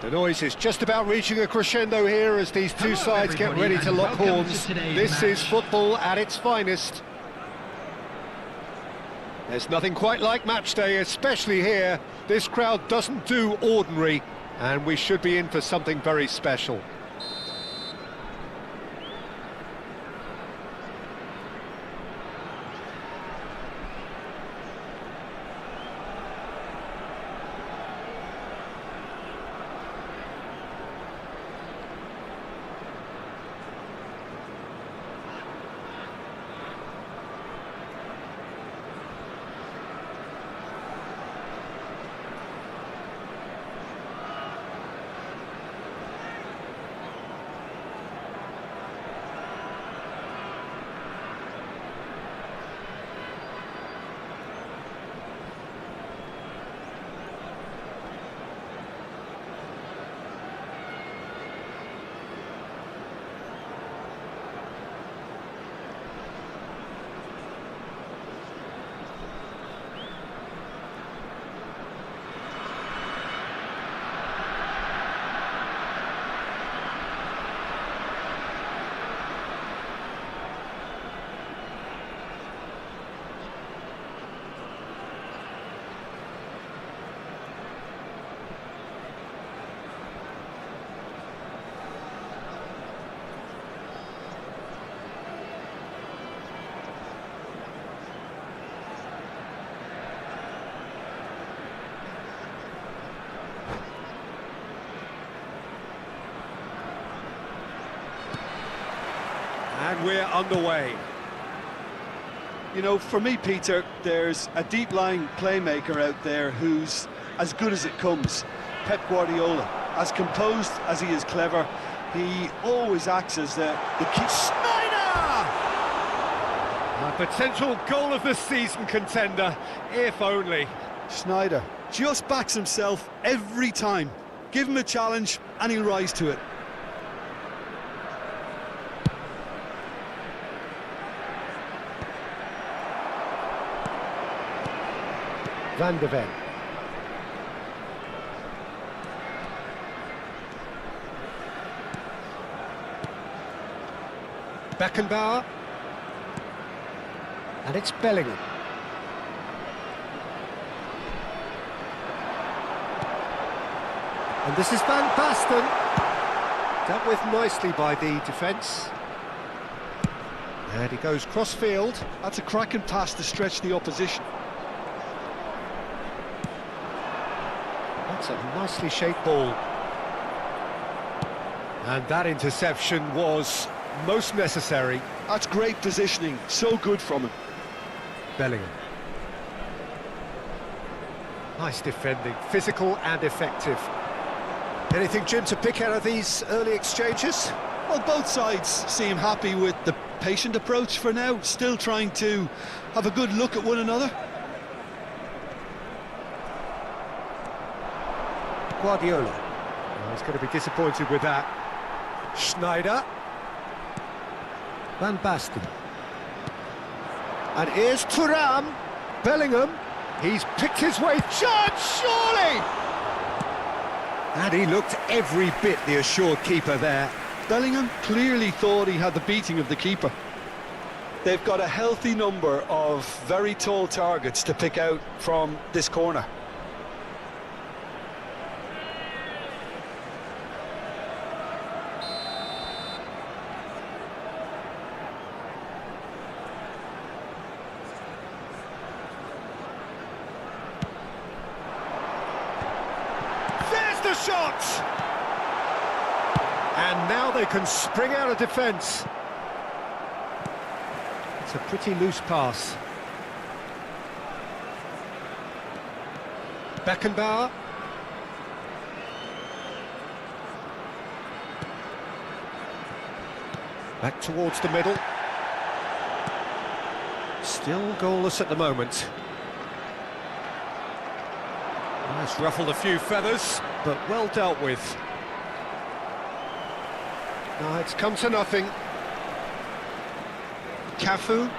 The noise is just about reaching a crescendo here as these two sides get ready to lock horns. This is football at its finest. There's nothing quite like match day, especially here. This crowd doesn't do ordinary, and we should be in for something very special. And we're underway. You know, for me, Peter, there's a deep-lying playmaker out there who's as good as it comes. Pep Guardiola. As composed as he is clever, he always acts as the key. Schneider! A potential goal of the season contender, if only. Schneider just backs himself every time. Give him a challenge and he'll rise to it. Van de Ven. Beckenbauer. And it's Bellingham. And this is Van Basten. Dealt with nicely by the defence. And he goes cross-field. That's a cracking pass to stretch the opposition. That's a nicely shaped ball. And that interception was most necessary. That's great positioning, so good from him. Bellingham. Nice defending, physical and effective. Anything, Jim, to pick out of these early exchanges? Well, both sides seem happy with the patient approach for now, still trying to have a good look at one another. Guardiola. Well, he's going to be disappointed with that. Schneider. Van Basten. And here's Thuram. Bellingham. He's picked his way. Chance, surely! And he looked every bit the assured keeper there. Bellingham clearly thought he had the beating of the keeper. They've got a healthy number of very tall targets to pick out from this corner. The shot! And now they can spring out of defence. It's a pretty loose pass. Beckenbauer. Back towards the middle. Still goalless at the moment. It's ruffled a few feathers, but well dealt with. No, it's come to nothing. Cafu.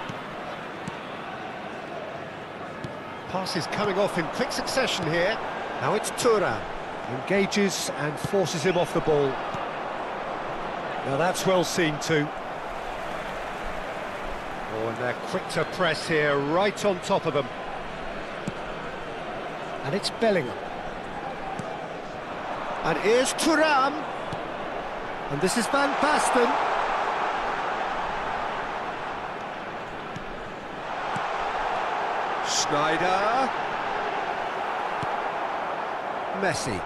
Passes coming off in quick succession here. Now it's Thuram. Engages and forces him off the ball. Now that's well seen too. Oh, and they're quick to press here, right on top of them. And it's Bellingham. And here's Thuram. And this is Van Basten. Schneider. Messi.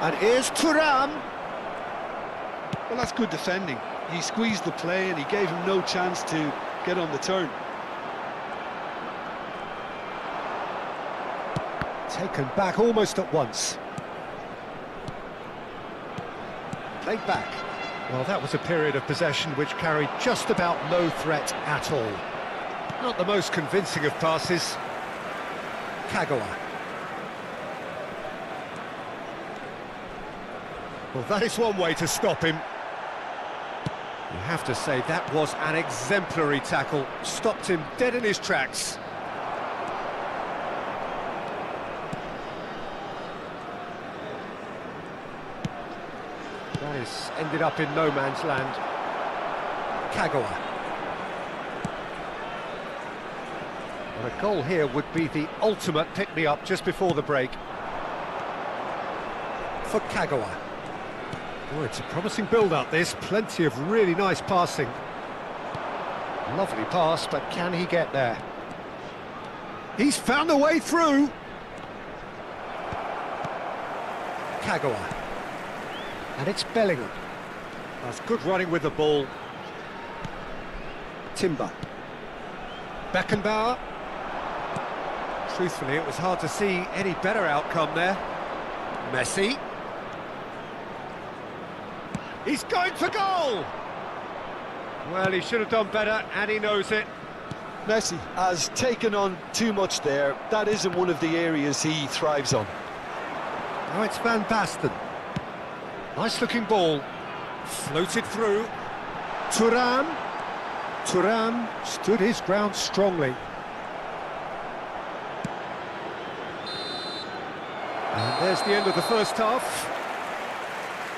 And here's Thuram. Well, that's good defending. He squeezed the play and he gave him no chance to get on the turn. Taken back almost at once. Played back. Well, that was a period of possession which carried just about no threat at all. Not the most convincing of passes. Kagawa. Well, that is one way to stop him. You have to say that was an exemplary tackle. Stopped him dead in his tracks. That is ended up in no man's land. Kagawa. Well, a goal here would be the ultimate pick-me-up just before the break. For Kagawa. Oh, it's a promising build-up, this. Plenty of really nice passing. Lovely pass, but can he get there? He's found a way through. Kagawa. And it's Bellingham. That's good running with the ball. Timber. Beckenbauer. Truthfully, it was hard to see any better outcome there. Messi. He's going for goal! Well, he should have done better, and he knows it. Messi has taken on too much there. That isn't one of the areas he thrives on. Now it's Van Basten. Nice-looking ball. Floated through. Thuram. Thuram stood his ground strongly. And there's the end of the first half.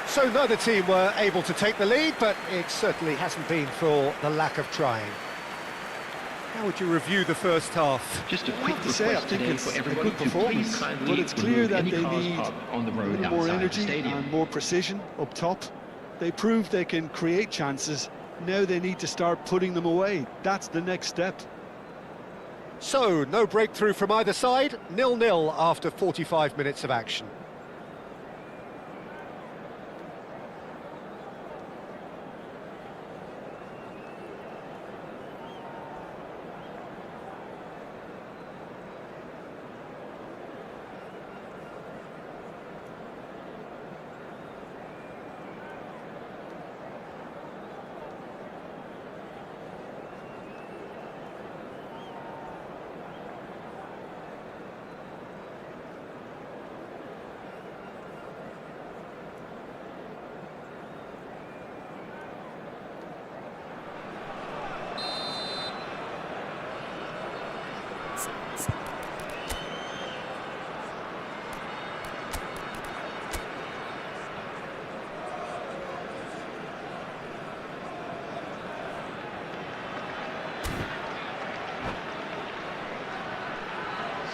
So neither team were able to take the lead, but it certainly hasn't been for the lack of trying. How would you review the first half? Just a quick I think it's a good performance, but it's clear that they need a little more energy and more precision up top. They proved they can create chances. Now they need to start putting them away. That's the next step. So, no breakthrough from either side, 0-0 after 45 minutes of action.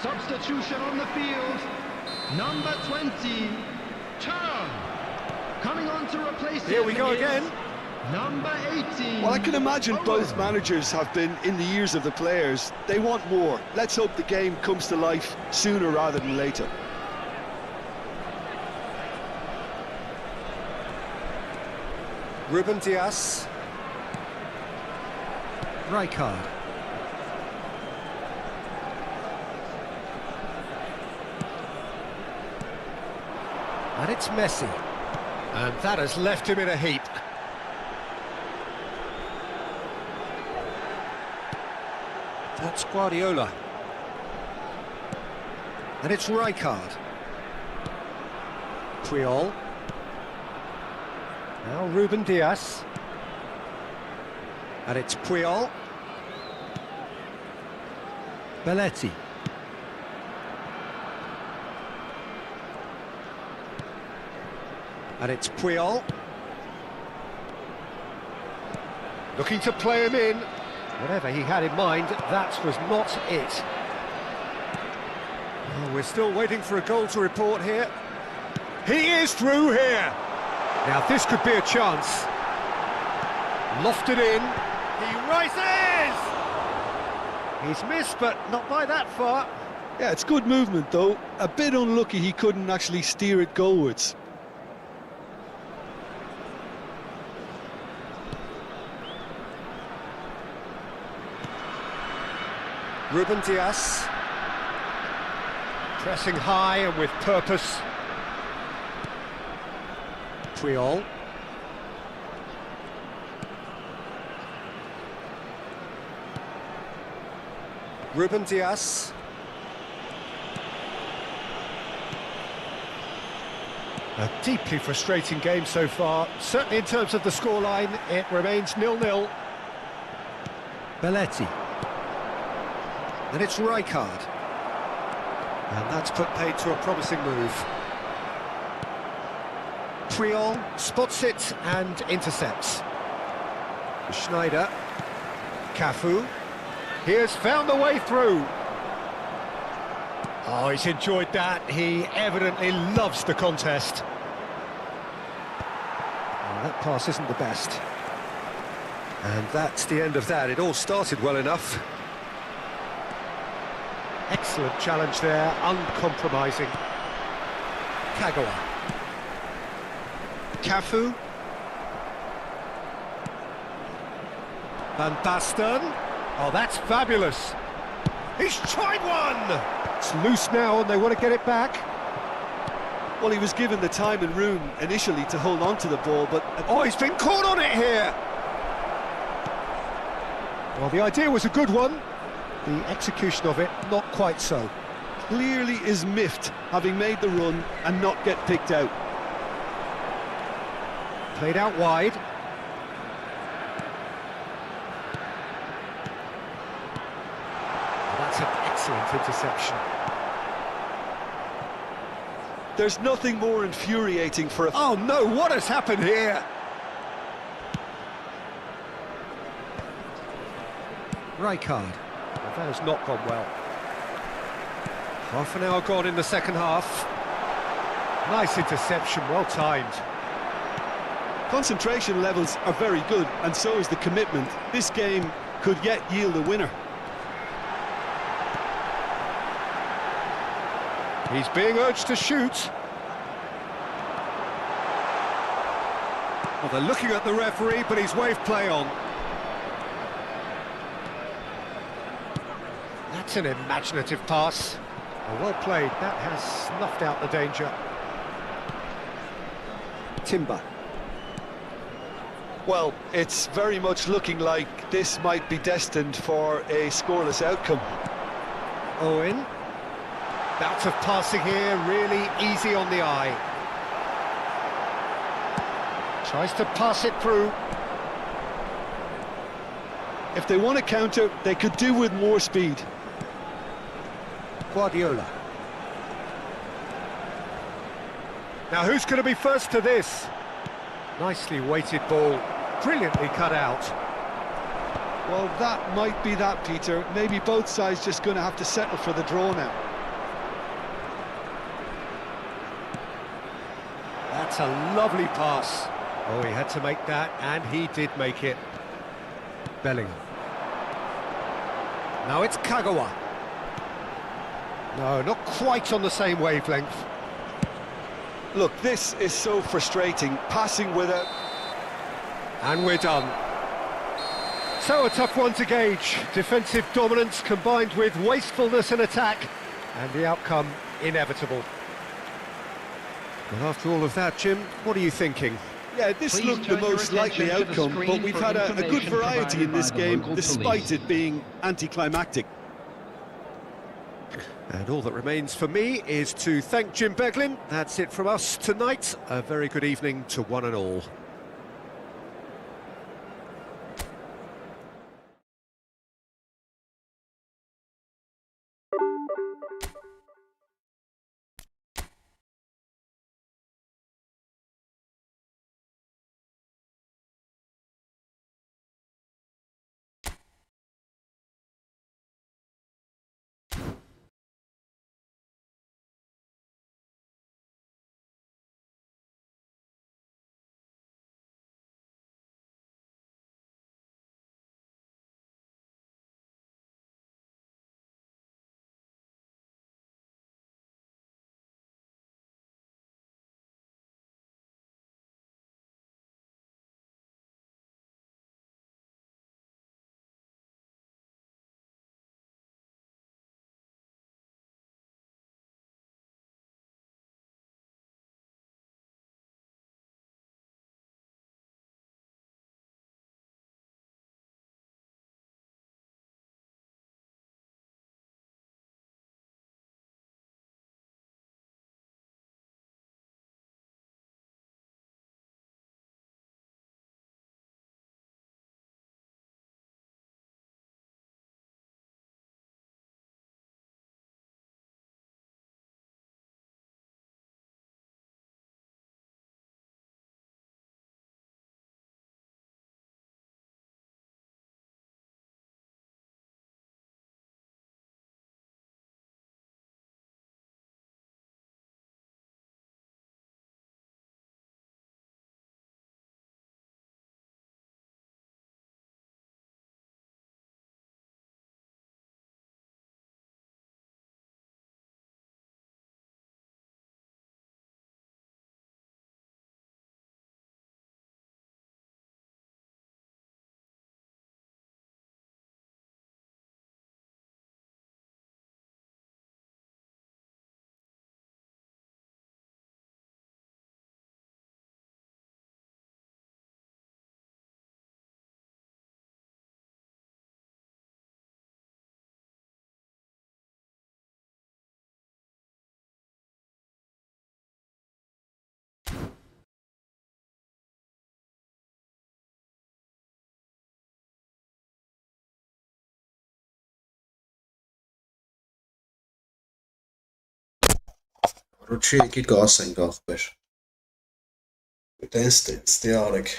Substitution on the field, number 20, Turn. Coming on to replace him. Here we go again. Number 18. Well, I can imagine both managers have been in the ears of the players. They want more. Let's hope the game comes to life sooner rather than later. Ruben Dias. Rijkaard. And it's Messi. And that has left him in a heap. That's Guardiola. And it's Rijkaard. Puyol. Now Ruben Dias. And it's Puyol. Belletti. And it's Puyol. Looking to play him in. Whatever he had in mind, that was not it. Oh, we're still waiting for a goal to report here. He is through here. Now this could be a chance. Lofted in. He rises! He's missed, but not by that far. Yeah, it's good movement though. A bit unlucky he couldn't actually steer it goalwards. Ruben Dias. Pressing high and with purpose. Puyol. Ruben Dias. A deeply frustrating game so far. Certainly in terms of the scoreline, it remains 0-0. Belletti. And it's Rijkaard. And that's put paid to a promising move. Puyol spots it and intercepts. Schneider. Cafu. He has found the way through. Oh, he's enjoyed that. He evidently loves the contest. Oh, that pass isn't the best. And that's the end of that. It all started well enough. Excellent challenge there, uncompromising. Kagawa. Cafu. Van Basten. Oh, that's fabulous. He's tried one! It's loose now and they want to get it back. Well, he was given the time and room initially to hold on to the ball, but... Oh, he's been caught on it here! Well, the idea was a good one. The execution of it, not quite so. Clearly is miffed, having made the run and not get picked out. Played out wide. That's an excellent interception. There's nothing more infuriating for a... Oh no, what has happened here? Rijkaard. Well, that has not gone well. Half an hour gone in the second half. Nice interception, well timed. Concentration levels are very good, and so is the commitment. This game could yet yield a winner. He's being urged to shoot. Well, they're looking at the referee, but he's waved play on. That's an imaginative pass. Well played, that has snuffed out the danger. Timber. Well, it's very much looking like this might be destined for a scoreless outcome. Owen. Bout of passing here, really easy on the eye. Tries to pass it through. If they want to counter, they could do with more speed. Guardiola. Now who's going to be first to this? Nicely weighted ball, brilliantly cut out. Well, that might be that, Peter. Maybe both sides just going to have to settle for the draw now. That's a lovely pass. Oh, he had to make that, and he did make it. Bellingham. Now it's Kagawa. No, not quite on the same wavelength. Look, this is so frustrating. Passing with a... And we're done. So a tough one to gauge. Defensive dominance combined with wastefulness in attack, and the outcome inevitable. Well, after all of that, Jim, what are you thinking? Yeah, this Please looked the turn your most likely attention to the outcome, but screen we've for had a good information variety in this provided by the game, local despite police. it being anticlimactic. And all that remains for me is to thank Jim Beglin. That's it from us tonight. A very good evening to one and all. Առաջի եկի կասենք ախպեր։ Տենց արեք։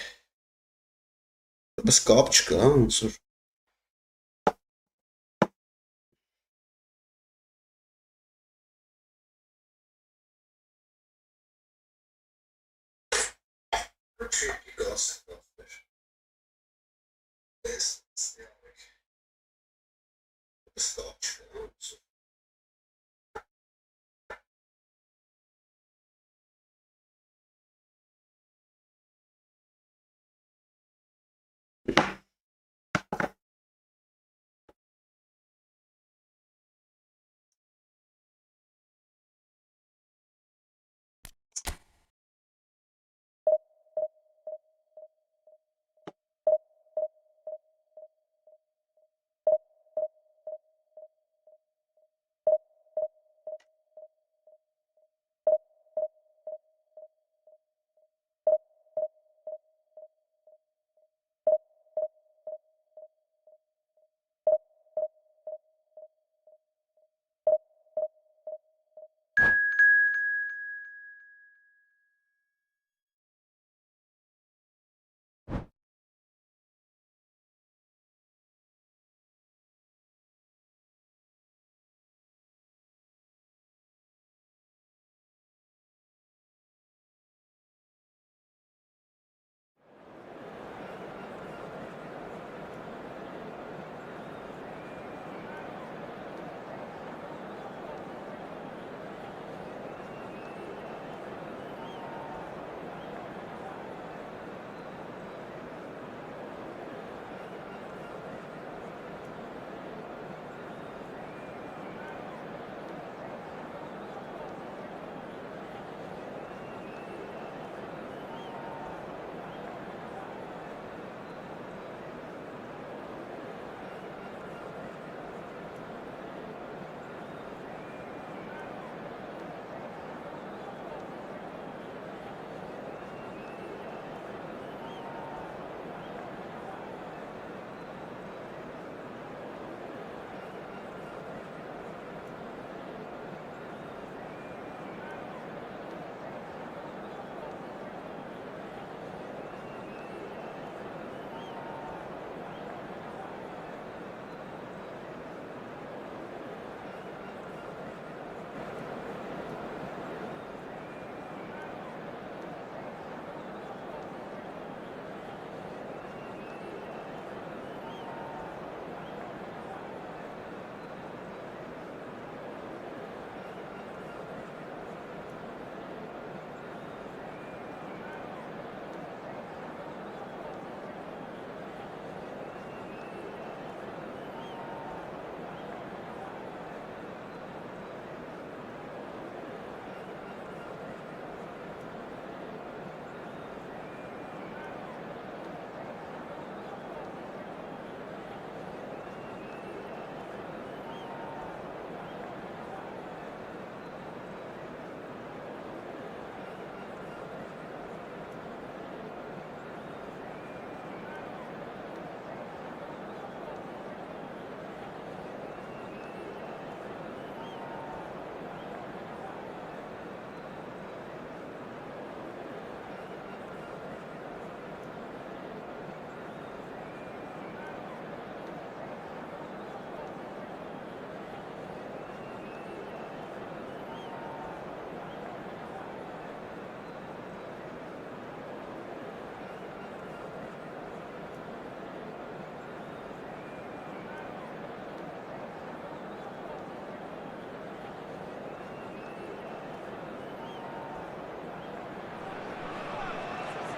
Բայց կապ չկա, ոնց որ Առաջի եկի կասենք ախպեր։ Տենց արեք։ Բայց կապ չկա, ոնց որ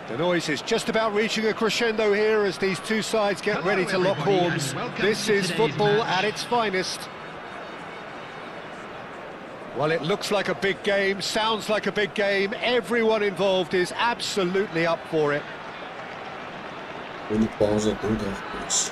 The noise is just about reaching a crescendo here as these two sides get ready to lock horns. This is football at its finest. Well, it looks like a big game, sounds like a big game. Everyone involved is absolutely up for it. Bunu pauza yapıyoruz.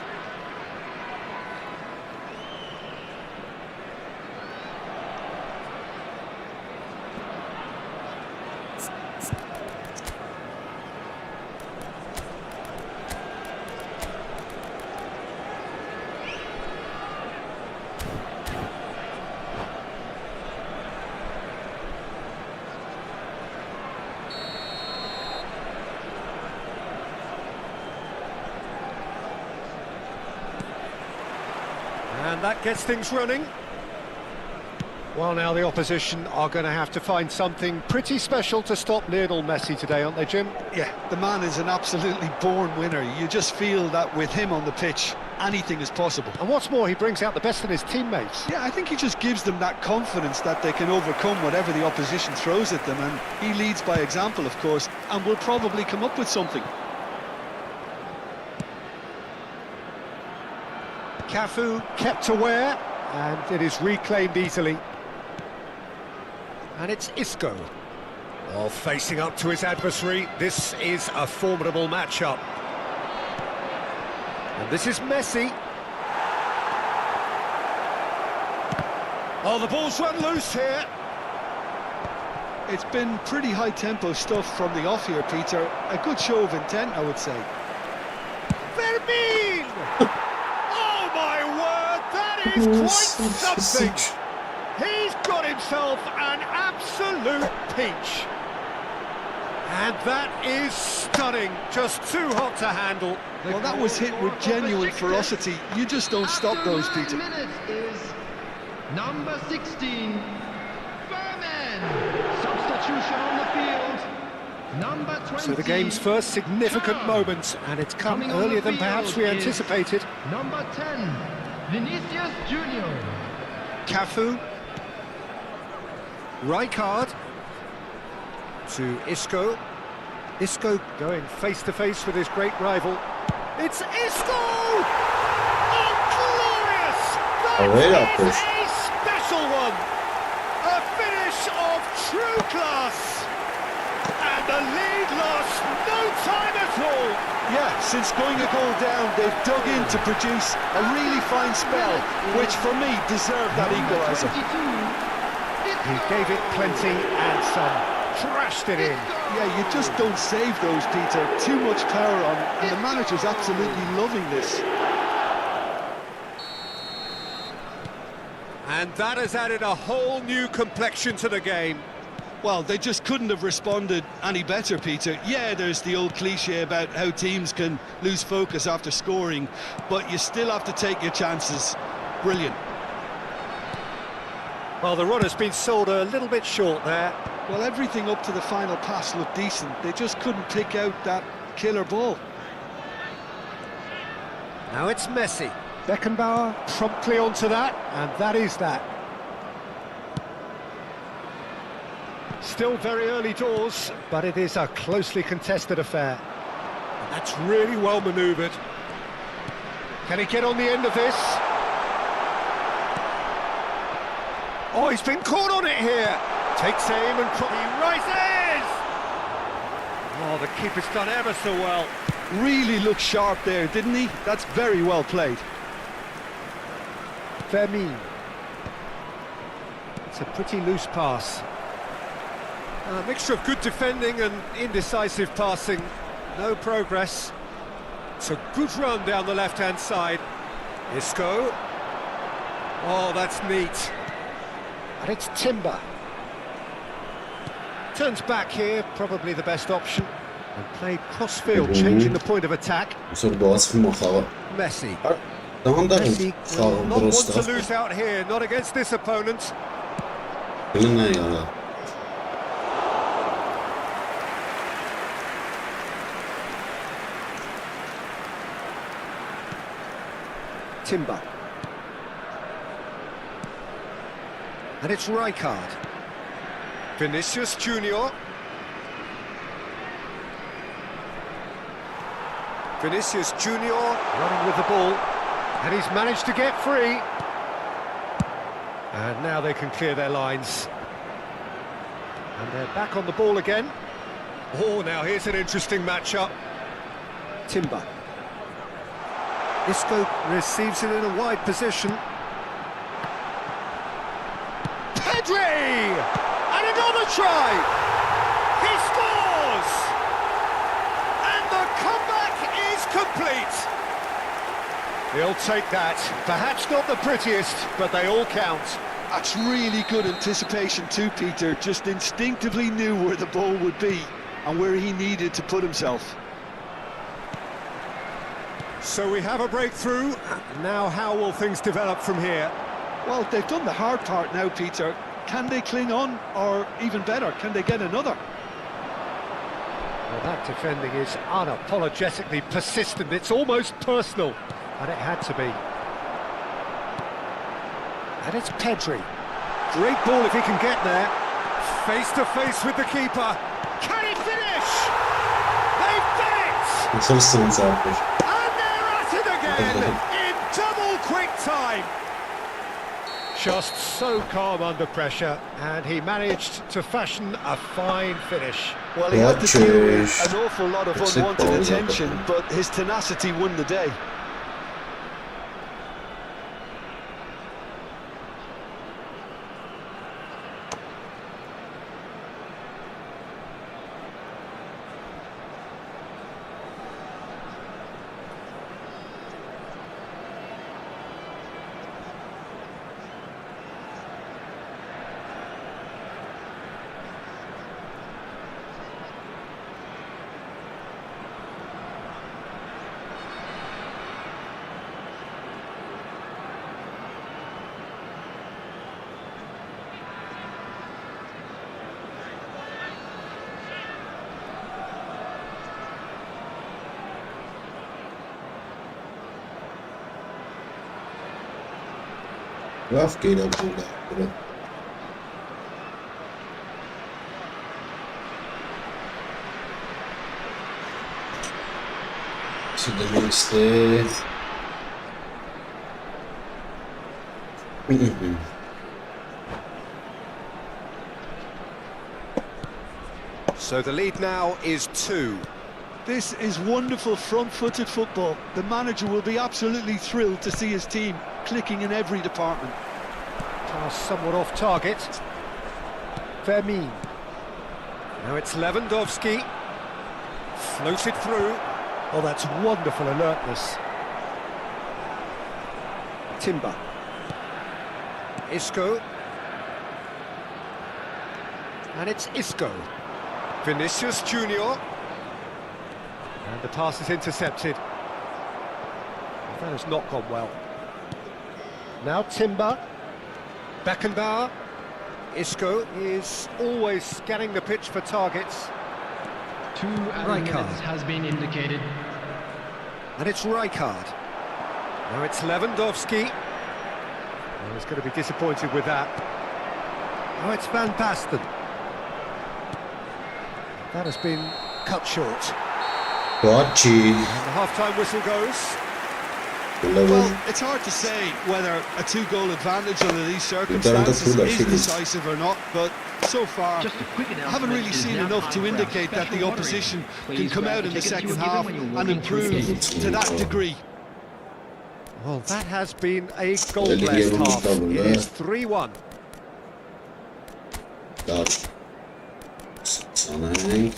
And that gets things running. Well, now the opposition are going to have to find something pretty special to stop Lionel Messi today, aren't they, Jim? Yeah, the man is an absolutely born winner. You just feel that with him on the pitch, anything is possible. And what's more, he brings out the best in his teammates. Yeah, I think he just gives them that confidence that they can overcome whatever the opposition throws at them, and he leads by example, of course, and will probably come up with something. Cafu kept aware, and it is reclaimed easily. And it's Isco. Well, facing up to his adversary, this is a formidable matchup. And this is Messi. Oh, the ball's run loose here. It's been pretty high-tempo stuff from the off here, Peter. A good show of intent, I would say. Fermin! Oh, my word, that is quite something. He's got himself an absolute peach. And that is stunning, just too hot to handle. Well, that was hit with genuine ferocity. You just don't stop those, Peter. Minutes is number 16, Fermin. Substitution on the field, number 20. So the game's first significant moment, and it's come Coming on earlier the than perhaps field we is anticipated. Number 10, Vinicius Junior. Cafu. Rijkaard. To Isco. Isco going face-to-face with his great rival. It's Isco! Oh, glorious! That is a special one! A finish of true class! And the lead lost no time at all! Yeah, since going a goal down, they've dug in to produce a really fine spell, which for me deserved that equaliser. He gave it plenty and some. Thrashed it in. Yeah, you just don't save those, Peter. Too much power on, and the manager's absolutely loving this. And that has added a whole new complexion to the game. Well, they just couldn't have responded any better, Peter. Yeah, there's the old cliche about how teams can lose focus after scoring, but you still have to take your chances. Brilliant. Well, the run has been sold a little bit short there. Well, everything up to the final pass looked decent. They just couldn't pick out that killer ball. Now it's Messi. Beckenbauer promptly onto that, and that is that. Still very early doors, but it is a closely contested affair. And that's really well manoeuvred. Can he get on the end of this? Oh, he's been caught on it here. Takes aim and he rises! Oh, the keeper's done ever so well. Really looked sharp there, didn't he? That's very well played. Fermin. It's a pretty loose pass. A mixture of good defending and indecisive passing. No progress. It's a good run down the left-hand side. Isco. Oh, that's neat. And it's Timber. Turns back here, probably the best option. And played cross-field, changing the point of attack. Messi. Messi will not want to lose out here, not against this opponent. Timber. And it's Rijkaard. Vinicius Junior. Vinicius Junior running with the ball, and he's managed to get free. And now they can clear their lines. And they're back on the ball again. Oh, now here's an interesting matchup. Timber. Isco receives it in a wide position. Pedri! And another try! He scores! And the comeback is complete! He'll take that. Perhaps not the prettiest, but they all count. That's really good anticipation too, Peter. Just instinctively knew where the ball would be and where he needed to put himself. So we have a breakthrough. Now how will things develop from here? Well, they've done the hard part now, Peter. Can they cling on, or even better, can they get another? Well, that defending is unapologetically persistent. It's almost personal, and it had to be. And it's Pedri. Great ball if he can get there. Face to face with the keeper. Can he finish? They've done it! Çalıştınız abi. And they're at it again in double quick time. Just so calm under pressure, and he managed to fashion a fine finish. Well, he had to deal with an awful lot of That's unwanted it, attention, but his tenacity won the day. Rough gate up on that, bro. So the next So the lead now is 2. This is wonderful front-footed football. The manager will be absolutely thrilled to see his team clicking in every department. Pass somewhat off target. Vermin. Now it's Lewandowski. Floated through. Oh, that's wonderful alertness. Timber. Isco. And it's Isco. Vinicius Junior. And the pass is intercepted. That has not gone well. Now Timber. Beckenbauer. Isco is always scanning the pitch for targets. 2 minutes has been indicated. And it's Rijkaard. Now it's Lewandowski. Well, he's going to be disappointed with that. Now it's Van Basten. That has been cut short. Bochi. And the half-time whistle goes. Well, it's hard to say whether a 2-goal advantage under these circumstances is decisive or not, but so far I haven't really seen enough to indicate that the opposition can come out in the second half and improve to that degree. Well, that has been a goal-blessed half. It is 3-1. Got Sonang.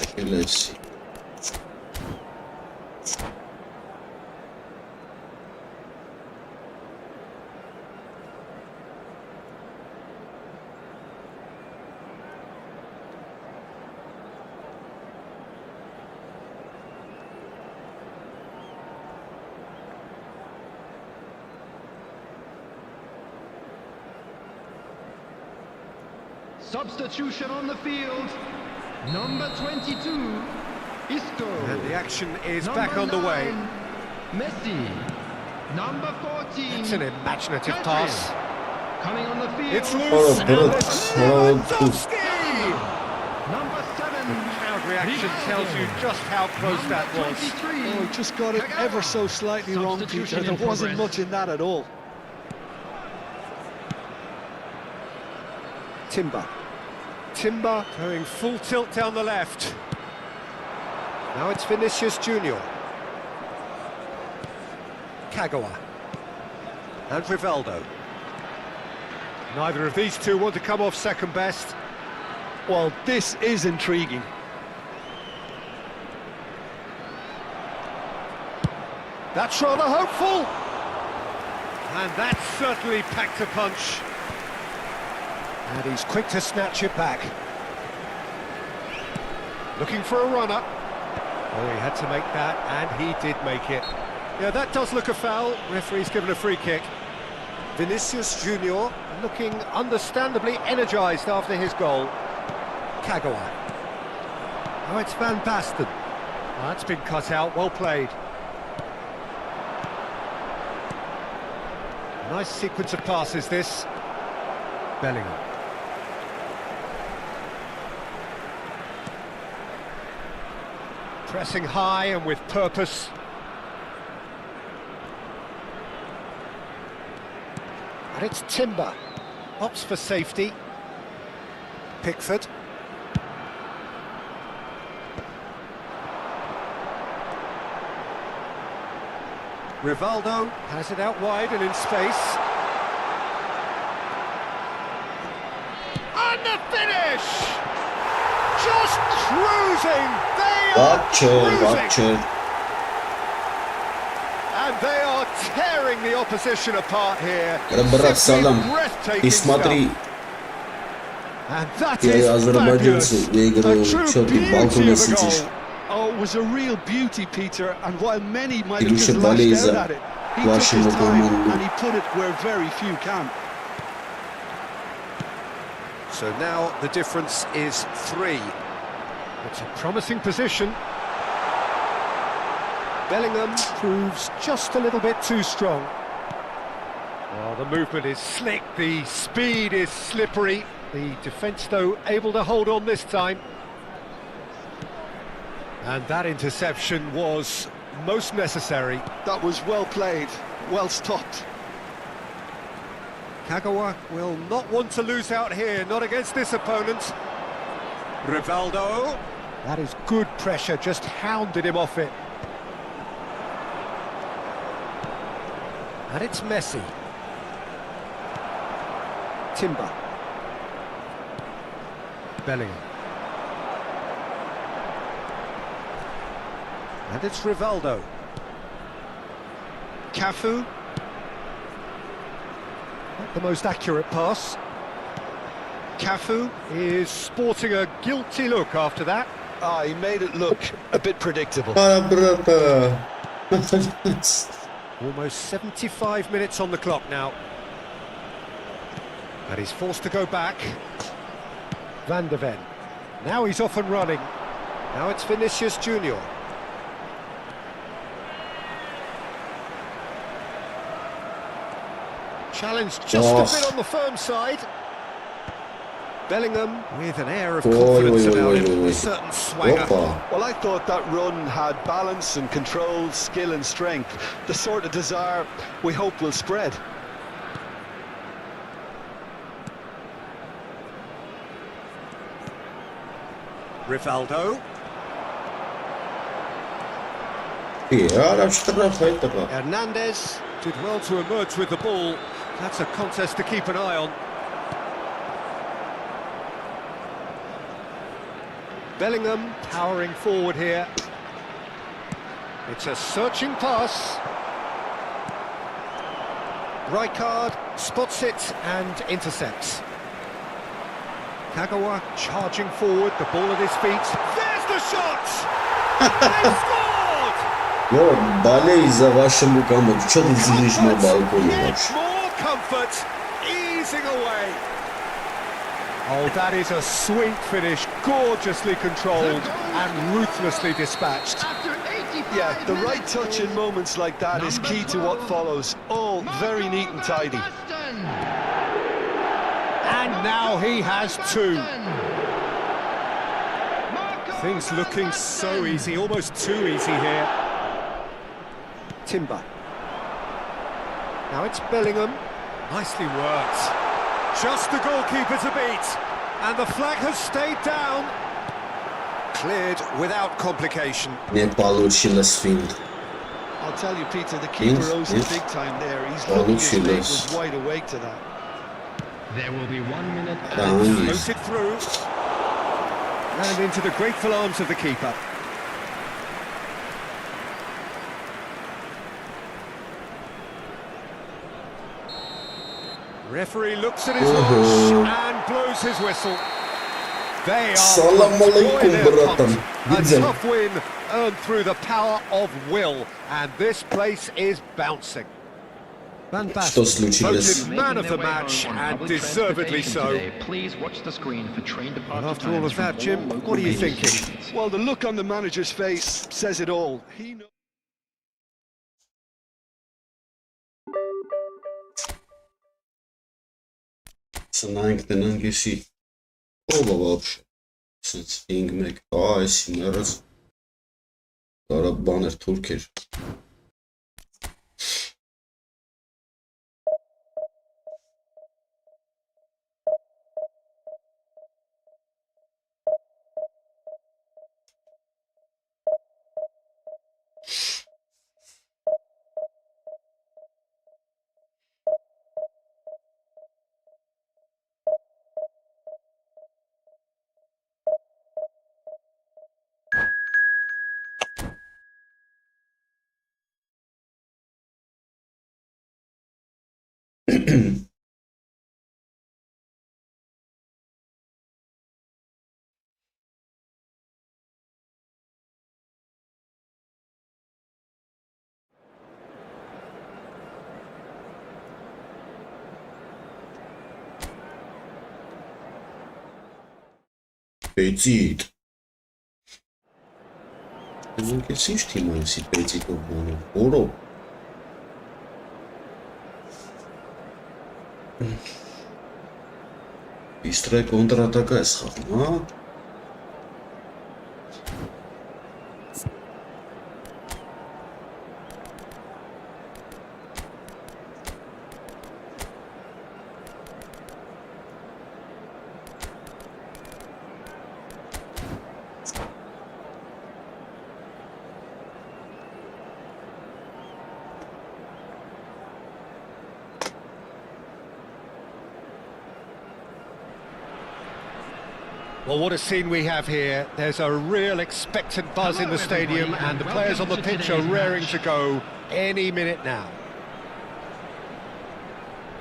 Okay, let's see. Substitution on the field. Number 22, Isco. And the action is Number back on the way. 9, Messi. Number 14. It's an imaginative Pedri. pass. Coming on the field. It's loose. And it's Lewandowski. Number 7. The crowd reaction tells you just how close that was. 23. Oh, he just got it ever so slightly wrong, Peter. There wasn't much in that at all. Timber. Timber going full tilt down the left. Now it's Vinicius Junior. Kagawa. And Rivaldo. Neither of these two want to come off second best. Well, this is intriguing. That's rather hopeful. And that certainly packed a punch. And he's quick to snatch it back. Looking for a runner. Oh, he had to make that, and he did make it. Yeah, that does look a foul. Referee's given a free kick. Vinicius Junior looking understandably energised after his goal. Kagawa. Oh, it's Van Basten. Oh, that's been cut out, well played. Nice sequence of passes, this. Bellingham. Pressing high and with purpose. And it's Timber. Opts for safety. Pickford. Rivaldo has it out wide and in space. And the finish! Just cruising! They are cruising! And they are tearing the opposition apart here. Брат, Салам, Breathtaking и смотри, stuff. And that я is азербайджанцу fabulous. выиграл A true четкий beauty балкон of a сидишь. goal. Oh, it was a real beauty, Peter, and while many might have Илюша, just болей lashed out за at it, he took his вашему time команду. and he put it where very few can. So now the difference is 3. It's a promising position. Bellingham proves just a little bit too strong. Oh, the movement is slick, the speed is slippery. The defence, though, able to hold on this time. And that interception was most necessary. That was well played, well stopped. Kagawa will not want to lose out here, not against this opponent. Rivaldo. That is good pressure, just hounded him off it. And it's Messi. Timber. Bellingham. And it's Rivaldo. Cafu. Not the most accurate pass. Cafu is sporting a guilty look after that. Ah, he made it look a bit predictable. Пара, брата. Almost 75 minutes on the clock now. And he's forced to go back. Van de Ven. Now he's off and running. Now it's Vinicius Junior. Challenged just a bit on the firm side. Bellingham with an air of confidence about him, a certain swagger. Опа. Well, I thought that run had balance and control, skill and strength. The sort of desire we hope will spread. Rivaldo. Ara штраф это. Hernandez did well to emerge with the ball. That's a contest to keep an eye on. Bellingham powering forward here. It's a searching pass. Rijkaard spots it and intercepts. Kagawa charging forward, the ball at his feet. There's the shot! They scored! Вот, болей за вашему команду. Что ты сидишь на балконе Yet вообще? more comfort, easing away. Oh, that is a sweet finish, gorgeously controlled and ruthlessly dispatced. After 85 Yeah, the right minutes, touch in moments like that is key to what follows. All very neat and tidy. And now he has 2. Things looking so easy, almost too easy here. Timber. Now it's Bellingham. Nicely worked. Just the goalkeeper to beat. And the flag has stayed down. Cleared without complication. Не получилось финт. I'll tell you, Peter, the keeper Yes, owes yes. it big time there. He's lucky his mate was wide awake to that. There will be 1 minute Down. and Floated through. And into the grateful arms of the keeper. Referee looks at his watch and blows his whistle. They are Salam alaikum, destroying their bratan. punt. A Widzę. tough win earned through the power of will, and this place is bouncing. Van Что Basten случилось? voted man of the match, and deservedly so. Please watch the screen for train And departure after all of that, Jim, what are you thinking? Well, the look on the manager's face says it all. He knows. Հասնենք գնանք էսի ով է вообще սենց 5-1 այսի մերս կարա բաներ թուրքեր Պեծիտ Դուք ես ինչ թիմ այսի պեծիտով բանում, որով Բիստրե կոնտրատակա ես խաղում, հա? Well, what a scene we have here. There's a real expectant buzz in the stadium, and the players on the pitch are raring to go any minute now.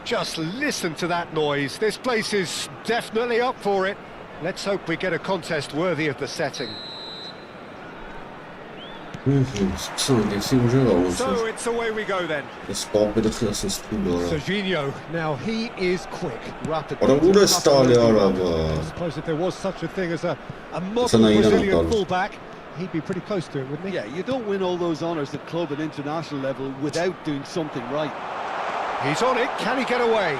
Just listen to that noise. This place is definitely up for it. Let's hope we get a contest worthy of the setting. So it's away we go then. Serginho, now he is quick, rapid. I suppose if there was such a thing as a modern Brazilian fullback, he'd be pretty close to it, wouldn't he? Yeah, you don't win all those honours at club and international level without doing something right. He's on it, can he get away?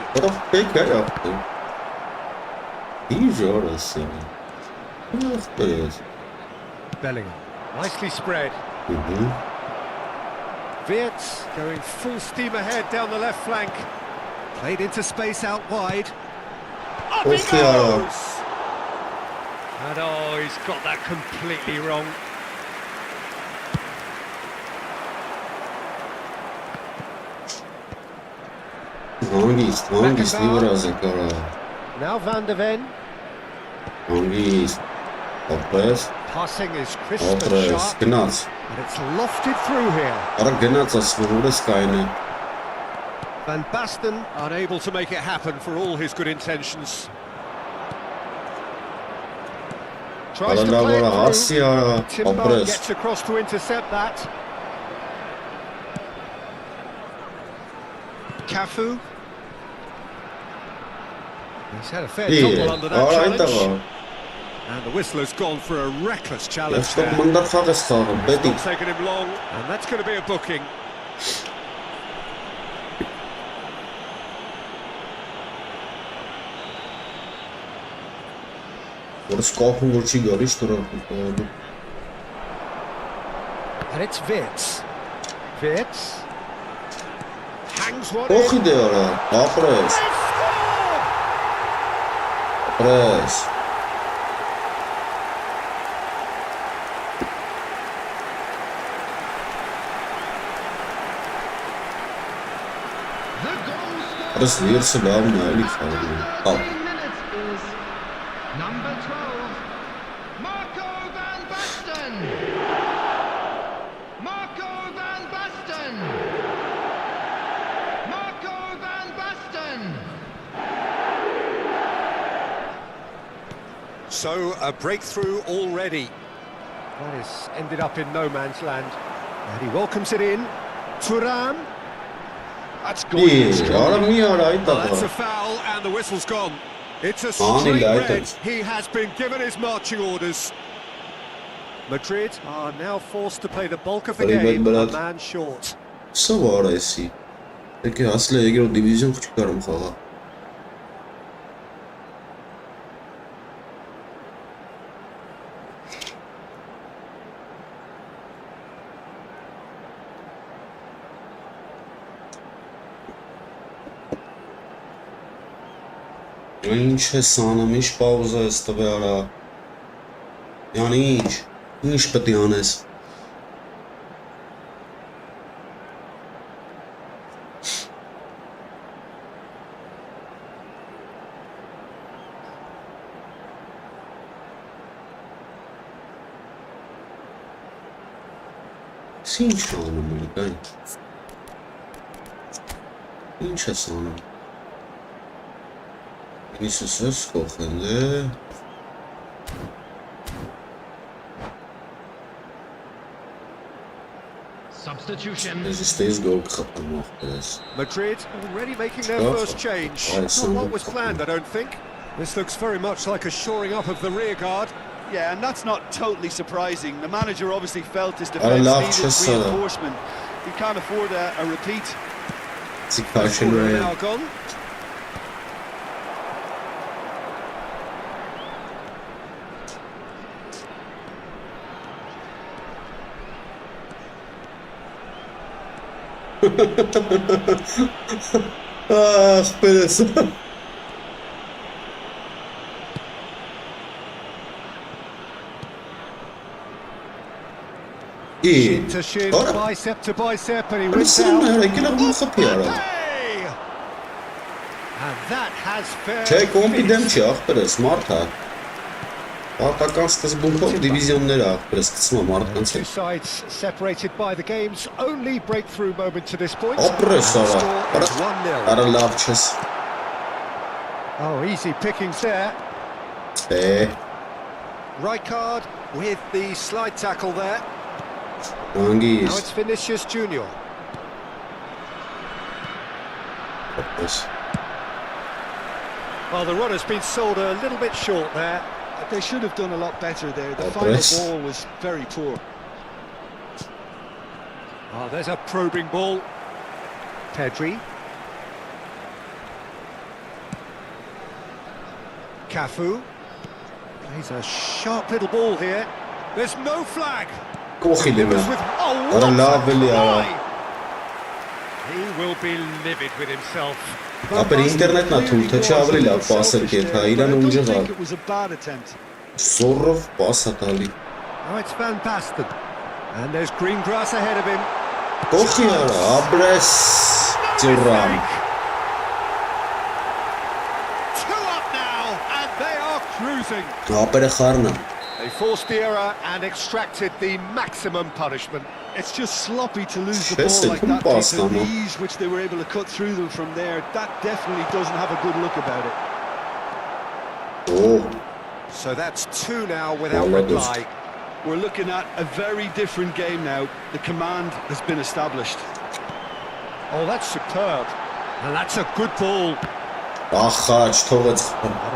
Bellingham, nicely spread. Wirtz going full steam ahead down the left flank. Played into space out wide. Up he goes! And oh, he's got that completely wrong. Now Van de Ven. Passing is crisp and sharp, and it's lofted through here. Van Basten unable to make it happen for all his good intentions. Tries to play it through. Timber gets across to intercept that. Cafu. He's had a fair tumble under that challenge. And the whistler's gone for a reckless challenge there. It's not taken him long, and that's going to be a booking. And it's Wirtz. Wirtz hangs one in. Das wird so lang neulich Number 12, Marco Van Basten. Marco Van Basten. Marco Van Basten. So a breakthrough already. That has ended up in no man's land. And he welcomes it in. Thuram. That's going strong. That's a foul and the whistle's gone. It's a straight red. He has been given his marching orders. Madrid are now forced to play the bulk of the game, a man short. So what I see. Peki asla ilgili o divizyon çıkarım falan. Ինչ է սանում, ինչ պաուզա ես տվյալա, yani ինչ պետք է անես։ Ինչ անում է, կայն։ Ինչ է սանում։ Ինիսս կողքն է։ Substitution. This goal khapam off. Madrid already making their first change. Not what was planned, I don't think. This looks very much like a shoring up of the rear guard. Yeah, and that's not totally surprising. The manager obviously felt his defence needed reinforcement. He can't afford a repeat. It's a caution now gone. Perez. Shin to shin, bicep to bicep, and he wins out. And that has fair. Չէ, կոմպիդենտ չի, ախպերս, մարդ է։ Պատական սկզբունքով դիվիզիոններ է, ախպերս, կցում է մարդկանց Two sides separated by the game's only breakthrough moment to this point. Ապրես արա, արա լավ չես։ Oh, easy pickings there. Right card with the slide tackle there. Now it's Vinicius Junior. Well, the run has been sold a little bit short there. They should have done a lot better there. The final ball was very poor. Oh, there's a probing ball. Pedri. Cafu. Plays a sharp little ball here. There's no flag. He will be livid with himself. Ապեր ինտերնետն է թույլ, թե չավրի լավ պասը կեթա, իրան ունջղալ։ Զորով պասը տալի։ Oh, it's Van Basten. And there's green grass ahead of him. Կողքի արա, աբրես ծուրան։ Two up now, and they are cruising. Ապերը խարնը։ They forced the error and extracted the maximum punishment. It's just sloppy to lose the ball like that, Peter. The ease which they were able to cut through them from there, that definitely doesn't have a good look about it. Oh. So that's two now without reply. We're looking at a very different game now. The command has been established. Oh, that's superb. And that's a good ball. An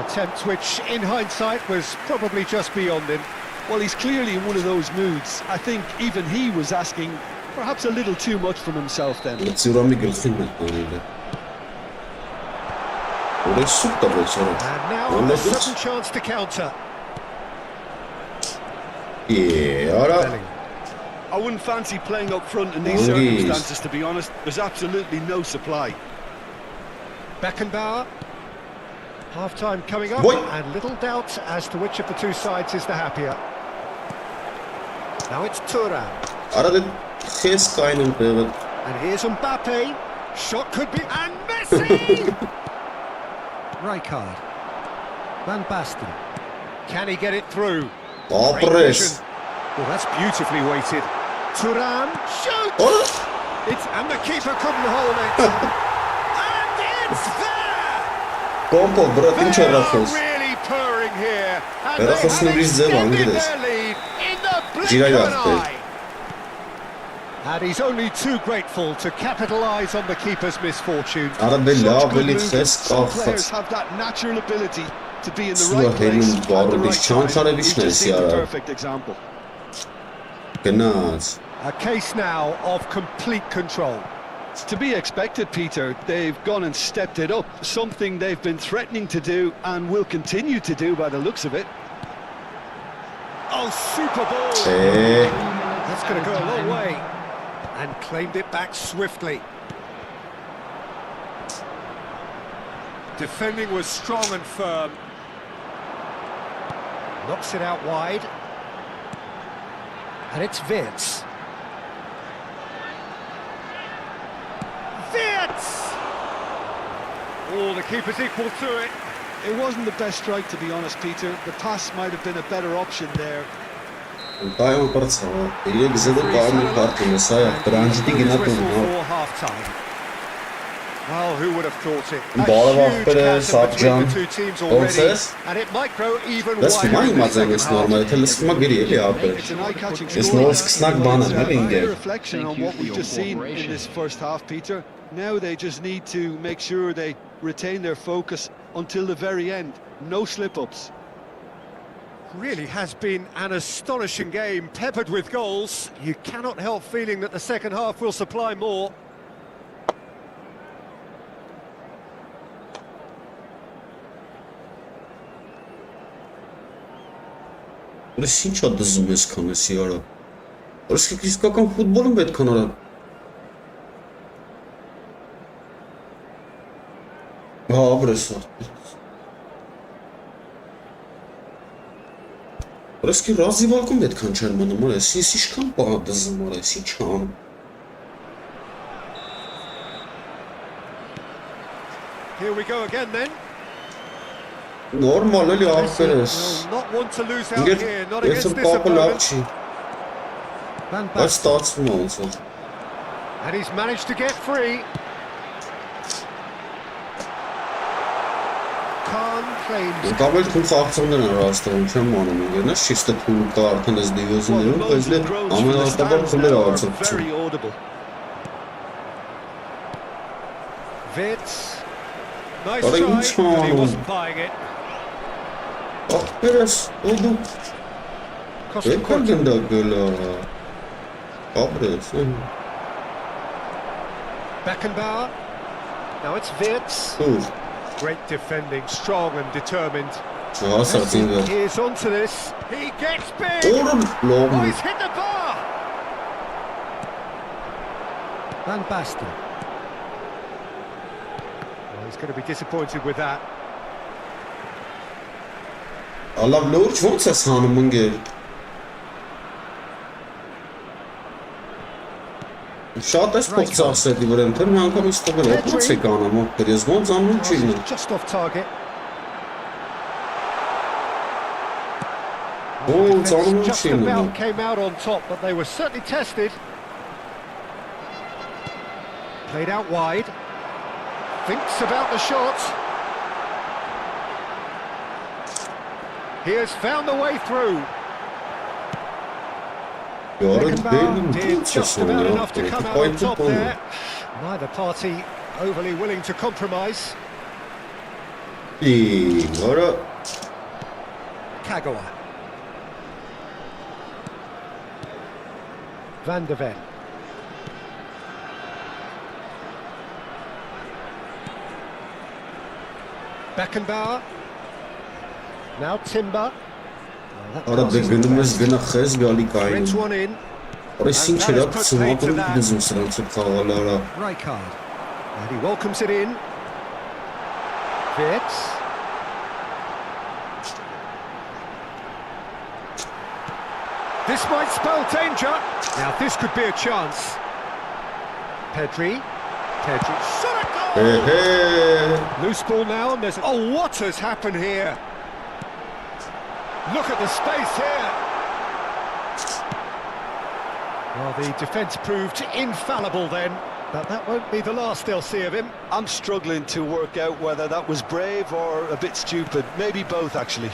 attempt which, in hindsight, was probably just beyond him. Well, he's clearly in one of those moods. I think even he was asking perhaps a little too much from himself then. And now a sudden chance to counter. I wouldn't fancy playing up front in these circumstances, to be honest. There's absolutely no supply. Beckenbauer. Half-time coming up, and little doubt as to which of the two sides is the happier. Now it's Thuram. And here's Mbappe. Shot could be... And Messi! Rijkaard. Van Basten. Can he get it through? Oh, that's beautifully weighted. Thuram shoots! And the keeper couldn't hold it. And it's there! They are really purring here. And they have extended their lead in the Gemini. And he's only too grateful to capitalise on the keeper's misfortune. Ara be lավ էլի խես Some players կախած have that natural ability to be in the Սուա right place հելուն at the բարոդի right time. չանչարևիչն He's է just seen the սիարա perfect example. Գնաց A case now of complete control. To be expected, Peter. They've gone and stepped it up, something they've been threatening to do and will continue to do by the looks of it. Oh, super ball! That's going to go a long way. And claimed it back swiftly. Defending was strong and firm. Knocks it out wide. And it's Wirtz. Wirtz! Oh, the keeper's equal to it. It wasn't the best strike, to be honest, Peter. The pass might have been a better option there. Պայոն պրծավա Իրեք զդը պարմի պարտին է սայա բրանջիտի գնա տունա For half-time. Well, who would have thought it? A Բարև huge ախպեր է chasm between Սաբջան the two teams Ոնց already, ես and it might grow even Լսվում wider է in the իմացան second ես նորմալ եթե լսվում է գրի էլի ապեր It's an eye-catching Ես score. նորից կսնակ բան եմ էլի A ինգեր reflection on what we've just seen in this first half, Peter. Now they just need to make sure they retain their focus until the very end. No slip-ups. Really has been an astonishing game, peppered with goals. You cannot help feeling that the second half will supply more. Որս ինչ է դզում ես քանեսի արա Որս իսկական ֆուտբոլում պետք է նորա Հա բրես Որս კი ռազիվալքում պետք է չեր մնում արա ես ինչքան պահ դզում արա ես ինչ անում Here we go again then. Նորմալ էլի ախպեր ես Will not want to lose out Ինգեր here, not ես against this պապը լավ opponent. չի Van Բայց Basten. ստացվում է ոնց որ And he's managed to get free. Khan claims. Կապել թուն խաղցաններ են Հայաստանում չեմ անում ինգերնես չիստը թուն կա արդեն ես դիվիզիոներում բայց լե ամենահարտաբար խմբեր արծып Very audible. Wirtz. Nice But try, it's but he on. wasn't buying it. Ախպեր ես ու դու Costa Եկար Costa. գնդա գլա Կապրես Beckenbauer. Now it's Wirtz. Տուր Great defending, strong and determined. Հասած ինգը Here's onto this. He gets big. Օրը Oh, լոմ he's hit the bar. Van Basten. Well, he's going to be disappointed with that. Ալավ լուրջ ոնց ես հանում ընգեր Շատ ես փող ծախսեցի վրա ընթեր մի անգամ ինձ տվել ոնց եք անում ոնց ես ոնց անում չի Oh, just off target. ոնց անում Just չի about անում came out on top, but they were certainly tested. Played out wide. Thinks about the shot. He has found the way through. Յորը Beckenbauer did դեն just about enough to come out on top there. Neither party overly willing to compromise. Յորը Kagawa. Van de Ven. Beckenbauer. Now Timber. Արա դե գնում ես գնա խես գալիկային Threads one in. Որս ինչ էրա ծմատում դզում սրանց խաղալ արա Rijkaard. And he welcomes it in. Wirtz. This might spell danger. Now this could be a chance. Pedri. Shot it goal! Էհե Loose ball now, and there's... Oh, what has happened here? Look at the space here. Well, the defence proved infallible then, but that won't be the last they'll see of him. I'm struggling to work out whether that was brave or a bit stupid. Maybe both, actually.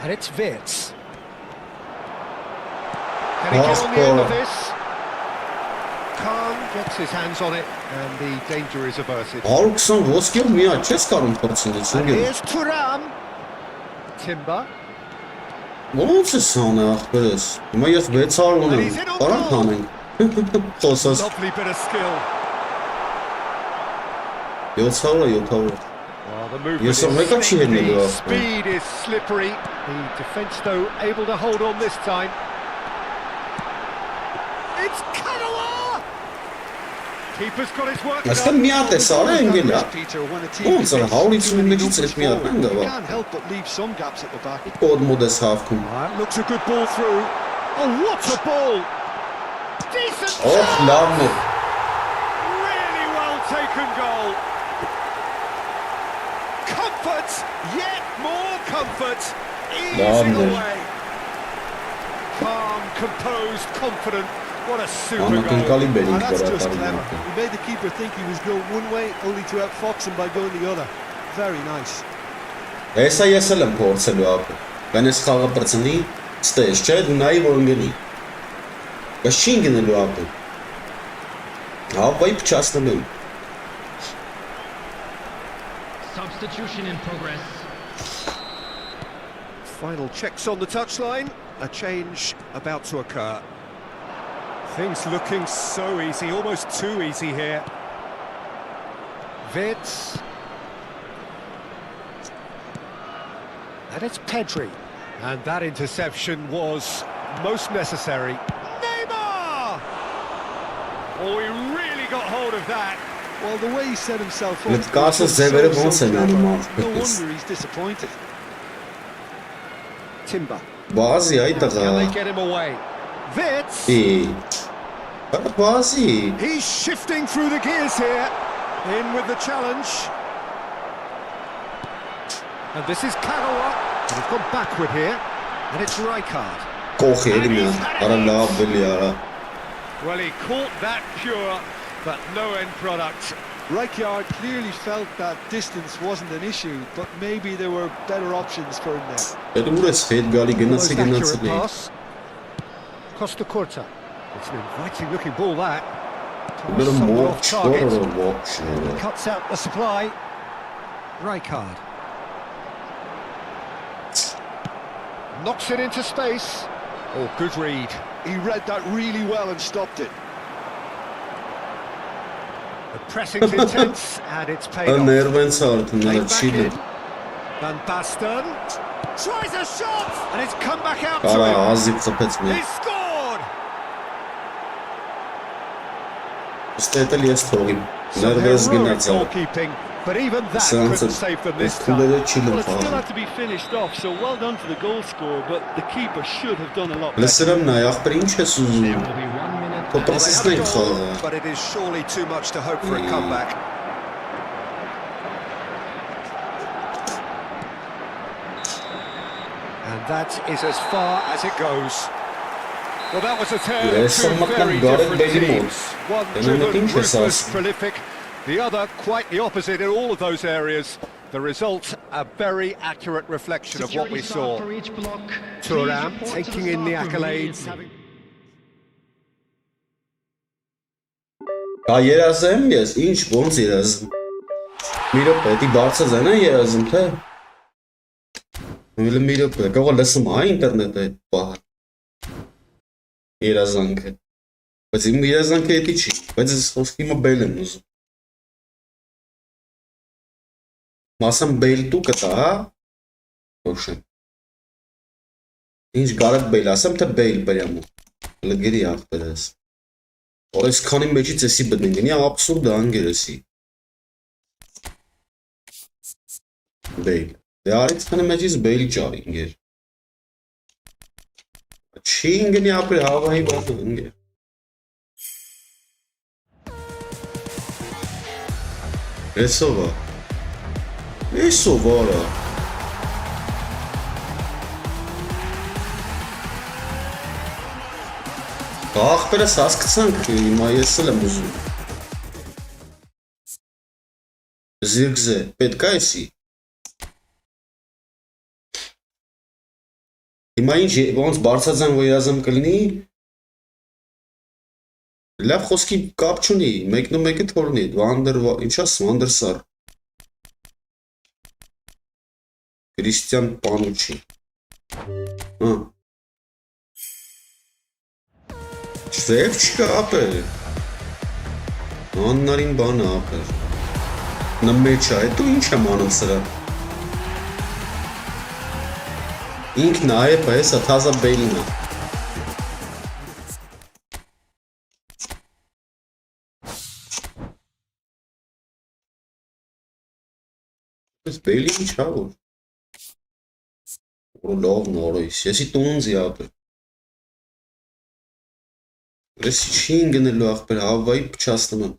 And it's Wirtz. Can he get on the end of this? Khan gets his hands on it, and the danger is averted. Ալքսան ոսկեր մի աչես կարում փորձել And here's Thuram. Timber. Ոնց է սանը ախպերս։ Հիմա ես 600 ունեմ։ Կարանք հանենք։ Խոսած Lovely bit of skill. 700. Well, the movement Yes, I'm is like slick, actually the in the speed is slippery. The defence, though, able to hold on this time. It's Kagawa! Keeper's got his work Այստեղ մի հատ է սարը ընկել է։ Peter, when a team Ոնց է defends 150 too many մեջից numbers էս մի հատ forward, ընկա։ you can't help but leave some gaps at the back. Կոդ մոդես հավքում։ That looks a good ball through. Oh, what a ball! Decent Օհ, shot! լավն է։ Really well taken goal. Comfort, yet more comfort. Easing Lovely. away. Calm, composed, confident. What a super goal. Անակնկալի And բերինք that's վրա just տարին clever. ակը։ He made the keeper think he was going one way, only to outfox him by going the other. Very nice. Հեսա ես էլ եմ փորձելու ակը։ Բան ես խաղը բրցնի, ստեж չէ, դու նայի որ ընկնի։ Բայց չի ընկնելու ակը։ Հավայ փչացնելու։ Substitution in progress. Final checks on the touchline. A change about to occur. Things looking so easy, almost too easy here. Wirtz. And it's Pedri. And that interception was most necessary. Neymar! Oh, he really got hold of that. Well, the way he set himself up, Let Garza was Zevere so once again, clever. Mark. No wonder he's disappointed. Timber. Բազի այ Can տղա։ they get him away? Wirtz. Բազի։ He's shifting through the gears here. In with the challenge. And this is Kagawa. And he's gone backward here. And it's Rijkaard. Կողի էլի միան։ Արա լավ բելի արա։ Well, he caught that pure, but no end product. Rijkaard clearly felt that distance wasn't an issue, but maybe there were better options for him there. Էլ ուր ես հետ գալի Most գնացի accurate գնացի։ pass. Costa Curta. It's an inviting looking ball that. Բերը Somewhat off մոչ target. շորը ողջ։ Cuts out the supply. Rijkaard. Knocks it into space. Oh, good read. He read that really well and stopped it. The pressing's intense and it's paid off. Ներվենց արդեն Played նրա back չի in. դու։ Van Basten tries a shot and it's come back out to Արա him. ազիվ ծփեց մի։ He's scored. Ստետել ես թողին։ Some Ներվես heroic գնաց։ goalkeeping, but even that couldn't save them this time. Քուլերը չի Well, լավ it still խաղա։ had to be finished off, so well done to the goal scorer, but the keeper should have done a lot better. Լսրեմ նայ ախպեր ինչ ես There ուզում։ will be 1 minute. Քո Well, they have պրեսիսն a են goal, խաղա։ but it is surely too much to hope for a comeback. And that is as far as it goes. Well, that was a tale of Yes, two I'm not very gonna different bet anymore. teams. One Then I'm not driven, interested. ruthless, prolific. The other quite the opposite in all of those areas. The result, a very accurate reflection of what we Security saw. staff for each block. Please Thuram report to taking in the staff room accolades. immediately. Կա երազեմ ես, ինչ ոնց երազեմ։ Մի րոպե, դի բարձրացան է երազեմ, թե։ Ուղղակի մի րոպե, կարող լսում այ ինտերնետը այդ բահ։ Երազանքը։ Բայց իմ երազանքը էդի չի, բայց ես խոսքի մը բել եմ ուզում։ Մասամ բել դու կտա, հա։ Ոშեմ։ Ինչ գարետ բել, ասեմ թե բել բերյամու։ Լգերի ախպերես։ Օրես քանի մեջից էսի բտնին, աբսուրդ է անգերեսի։ Բեյլ։ Դե արից քանի մեջից բեյլի ճար ինգեր։ Չի ինգնի ապրի հավահի բատը ինգեր։ Էսով է։ Էսով արա։ Ախպերս հասկցանք, հիմա ես էլ եմ ուզում։ Զիրգզե, պետք է էսի։ Հիմա ինչ ոնց բարձրացան որ երազեմ կլինի լավ խոսքի կապ չունի մեկն ու մեկը թորնի վանդեր ինչ ասում վանդերսար Քրիստիան Պանուչի Չվև չկա ապեր Աննարին բանը ապեր Նմեջ է դու ինչ եմ անում սրա Ինքն այեպ է սա թազա բելին է Ես բելին ինչ հա որ Լավ նորոյս, եսի տունձի ապեր Ես չի ինգնելու աղբեր հավայի պչասնում եմ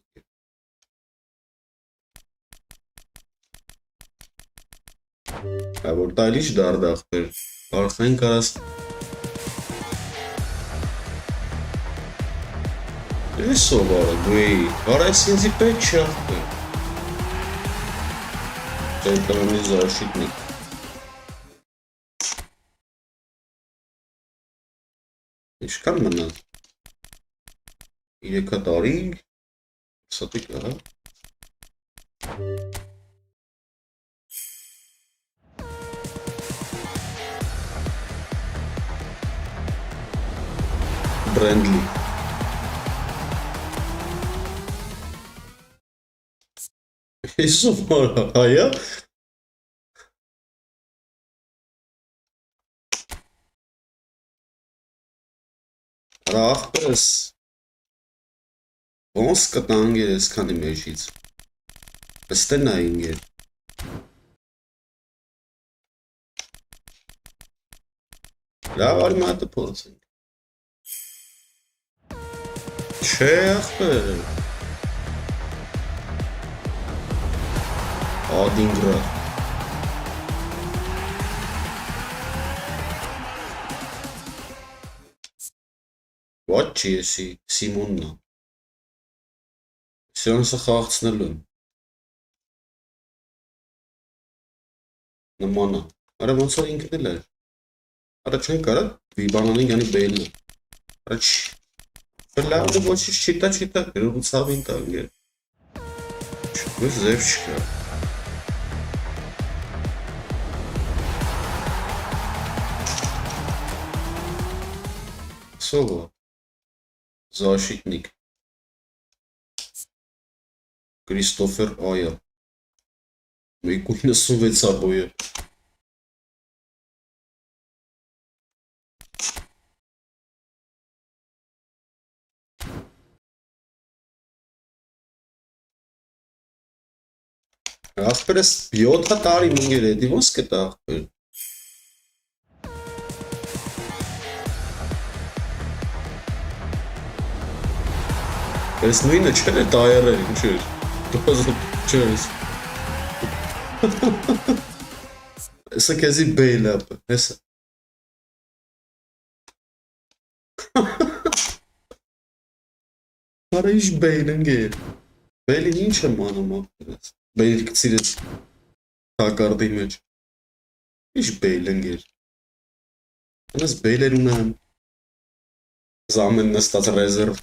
որ տայլիչ դարդ աղբեր Արխային կարաս Ես սովարը գույ Արա ես ինձի պետ չի աղբեր Ճայտարանի զաշիտնիկ Ինչքան մնաց 3 տարի Սատիկ ահա Brandly Isso var ya Ախպերս ոնց կտանգեր ես քանի մեջից Պստեն այն գեր Լավ արի մատը փորձենք Չէ ախպեր Ադինգրա What չի եսի, Սիմոնն է Սրանսը խաղացնելու եմ Նման է Արա ոնց որ ինքն էլ էր Արա չեն կարա վիբանանին գանի բելն է Արա չի Լավ դե ոչինչ չիտա գրողը ցավին տանգ է Չգուր զև չկա Սովա Защитник Кристофер Ая 1.96 բոյը Ախպերս 7 տարի մնգեր էդի ոնց կտա ախպեր Ես նույնը չեր է տայերել, ինչ էր, դոզոտ չեր ես Եսը կեզի բեյլ ապը, եսը Արա ինչ բեյլ ընգեր Բեյլին ինչ եմ անում ապերես Բեյլ կծիրեց հակարդի մեջ Ինչ բեյլ ընգեր Անես բեյլեր ունեմ Զամեն նստած ռեզերվ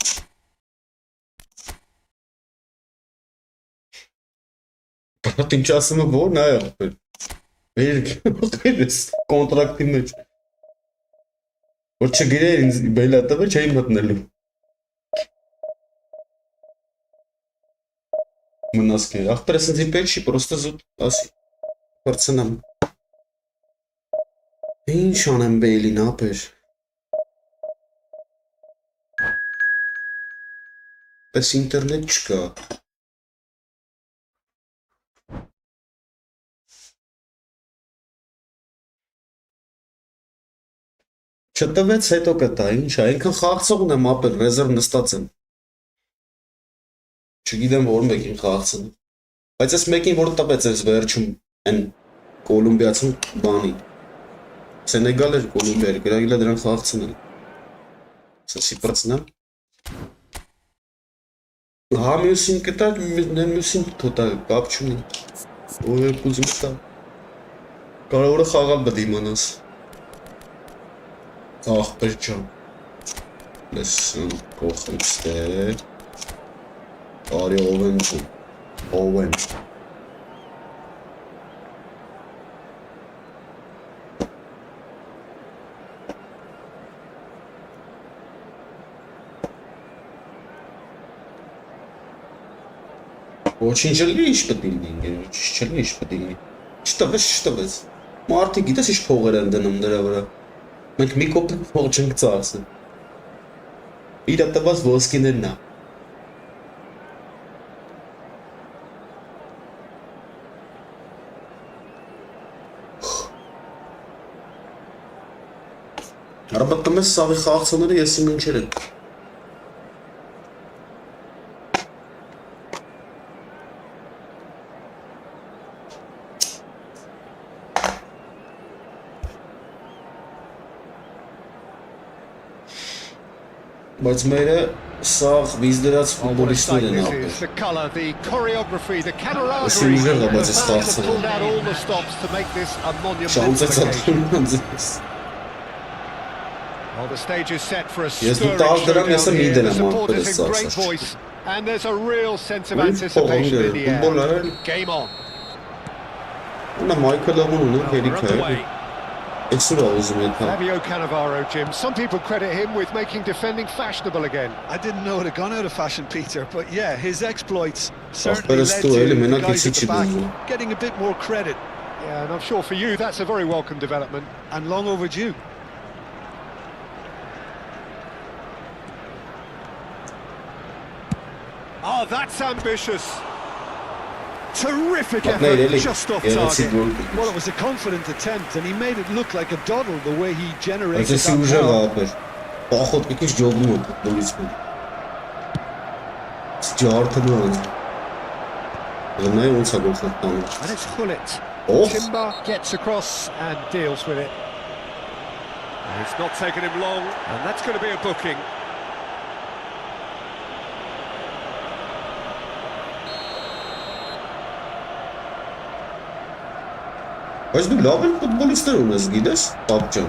Բրատ ինչ ասում է որ նայ աղբեր Մեր ես կոնտրակտի մեջ Որ չգիրեր ինձ բեյլատավը չէի մտնելու Մնաս կեր աղբեր ես ինձի պետ չի պրոստը զուտ ասի Պրցնամ Ինչ անեմ բեյլին ապեր Պես ինտերնետ չկա Չտվեց հետո կտա, ինչ է, այնքան խաղացող ունեմ ապեր, ռեզերվ նստած եմ Չգիտեմ որ մեկին խաղացն Բայց ես մեկին որ տվեց ես վերջում են կոլումբիացն բանի Սենեգալ էր կոլումբիա էր, գրագիլա դրան խաղացն էլ Սասի պրծնեմ Հա մյուսին կտա, մյուսին թոտա, կապ չունի Ու երկուզում կտա Կարավորը խաղալ բդի մանաս Ախպեր ջան։ Listen, կողքից դե։ Արի Օվեն ջան։ Օվեն։ Очень жаль, что ты не чешешь, что ты не. Что вы? Марти, գիտես ինչ փողեր են դնում դրա վրա։ Մենք մի կոպեկ փող չենք ծախսել։ Իրա տված ոսկիներն է։ Արաբատում ես սաղի խաղացողները ես իմ ինչեր եմ։ Բայց մերը սաղ վիզդերած ֆուտբոլիստներ են ապեր։ Well, the stage is set for a Yes, stirring the showdown yes, here. The the supporters in great success. voice, and there's a real sense of Well, anticipation in the football, air. Game on. Նա Մայքլ Ամոնն է հերիք է։ Էսուր ուզում է թա։ Fabio Cannavaro, Jim. Some people credit him with making defending fashionable again. I didn't know it had gone out of fashion, Peter, but yeah, his exploits Ախպերս certainly led դու to էլի the մենակ guys at էսի the չի back դու։ getting a bit more credit, Yeah, and I'm sure for you that's a very welcome development. and long overdue. Oh, that's ambitious. Terrific Nee, effort, really. just off Yeah, that's target. it. Well, it was a confident attempt, and he made it look like a doddle the way he generated Այս էսի that ուժեղ ball. ապեր։ Պախոտ մի քիչ ջոբում է ֆուտբոլիստը։ Ջարդը նույն։ Գնայ ոնց է գոլը տանում։ And it's Hullet. Oh. Timber gets across and deals with it. And it's not taken him long, and that's going to be a booking. Բայց դու լավ են ֆուտբոլիստներ ունես, գիտես, պապ ջան։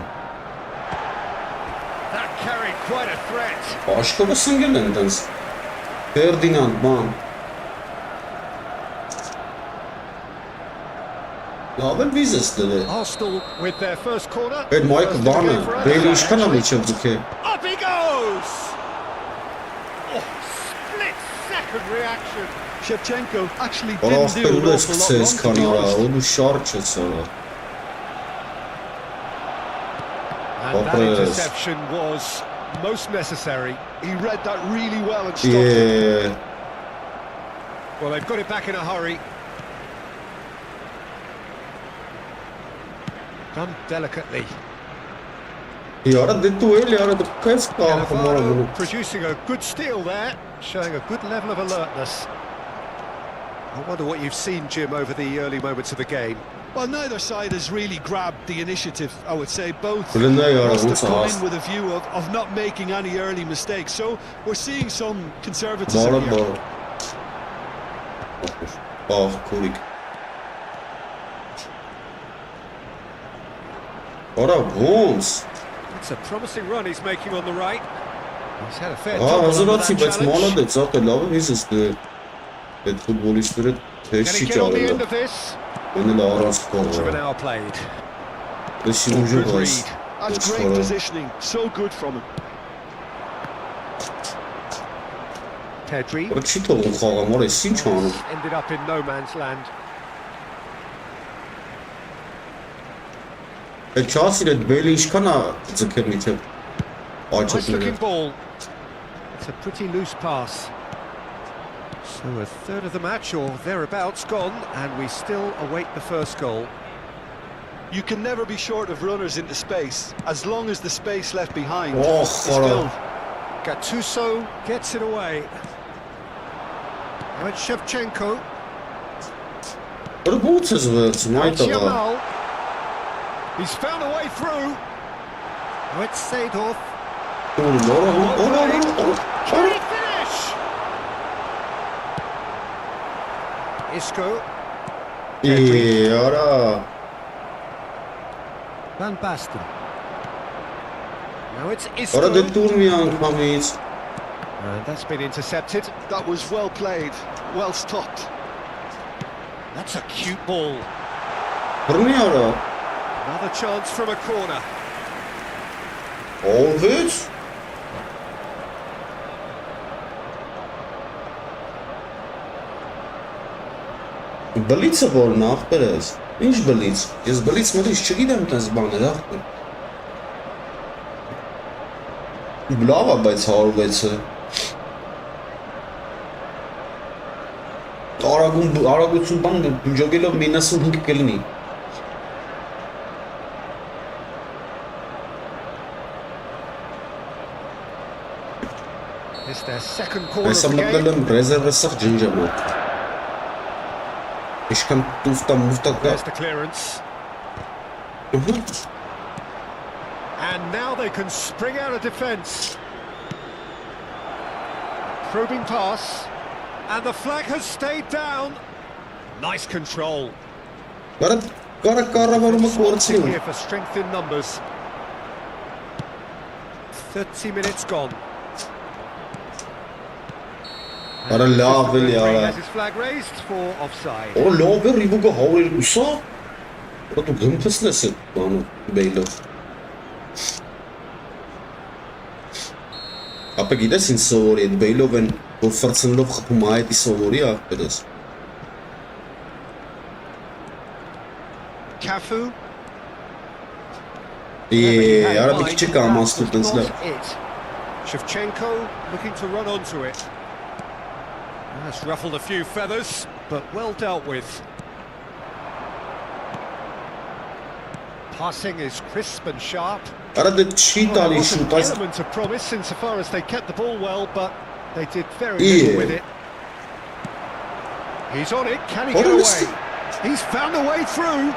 That carried quite a threat. Աշխովը սնգել են տենց։ Ֆերդինանդ, ման։ Լավ են վիզես դրել։ Arsenal with their first corner. Այդ Մայքլ First in the Վանը, game for us. բերի ինչքան է միջև ձգե։ Up he goes! Oh, split-second reaction. Shevchenko actually Ախ, didn't do an դες awful lot քցես wrong, to քան be արա, honest. ու շարժ է սա։ And that Opres. interception was most necessary. He read that really well and stopped it. Yeah. Well, they've got it back in a hurry. Done delicately. Яра դե դու էլի արա դու քես կախում Cannavaro արա։ producing a good steal there, showing a good level of alertness. I wonder what you've seen, Jim, over the early moments of the game. Well, neither side has really grabbed the initiative, I would say. Both Բլնայ արա must have ոնց come է։ in with a view of not making any early mistakes. So we're seeing some conservatism Բարը here. բարը։ Ահ, քուրիկ։ Արա ոնց։ It's a promising run he's making on the right. He's had a fair Ահա tumble under հազարացի, that բայց challenge. մալադեց, ախ լավ է վիզես դե։ Այդ ֆուտբոլիստները Can թեշ he չի get on the ճարել։ end of this? Էնել առանց Much of an կողը։ hour played. Էսի Good ուժեղ read. այս։ That's great positioning. So good from him. Pedri Որ չի թողում խաղամ, որ էս ինչ անում։ ended up in no man's land. Այդ չասիր այդ բելի ինչքան է ձգել միջև Nice looking աճակները։ ball. It's a pretty loose pass. So a third of the match or thereabouts gone, and we still await the first goal. You can never be short of runners into space, as long as the space left behind Oh, is ora. filled. Gattuso gets it away. Now it's Shevchenko. Որ ոնց ես վերցնում Now այդ it's տղա։ Yamal. He's found a way through. Now it's Seedorf. Can Can he finish? Isco. Արա։ Van Basten. Now it's Արա դե Isco. տուր մի անգամից։ And that's been intercepted. That was well played, well stopped. That's a cute ball. Բռնի արա։ Another chance from a corner. Ողջ։ Բլիցը որն ախպեր ես։ Ինչ բլից։ Ես բլից մտից չգիտեմ տես բաներ ախպեր։ Լավ է, բայց 106-ը։ Արագություն բան ջոգելով 95 կլինի։ It's their second corner Այսա of the մտնել game. եմ ռեզերվը սաղ ջնջեմ ոտ։ Իշքան տուվտա մուվտա կա։ There's the clearance. And now they can spring out of defence. Probing pass. And the flag has stayed down. Nice control. Բարը կառավարումը կորցի Here for strength in numbers. 30 minutes gone. Բարը լավ էլի Referee արա։ has his flag raised for offside. Օ լավ է ռիբուկը 102-ա։ Որը դու գմփսնես է բանը բեյլով։ Ապա գիտես ինչ սովորի այդ բեյլով են որ ֆրցնելով խփում այդի սովորի ախպերս։ Cafu. Արա մի քիչ կամաստու տենց լավ։ Shevchenko looking to run onto it. That's ruffled a few feathers, but well dealt with. Passing is crisp and sharp. Արա դե չի Well, there տալի was an շուտ այս element of promise insofar as they kept the ball well, but they did very little with it. He's on it. Can he get Honestly. away? He's found a way through.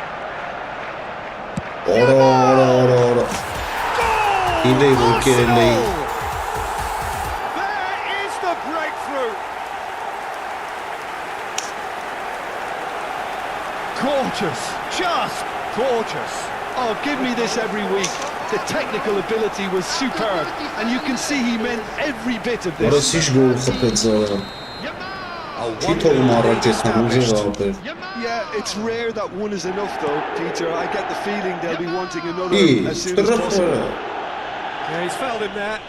Օրա։ Իդե ոգերելի։ There is the breakthrough. Gorgeous, just gorgeous. Oh, give me this every week. The technical ability was superb, and you can see he meant every bit of Որը this. սիշ գոլ խփեց արա։ Չի թողում առաջ այս համուժը ապեր։ Yeah, it's rare that one is enough, though, Peter. I get the feeling they'll be wanting another Ի, as soon as possible. տրփը։ Yeah, he's fouled him there.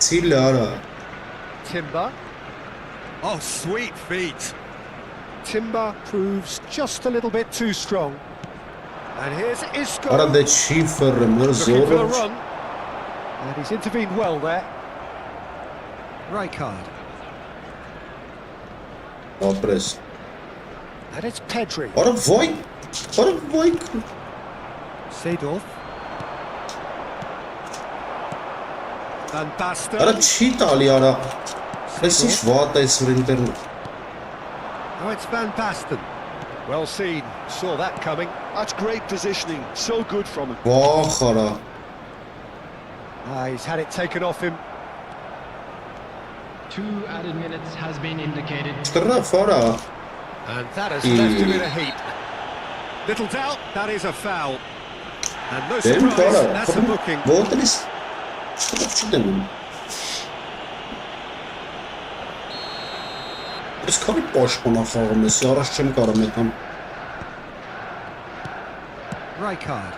Ցիլ արա։ Timber. Oh, sweet feet. Timber proves just a little bit too strong. And here's Isco. Արա դե չի ֆռը մր Looking for the զորը։ run. And he's intervened well there. Right card. Ապրես։ And it's Pedri. Արա վայ։ Արա վայ։ Seedorf. Van Basten. Արա չի տալի արա։ Այս ինչ վատ է սրինտերն։ Oh, it's Van Basten. Well seen. Saw that coming. That's great positioning. So good from him. Վախ արա։ He's had it taken off him. 2 added minutes has been indicated. Տրաֆ արա։ And that has left him in a heap. Little doubt, that is a foul. And no Դեմ surprise, կարա։ that's a booking. Որտես։ Չդեմ։ Ես քանի պաշտպան ախաղում ես, առաջ չեմ կարող մեկամ։ Right card.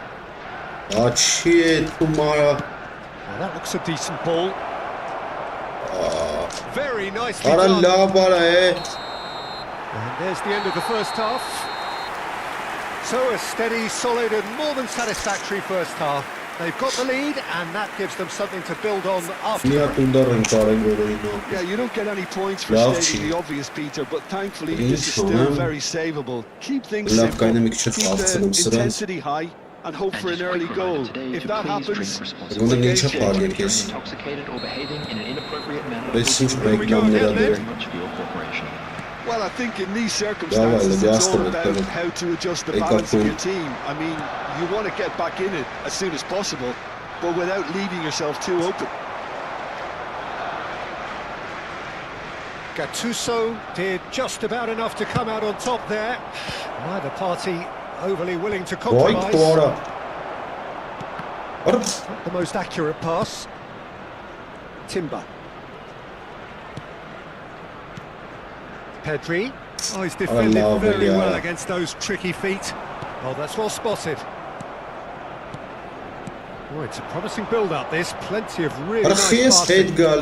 Աչի է թումարա։ Well, that looks a decent ball. Very nicely Արա done. լավ արա է։ And there's the end of the first half. So a steady, solid and more than satisfactory first half. They've got the lead and that gives them something to build on after. Մի հատ ունդար են կարեն գորոյնո։ Yeah, you don't get any points for Love stating cheat. the obvious, Peter, but thankfully Please, this is still man. very savable. Keep things Love simple. kind of Keep mixture of the them, so that's- intensity high and hope for an early goal. If that happens, Գոնե it's a game ինչա changer. պարգեք ես։ Intoxicated or behaving in an inappropriate manner. Այս ինչ Here we go բրեյքդաուններ again, ա then. Much for your cooperation. Well, I think in these circumstances, Yeah, well, it's all the about Aston- how to adjust the they got balance of through. your team. I mean, you want to get back in it as soon as possible, but without leaving yourself too open. Gattuso did just about enough to come out on top there. Neither party overly willing to compromise. Not the most accurate pass. Timber. Pedri. Oh, he's defended very well against those tricky feet. Oh, that's well spotted. Oh, it's a promising build-up, this. Plenty of really nice passing. Well,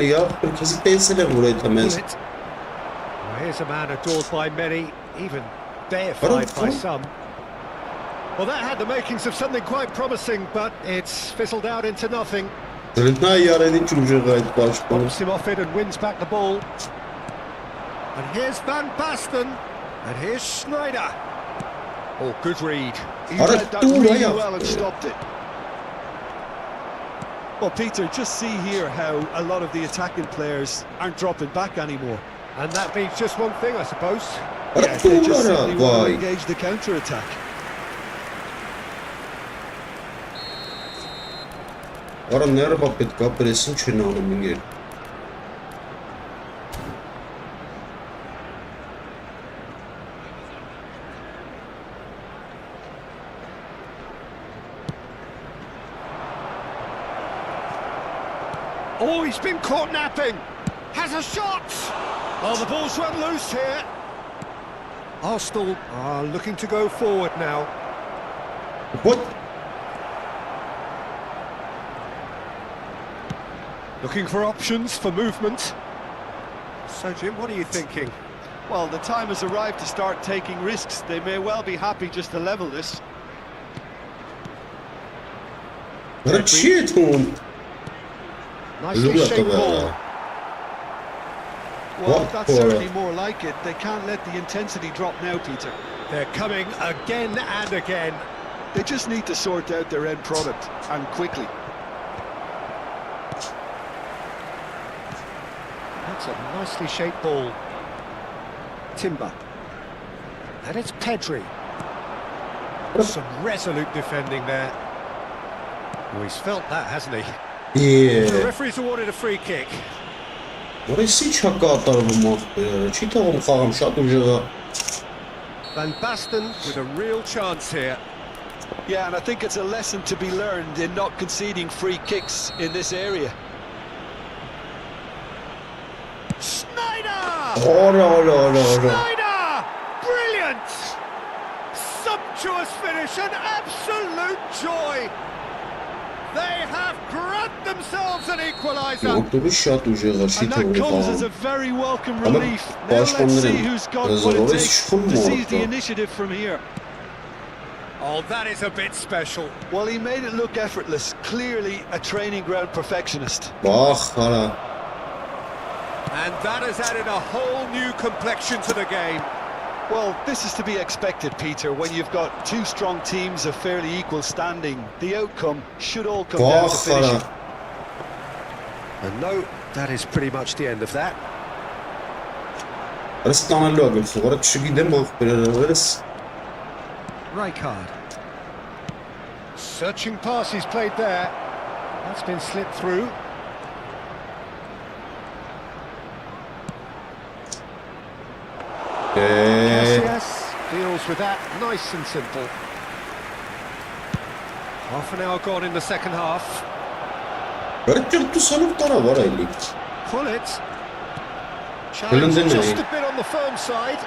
here's a man adored by many, even deified by some. Well, that had the makings of something quite promising, but it's fizzled out into nothing. Bumps him off it and wins back the ball. And here's Van Basten. And here's Schneider. Oh, good read. He read that really well and stopped it. Well, Peter, just see here how a lot of the attacking players aren't dropping back anymore. And that means just one thing, I suppose. Yeah, they just simply want to engage the counter-attack. Oh, he's been caught napping. Has a shot. Oh, the ball's run loose here. Arsenal are looking to go forward now. What? Looking for options for movement. So, Jim, what are you thinking? Well, the time has arrived to start taking risks. They may well be happy just to level this. Nicely shaped ball. Well, that's certainly more like it. They can't let the intensity drop now, Peter. They're coming again and again. They just need to sort out their end product, and quickly. That's a nicely shaped ball. Timber. And it's Pedri. Some resolute defending there. Oh, he's felt that, hasn't he? Yeah. The referee's awarded a free kick. Van Basten with a real chance here. Yeah, and I think it's a lesson to be learned in not conceding free kicks in this area. Schneider! Schneider! Brilliant! Sumptuous finish, an absolute joy! They have grabbed themselves an equaliser. And that comes as a very welcome relief. Now let's see who's got what it takes to seize the initiative from here. Oh, that is a bit special. Well, he made it look effortless. Clearly a training ground perfectionist. And that has added a whole new complexion to the game. Well, this is to be expected, Peter, when you've got two strong teams of fairly equal standing. The outcome should all come down to finishing. And no, that is pretty much the end of that. Rijkaard. Searching pass he's played there. That's been slipped through. Casillas deals with that nice and simple. Half an hour gone in the second half. Pull it. Challenge just a bit on the firm side.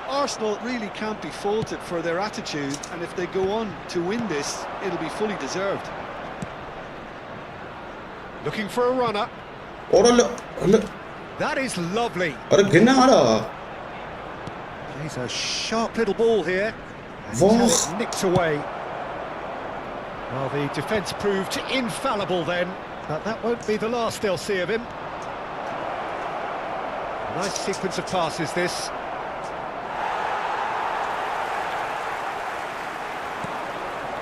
Arsenal really can't be faulted for their attitude, and if they go on to win this, it'll be fully deserved. Looking for a runner. That is lovely. Plays a sharp little ball here. And he's had it nicked away. Well, the defence proved infallible then, but that won't be the last they'll see of him. Nice sequence of passes, this.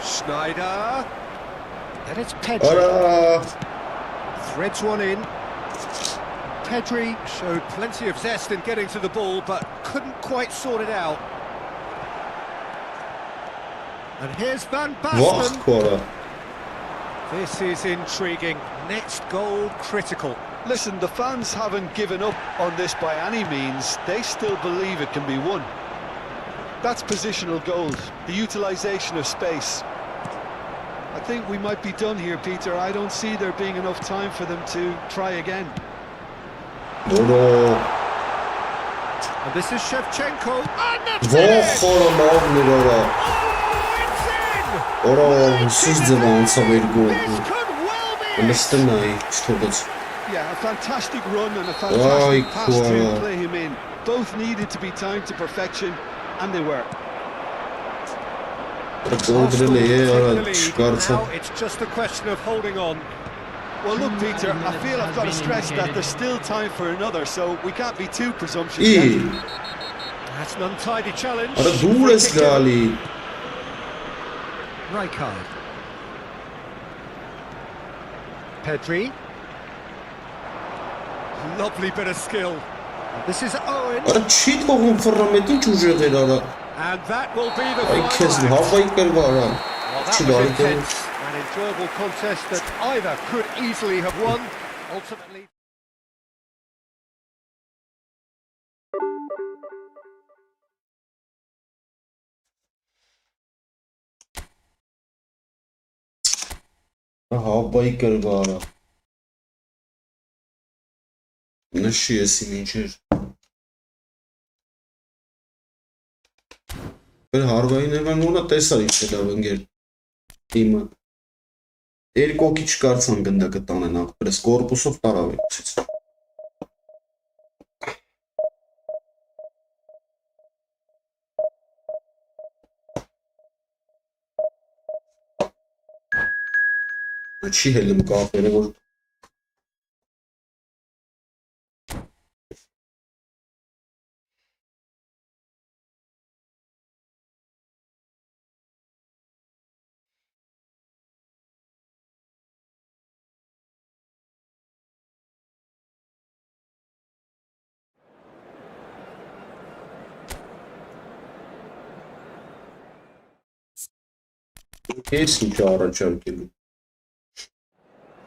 Schneider. And it's Pedri. Threads one in. Pedri showed plenty of zest in getting to the ball, but couldn't quite sort it out. And here's Van Basten. This is intriguing. Next goal critical. Listen, the fans haven't given up on this by any means. They still believe it can be won. That's positional goals, the utilisation of space. I think we might be done here, Peter. I don't see there being enough time for them to try again. Doğru. And this is Shevchenko. And the Voh, finish! oğlum abi ora. Oh, it's in! Ora, siz de lansa bir gol. This could well be it! Palestina'yı tutuldu. Yeah, a fantastic run and a Ay, fantastic pass to Kuara. play him in. Both needed to be timed to perfection, and they were. Arsenal Gol take direğe the ara lead. çıkarsa. Now it's just a question of holding on. Well, look, Peter, I feel I've got to stress that there's still time for another, so we can't be too presumptuous. İyi. That's an untidy challenge. Ara Free dures kick given. gali. Rijkaard. Pedri. Lovely bit of skill. This is Owen. Ara çit kokun fırlamadın çocuğu ara. And that will be the Ay final kesin act. havayı kırdı ara. Well, that was Çılar intense. An enjoyable contest that either could easily have won. Ultimately... Havayı kırdı ara. Ne şiyesi minçer. Pero հարվային evən ona տեսար ինչ է լավ ընկեր իմը երկու հոգի չկարծան գնդակը տանեն աղբերս կորպուսով տարավ եկցից չի հելում կապերը որ Ես ինչ առաջարկելու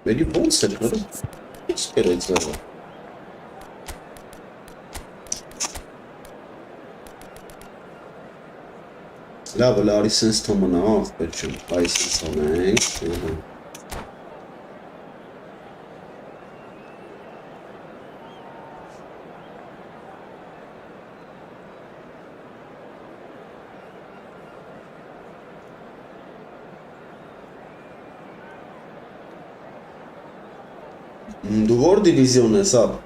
Մերի ոնց էր հրը Ինչ կերեց արա Լավ լարի սենց թոմնա աղբեր չեմ Այս սենց անենք Դու որ դիվիզիոն ես ապ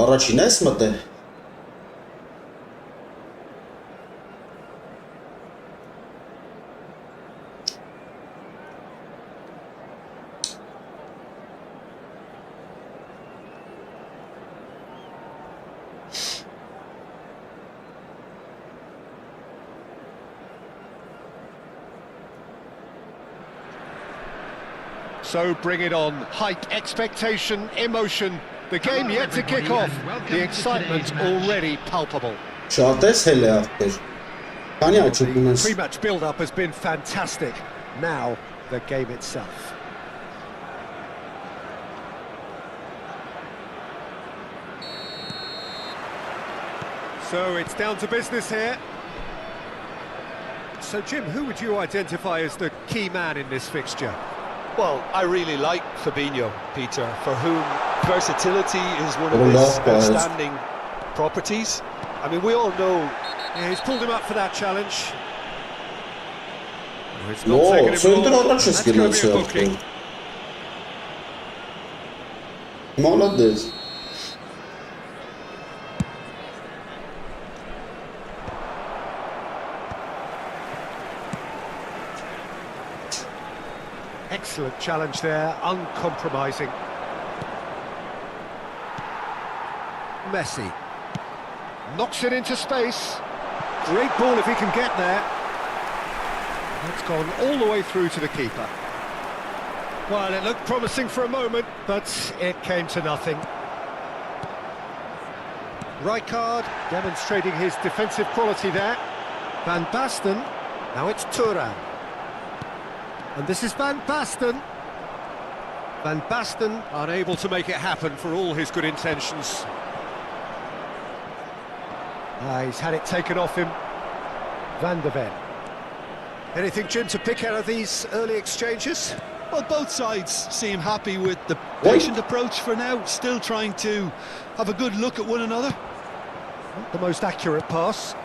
Առաջին ես մտե So bring it on. Hype, expectation, emotion. The game yet to kick off. The excitement already palpable. Շատ ես հել է աղբեր Կանի աչուկում ես Pre-match build-up has been fantastic. Now, the game itself. So it's down to business here. So Jim, who would you identify as the key man in this fixture? Well, I really like Fabinho, Peter, for whom versatility is one of Oh, his love players. outstanding properties. I mean, we all know Yeah, he's pulled him up for that challenge. Oh, it's not No, taken him so long. ինտր առաջ ես That's gonna գնաց be a աղբեր booking. Մալադես Excellent challenge there, uncompromising. Messi knocks it into space. Great ball if he can get there. That's gone all the way through to the keeper. Well, it looked promising for a moment, but it came to nothing. Rijkaard demonstrating his defensive quality there. Van Basten, now it's Turan. And this is Van Basten. Van Basten unable to make it happen for all his good intentions. He's had it taken off him. Van der Ven. Anything, Jim, to pick out of these early exchanges? Well, both sides seem happy with the patient approach for now, still trying to have a good look at one another. Not the most accurate pass.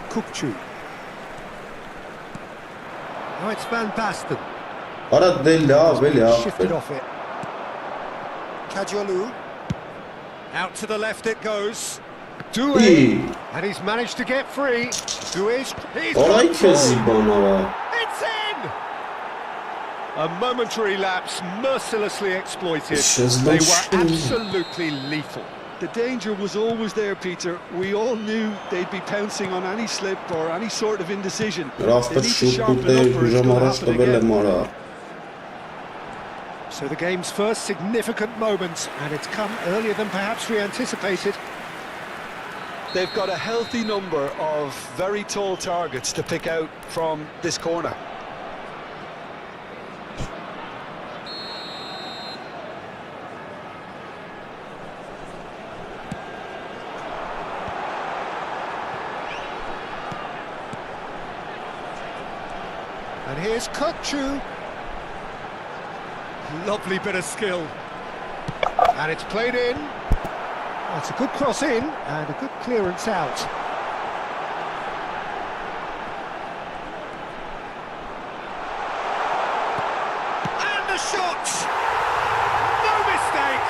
Kukçu. Now it's Van Basten. Ara del Shifted off it. Kajolu. Out to the left it goes. Due. And he's managed to get free. He's Olay kezi bana. It's in! A momentary lapse mercilessly exploited. They were absolutely lethal. The danger was always there, Peter. We all knew they'd be pouncing on any slip or any sort of indecision. They need to sharpen it up or it's going to happen again. So the game's first significant moment, and it's come earlier than perhaps we anticipated. They've got a healthy number of very tall targets to pick out from this corner. And here's Kukçu. Lovely bit of skill. And it's played in. That's a good cross in and a good clearance out. And the shot! No mistake!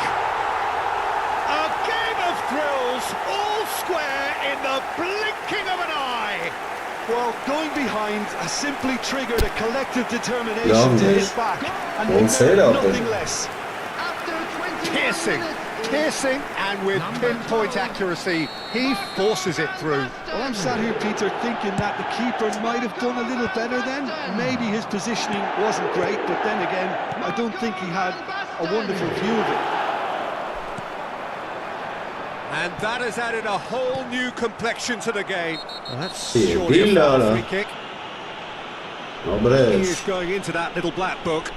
A game of thrills, all square in the blinking of an eye. Well, going behind has simply triggered a collective determination to hit back, and nothing less. Piercing, and with pinpoint accuracy, he forces it through. Well, I'm sat here, Peter, thinking that the keeper might have done a little better then. Maybe his positioning wasn't great, but then again, I don't think he had a wonderful view of it. And that has added a whole new complexion to the game. Well, that's surely a free kick. He is going into that little black book.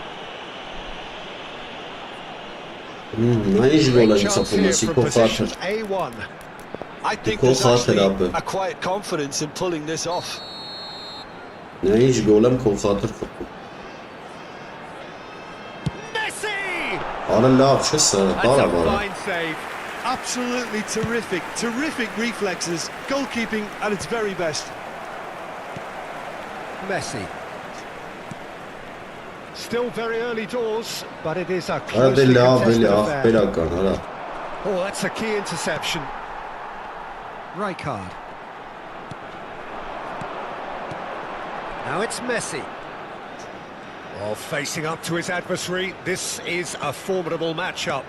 A1. I think there's actually a quiet confidence in pulling this off. Messi! That's a fine save. Absolutely terrific reflexes. Goalkeeping at its very best. Messi. Still very early doors, but it is a closely contested affair. Oh, that's a key interception. Rijkaard. Now it's Messi. Well, facing up to his adversary, this is a formidable matchup.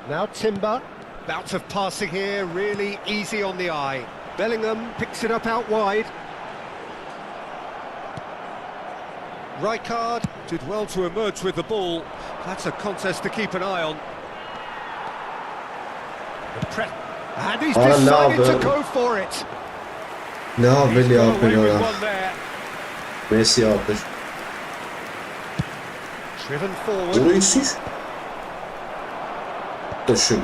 Now Timber, bout of passing here, really easy on the eye. Bellingham picks it up out wide. Rijkaard did well to emerge with the ball. That's a contest to keep an eye on. And he's decided to go for it. No, Billy Messi yaptı. Driven forward. Vuruyorsun. Taşı.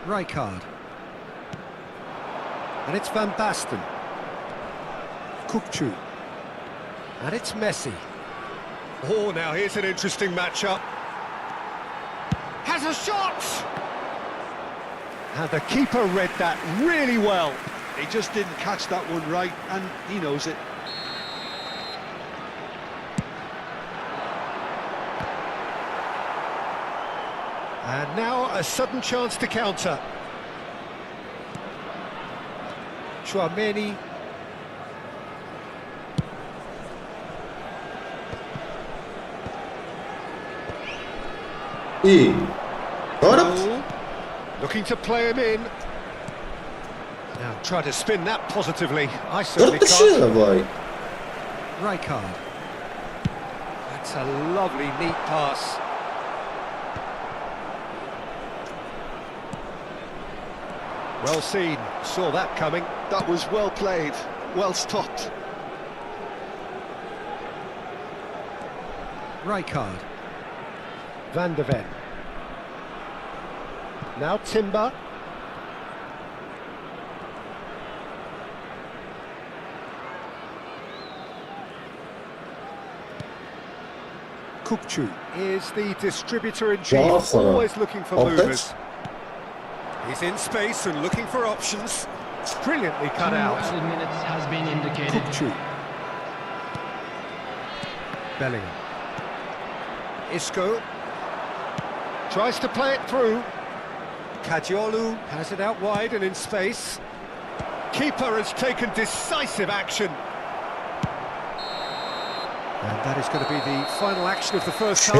Rijkaard. And it's Van Basten. Kukçu. And it's Messi. Oh, now here's an interesting matchup. Has a shot! And the keeper read that really well. He just didn't catch that one right, and he knows it. And now a sudden chance to counter. Chouameni. Looking to play him in. Now try to spin that positively. I certainly can't. Rijkaard. That's a lovely, neat pass. Well seen, saw that coming. That was well played, well stopped. Rijkaard. Van der Ven. Now Timber. Kukçu is the distributor in chief, always looking for movers. He's in space and looking for options. Brilliantly cut out. 2 minutes has been indicated. Kukçu. Bellingham. Isco. Tries to play it through. Kajiolu has it out wide and in space. Keeper has taken decisive action. And that is going to be the final action of the first half.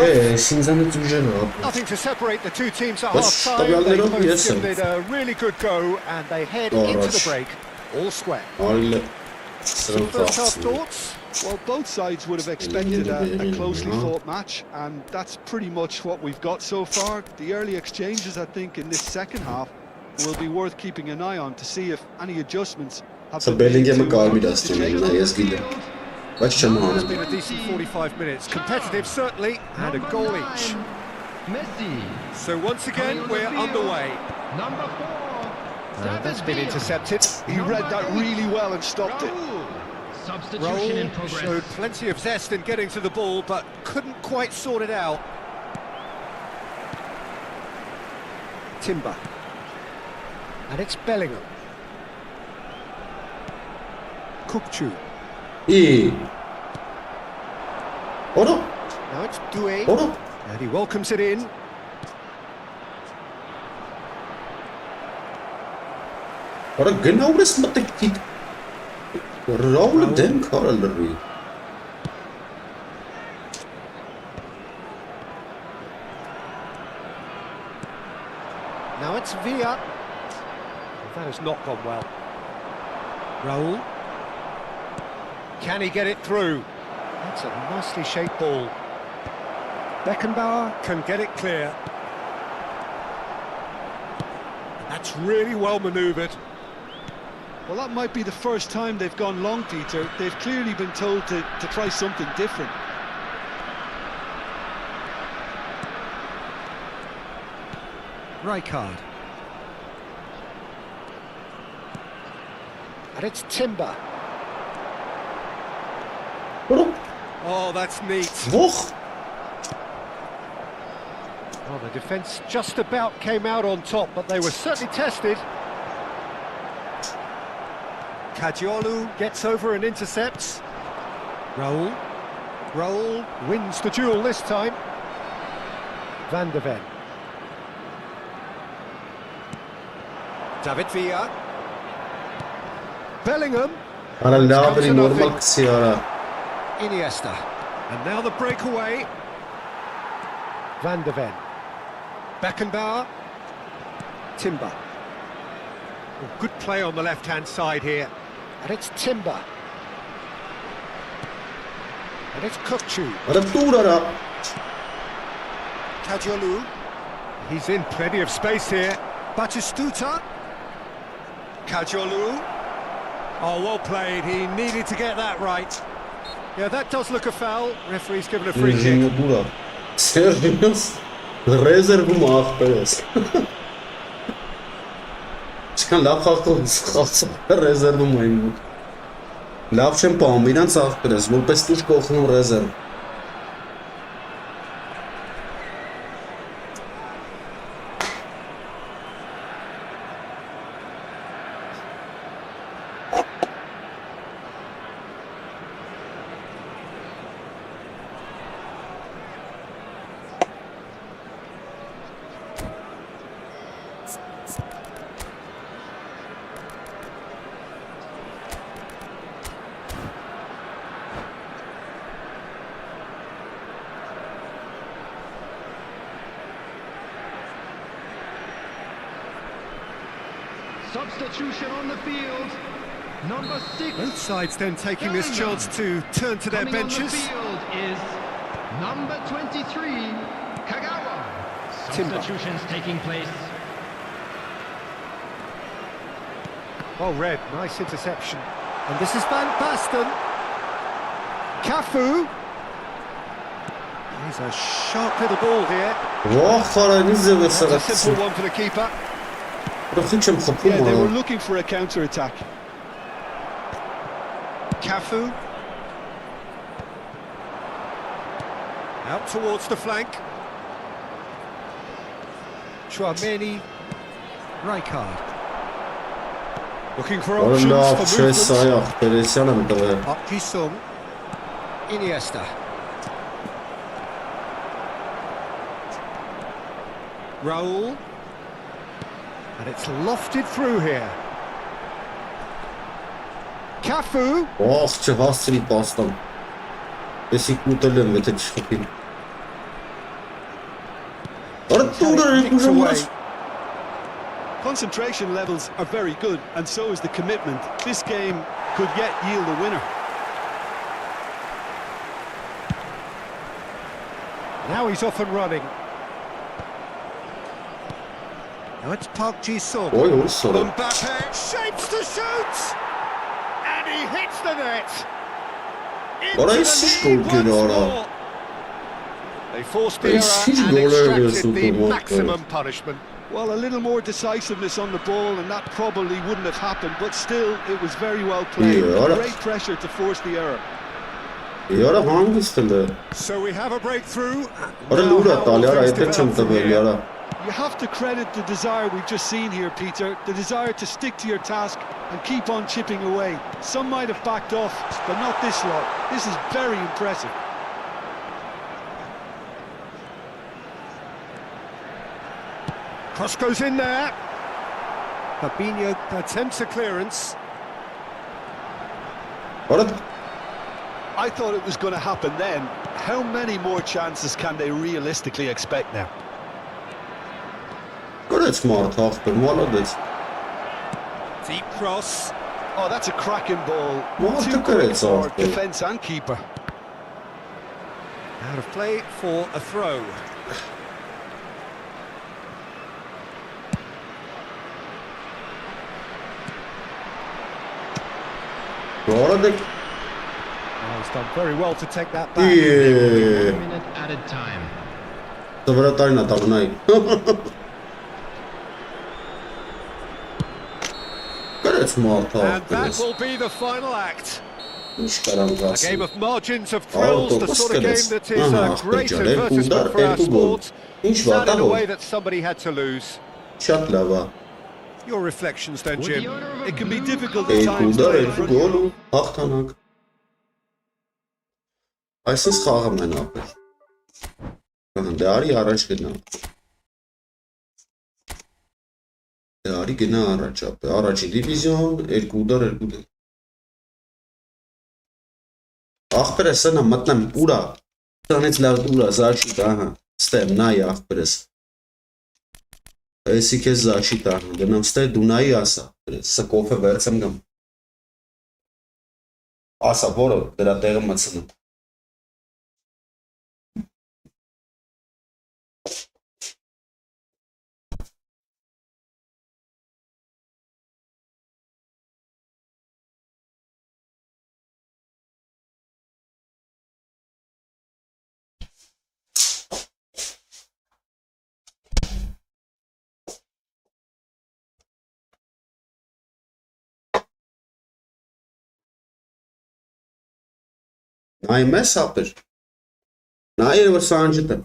Nothing to separate the two teams at half-time. They both given it a really good go and they head into the break, all square. Some first half thoughts? Well, both sides would have expected a closely fought match, and that's pretty much what we've got so far. The early exchanges, I think, in this second half will be worth keeping an eye on to see if any adjustments have been made to It's been a decent 45 minutes, competitive certainly, and a goal each. Messi. So once again, we're underway. Number 4. That's been intercepted. He read that really well and stopped it. Substitution in Raul progress. showed plenty of zest in getting to the ball, but couldn't quite sort it out. Timber. And it's Bellingham. Kukçu. Now it's Doué. And he welcomes it in. Genau das mit der Kick. Raul den Karl. Now it's Villa. That has not gone well. Raul. Can he get it through? That's a nicely shaped ball. Beckenbauer can get it clear. That's really well manoeuvred. Well, that might be the first time they've gone long, Peter. They've clearly been told to try something different. Rijkaard. And it's Timber. Oh, that's neat. Woch. Well, the defence just about came out on top, but they were certainly tested. Kajiolu gets over and intercepts. Raul. Raul wins the duel this time. Van der Ven. David Villa. Bellingham. Iniesta. And now the breakaway. Van der Ven. Beckenbauer. Timber. Oh, good play on the left-hand side here. And it's Timber. And it's Kukçu. Kajiolu. He's in plenty of space here. Batistuta. Kajiolu. Oh, well played. He needed to get that right. Yeah, that does look a foul. Referee's given a free kick. Serious? Reserve gemacht. Ich kann lachen, Reserve mein. Lauf schon Baum, wie dann sagt das, wo bist du kochen Reserve? Substitution on the field. Number 6. Both sides then taking this chance to turn to their benches. On the field is number 23, Kagawa. Timber. Substitutions taking place. Well read, nice interception. And this is Van Basten. Cafu. He's a sharp little ball here. Vah xaranize That's a vesarats. simple one for the keeper. Profičem Yeah, they were xapum. looking for a counter-attack. Cafu. Out towards the flank. Chouameni. Rijkaard. Looking for options Laf for չես movement. այախ Պերեսյան եմ տվել։ Park Ji-sung. Iniesta. Raul. And it's lofted through here. Cafu. Ախ չհասցրի պաստան։ Էսի կուտել եմ, եթե չխփին։ Արա տուրը Nicked away. ուժամաս։ Concentration levels are very good, and so is the commitment. This game could yet yield a winner. Now he's off and running. Now it's Park Ji-sung. Ոյ ո՞ր սորը։ Mbappe shapes to shoot! And he hits the net! Into Ora, the esse lead gol que once ora. more. They forced the Esse error and gol era extracted the super maximum punishment. Well, a little more decisiveness on the ball, and that probably wouldn't have happened, but still, it was very well played. Yeah, ora. Great pressure to force the error. Яра հանգստել է։ So we have a breakthrough. Արա Now լուր է how տալ, will яրա things այդտեղ չեմ develop from տվել, here? яրա։ You have to credit the desire we've just seen here, Peter, the desire to stick to your task and keep on chipping away. Some might have backed off, but not this lot. This is very impressive. Cross goes in there. Fabinho attempts a clearance. Արա I thought it was going to happen then. How many more chances can they realistically expect now? գրեց մարդ ախպեր, մալադեց։ Deep cross. Oh, that's a cracking ball. What Too a quick great for sort. defence and keeper. Out of play for a throw. Որը Oh, he's done very well to take that back. դե 1 minute added time. դվրատարին է տալնայ։ Գրեց մարդ And that ախպերս։ will be the final act. Ինչ կարամ A game ասել։ of margins of thrills, the sort of game that is Ահա, a great ախպեր ջան, advertisement for our երկու գոլ։ sport. Ինչ Sad վատա in a way գոլ։ that somebody had to lose. Շատ լավ է։ Your reflections then, With the Jim. owner of a It can be blue difficult card. at Երկու times. դար, playing in երկու front of գոլ ու հաղթանակ։ Այսպես խաղում են ապեր։ Դե արի առաջ գնա։ Դե արի գնա առաջ ապեր։ Առաջի դիվիզիոն, երկու դար, երկու դար։ Ախպերս սնա մտնեմ ուրա։ Դրանից լավ ուրա զաշիտ, ահա։ Ստեմ նայ ախպերս։ Էսի քեզ զաշիտ ահա։ Գնամ ստե դունայի ասա։ Սա կոֆե վերցեմ գամ։ Ասա որը դրա տեղը մցնեմ։ Նայ մեզ ապեր։ Նայ որ սանջիտ է։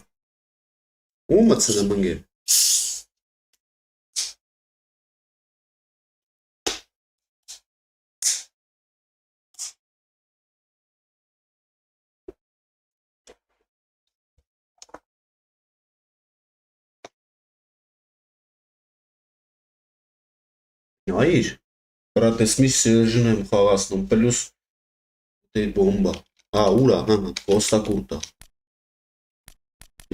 Ու մցնեմ ընկեր։ Նայիր, պրատեսմի սերժն եմ խաղացնում, պլյուս դե բոմբա, ուրա, կոստակուրտա,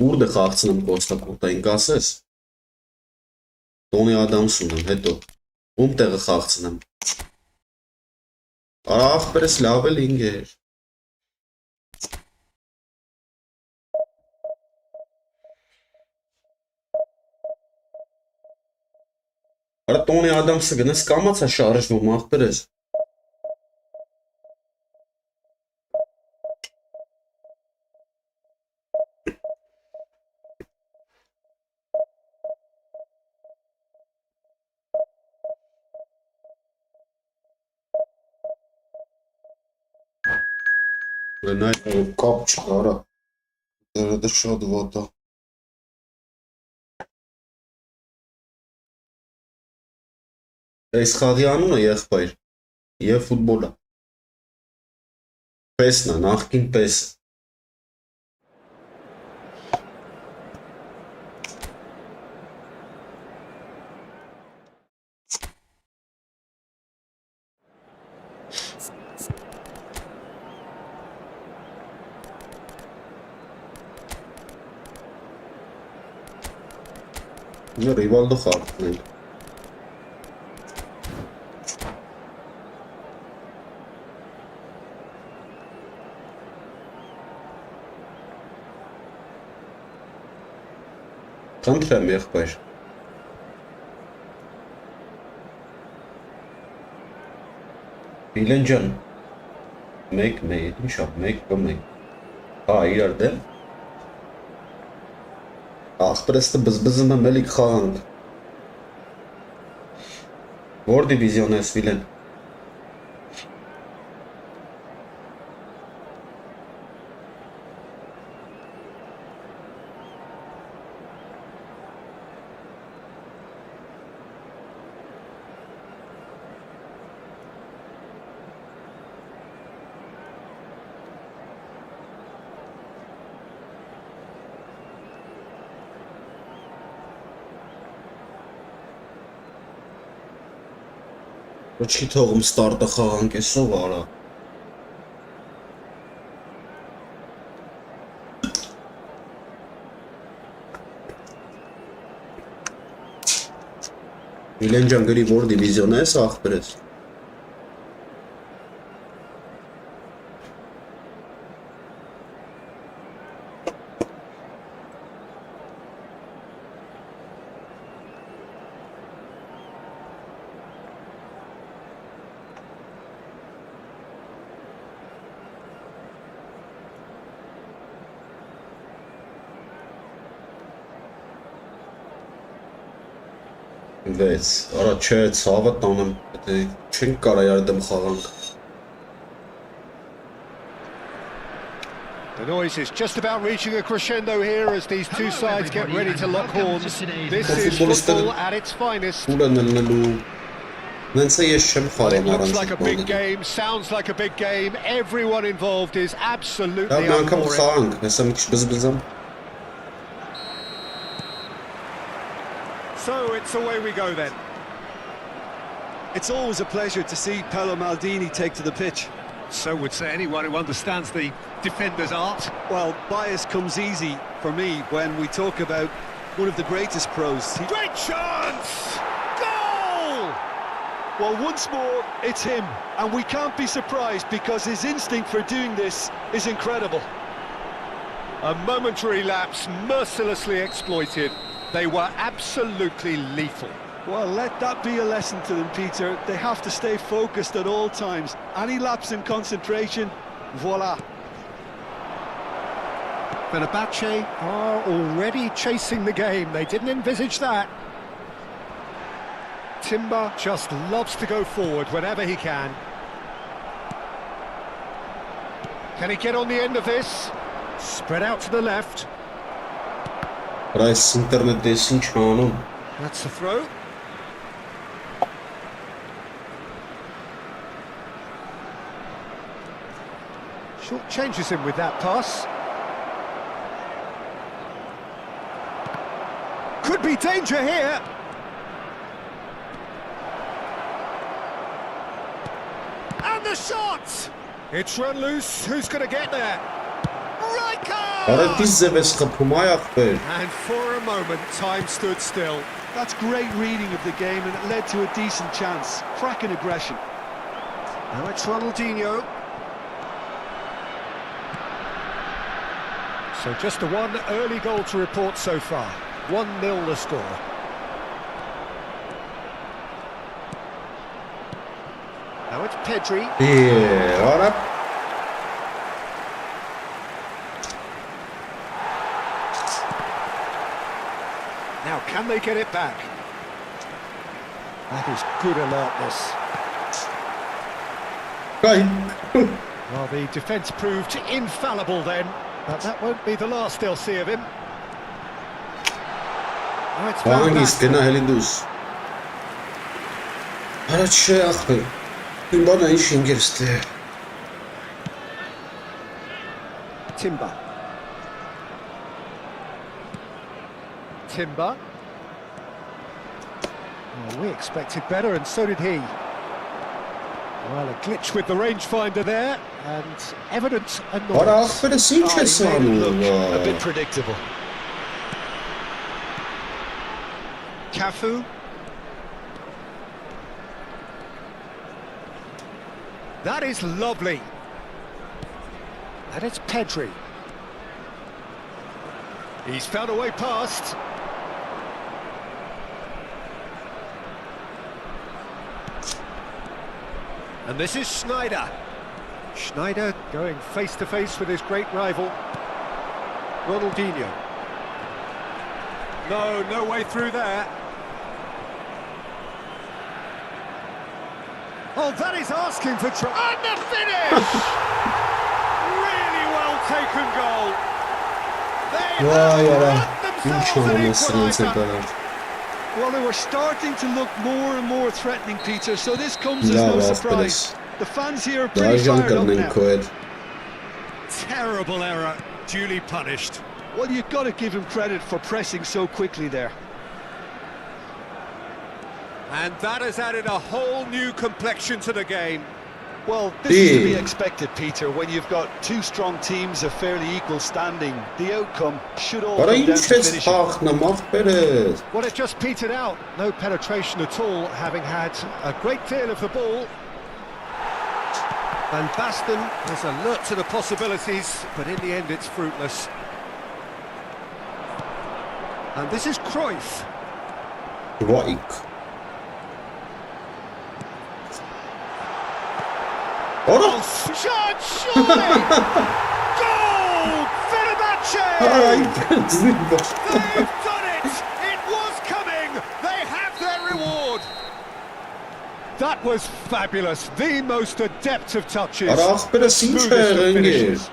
ուրդ է խաղցնեմ կոստակուրտա, ինք ասես, Տոնի Ադամսուն եմ, հետո, ում տեղը խաղցնեմ, ախպերս լավ էլ ինգեր, Արա Տոնի Ադամսը գնաց կամացա շարժվում ախպերես։ Նայ կապ չկա, արա։ Դա շատ վատ է։ Այս խաղի անունը եղբայր Efootball-ը։ Պեսն է, նախկին պես։ Ռիվալդո խաղն է։ Խնդրեմ եղբայր։ Իլեն ջան, մեկ, ինչ է, մեկ կամ մեկ։ Հա, իրար դեմ։ Ախպրեստը բզբզում եմ էլիք խաղանք։ Որ դիվիզիոն ես, Վիլեն։ Չի թողում ստարտը խաղանք էսով արա։ Իլեն ջան գրի որ դիվիզիոն ես ախպերես։ Վեց, արա չէ, ցավը տանեմ, չենք կարա յարդեմ խաղանք։ The noise is just about reaching a crescendo here as these two sides get ready to lock horns. This is football at its finest. Well, it looks like a big game, sounds like a big game. Everyone involved is absolutely up for it. So it's away we go then. It's always a pleasure to see Paolo Maldini take to the pitch. So would say anyone who understands the defender's art. Well, bias comes easy for me when we talk about one of the greatest pros. Great chance! Goal! Well, once more, it's him. And we can't be surprised because his instinct for doing this is incredible. A momentary lapse mercilessly exploited. They were absolutely lethal. Well, let that be a lesson to them, Peter. They have to stay focused at all times. Any lapse in concentration, voila. Fenerbahce are already chasing the game. They didn't envisage that. Timber just loves to go forward whenever he can. Can he get on the end of this? Spread out to the left. That's the throw. Short changes him with that pass. Could be danger here. And the shot! It's run loose. Who's going to get there? And for a moment, time stood still. That's great reading of the game and it led to a decent chance. Cracking aggression. Now it's Ronaldinho. So just the one early goal to report so far. 1-0 the score. Now it's Pedri. Ora. Now can they get it back? That is good alertness. Right. Well, the defence proved infallible then, but that won't be the last they'll see of him. Oh, it's Van Hangisi Basten. gena helindus. Առաջ ախպե։ Իմ բանը ինչ ինգերստե։ Timber. Timber. Oh, we expected better, and so did he. Well, a glitch with the rangefinder there, and evident Ora annoyance. ախպերը ինչ է սանում։ A bit predictable. Cafu. That is lovely. And it's Pedri. He's found a way past. And this is Schneider. Schneider going face to face with his great rival, Ronaldinho. No way through there. Oh, that is asking for trouble. And the finish! Really well taken goal. They Vay ara. have Ինչ themselves an անասրած է equaliser. դա։ Well, they were starting to look more and more threatening, Peter, so this comes as no Լավ surprise. ախպերս։ The fans here are pretty Դաժան fired up կրնենք now. քո հետ։ Terrible error, duly punished. Well, you've got to give him credit for pressing so quickly there. And that has added a whole new complexion to the game. Well, this is to be Yeah. expected, Peter, when you've got two strong teams of fairly equal standing. The outcome should all Ora come down ինչ to ես finishing. փախնամ ախպերս։ Well, it just petered out. No penetration at all, having had a great deal of the ball. Van Basten is alert to the possibilities, but in the end it's fruitless. And this is Cruyff. Վայք։ Ora։ Shot, surely! Goal! Fenerbahce! Ay, They've done it! It was coming! They have their reward! That was fabulous. The most adept of touches. Ora ախպերս ինչ է Smoothest of եղել։ finishes.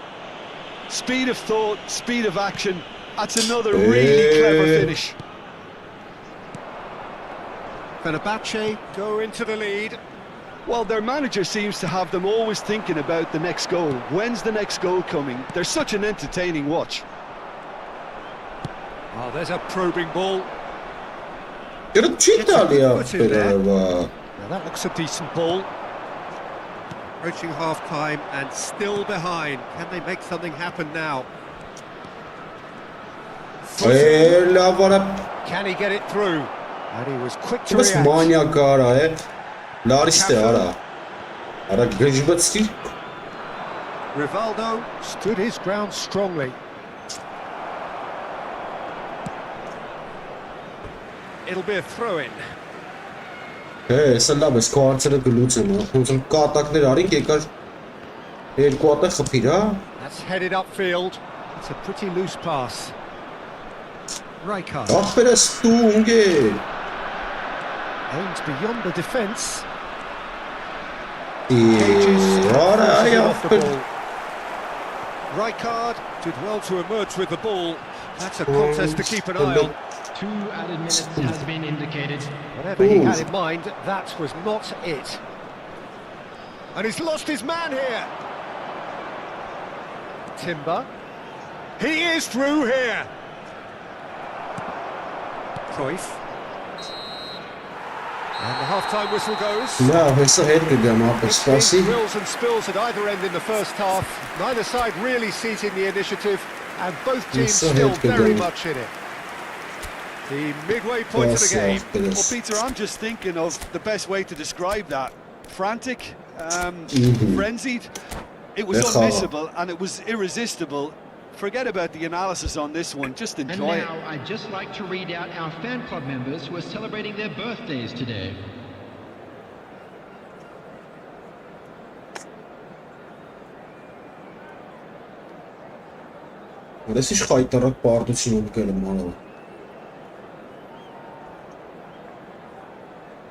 Speed of thought, speed of action. That's another really clever finish. Fenerbahce go into the lead. Well, their manager seems to have them always thinking about the next goal. When's the next goal coming? They're such an entertaining watch. Oh, there's a probing ball. Դեռ չի տալի ախպերը, վա։ Now that looks a decent ball. Approaching half-time and still behind. Can they make something happen now? Լավ արա։ Can he get it through? And he was quick to Բայց react. մանյակար է։ Լարիստե արա։ Արա գժվեցի։ Rivaldo stood his ground strongly. It'll be a throw-in. Հեսա լավ է, քո հարցերը գլուծեմ, ոնց որ կատակներ արինք եկար երկու հատ է խփիր, հա։ That's headed upfield. It's a pretty loose pass. Rijkaard Ախպերս տունգ է։ aims beyond the defence. Արա, այ Off the ախպեր։ ball. Rijkaard did well to emerge with the ball. That's a contest to keep an eye on. 2 added minutes has been indicated. Whatever he had in mind, that was not it. And he's lost his man here. Timber. He is through here. Cruyff. And the half-time whistle goes. Լավ, հեսա հետ կգամ ապեր, It's been սպասի։ thrills and spills at either end in the first half. Neither side really seizing the initiative, and both teams so still happy very then. much in it. The midway point of the game. Well, Peter, I'm just thinking of the best way to describe that. Frantic, frenzied. It was Lecha. unmissable and it was irresistible. Forget about the analysis on this one, just And enjoy it. now I'd just like to read out our fan club members who are celebrating their birthdays today. This is խայտարակ պարտություն ուղղել եմ հարավ։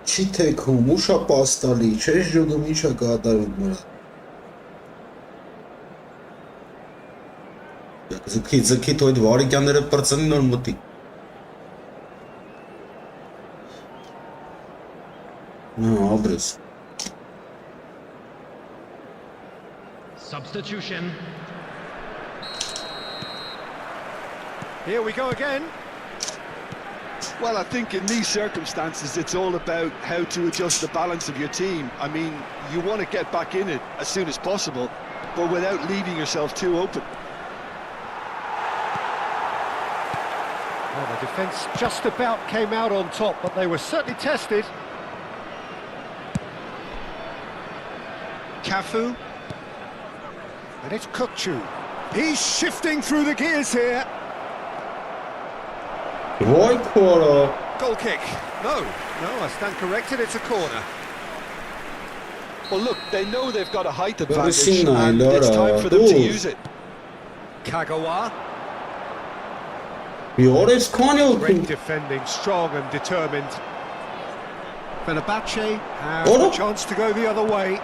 Չի թեքում, ուշա պաստալի, չես ժողում ինչա կատարում մրա։ Ձգի թո այդ վարիկյանները պրծնի նոր մտի։ Աբրես։ Substitution. Here we go again. Well, I think in these circumstances, it's all about how to adjust the balance of your team. I mean, you want to get back in it as soon as possible, but without leaving yourself too open. Well, the defence just about came out on top, but they were certainly tested. Cafu. And it's Kukçu. He's shifting through the gears here. Right corner. Goal kick. No, I stand corrected, it's a corner. Well, look, they know they've got a height I've advantage, seen and it's time for them to use it. Kagawa. Yoris Conil. Great defending, strong and determined. Fenerbahce has Oh. a chance to go the other way.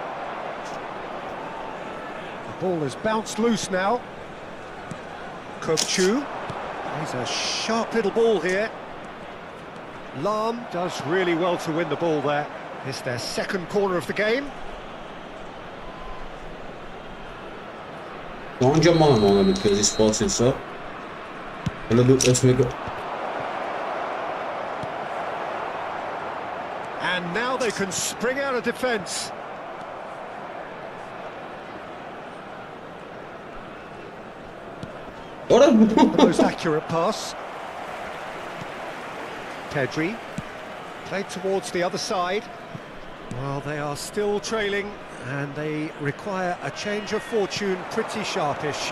The ball has bounced loose now. Kukçu. He's a sharp little ball here. Lam does really well to win the ball there. It's their second corner of the game. Onca man ona because he's passing so. Let's make it. And now they can spring out of defence. Ora. The most accurate pass. Pedri played towards the other side. Well, they are still trailing and they require a change of fortune, pretty sharpish.